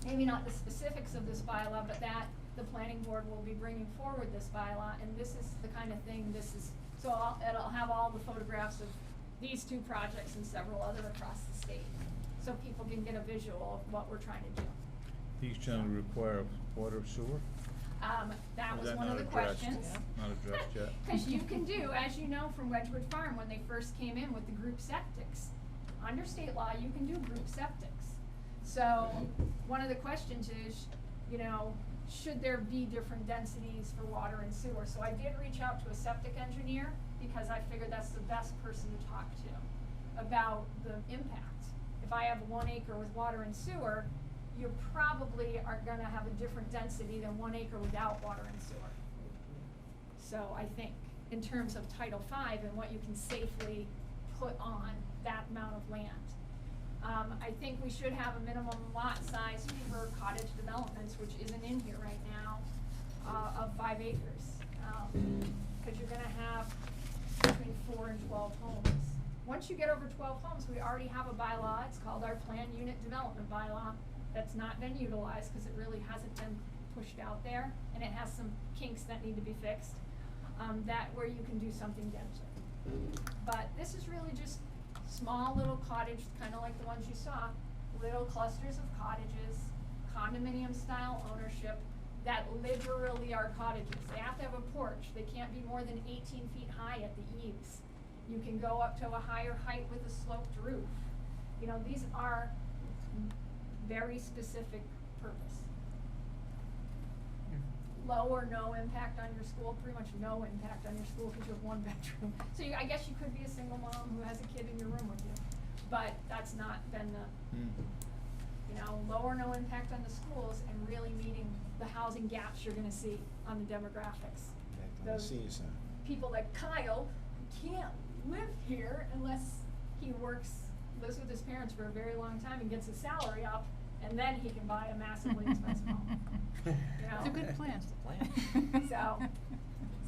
maybe not the specifics of this bylaw, but that the planning board will be bringing forward this bylaw, and this is the kind of thing, it'll have all the photographs of these two projects and several other across the state, so people can get a visual of what we're trying to do. These generally require water, sewer? That Is was that one of not the addressed? questions. Not addressed yet? Cause you can do, as you know from Wedgewood Farm, when they first came in with the group septics, under state law, you can do group septics. So, one of the questions is, you know, should there be different densities for water and sewer? So I did reach out to a septic engineer, because I figured that's the best person to talk to about the impact. If I have 1 acre with water and sewer, you probably are gonna have a different density than 1 acre without water and sewer. So I think, in terms of Title V and what you can safely put on that amount of land. I think we should have a minimum lot size for cottage developments, which isn't in here right now, of 5 acres. Cause you're gonna have between 4 and 12 homes. Once you get over 12 homes, we already have a bylaw, it's called our Planned Unit Development Bylaw, that's not been utilized, cause it really hasn't been pushed out there, and it has some kinks that need to be fixed, where you can do something denser. But this is really just small little cottage, kinda like the ones you saw, little clusters of cottages, condominium style ownership, that literally are cottages. They have to have a porch, they can't be more than 18 feet high at the eaves. You can go up to a higher height with a sloped roof. You know, these are very specific purpose. Low or no impact on your school, pretty much no impact on your school because you have 1 bedroom. So I guess you could be a single mom who has a kid in your room with you, but that's not been you know, low or no impact on the schools and really meeting the housing gaps you're gonna see on the demographics. Those people like Kyle can't live here unless he lives with his parents for a very long time and gets his salary up, and then he can buy a massively expensive home. You know? It's a good plan.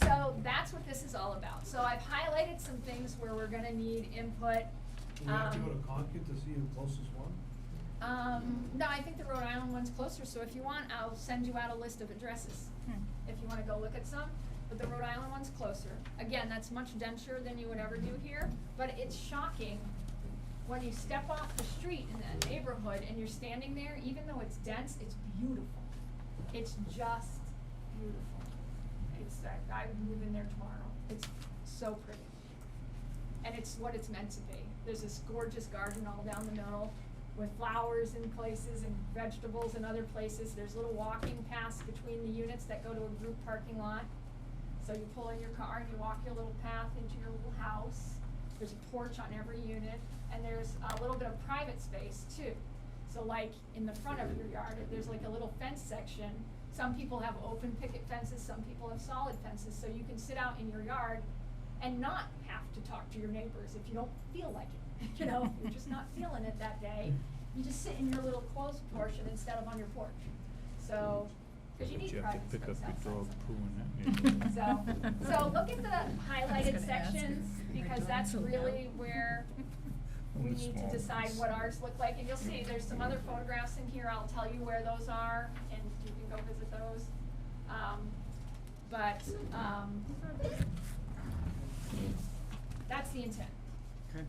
So that's what this is all about. So I've highlighted some things where we're gonna need input. Do we have to go to Concord to see the closest one? No, I think the Rhode Island one's closer, so if you want, I'll send you out a list of addresses, if you wanna go look at some. But the Rhode Island one's closer. Again, that's much denser than you would ever do here, but it's shocking when you step off the street in that neighborhood and you're standing there, even though it's dense, it's beautiful. It's just beautiful. I would move in there tomorrow. It's so pretty. And it's what it's meant to be. There's this gorgeous garden all down the middle with flowers in places and vegetables in other places. There's little walking paths between the units that go to a group parking lot. So you pull in your car and you walk your little path into your little house. There's a porch on every unit, and there's a little bit of private space too. So like in the front of your yard, there's like a little fence section. Some people have open picket fences, some people have solid fences, so you can sit out in your yard and not have to talk to your neighbors if you don't feel like it. You know, if you're just not feeling it that day, you just sit in your little closed portion instead of on your porch. So, cause you But need you have private to pick space up outside. your dog poo in that neighborhood. So look at the highlighted gonna ask sections, if your because dog's that's allowed. really where we The need small to decide ones. what ours look like, and you'll see there's some other photographs in here, I'll tell you where those are, and you can go visit those. That's the intent. Okay.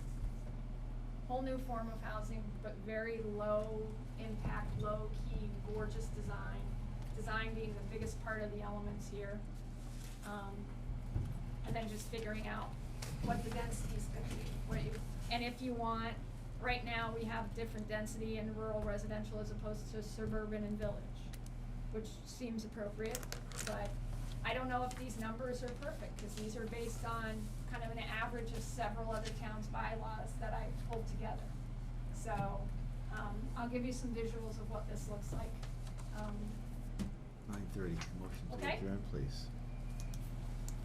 Whole new form of housing, but very low impact, low key, gorgeous design. Design being the biggest part of the elements here. And then just figuring out what the density's gonna be. And if you want, right now we have different density in rural residential as opposed to suburban and village, which seems appropriate, but I don't know if these numbers are perfect, cause these are based on kind of an average of several other towns' bylaws that I pulled together. So, I'll give you some visuals of what this looks like. 9:30, motion to Okay. adjourn, please.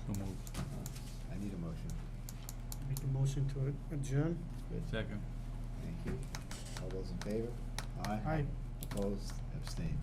So moved. I need a motion. Make a motion to adjourn. Good. Second. Thank you. All those in favor? Aye. Opposed? Abstained?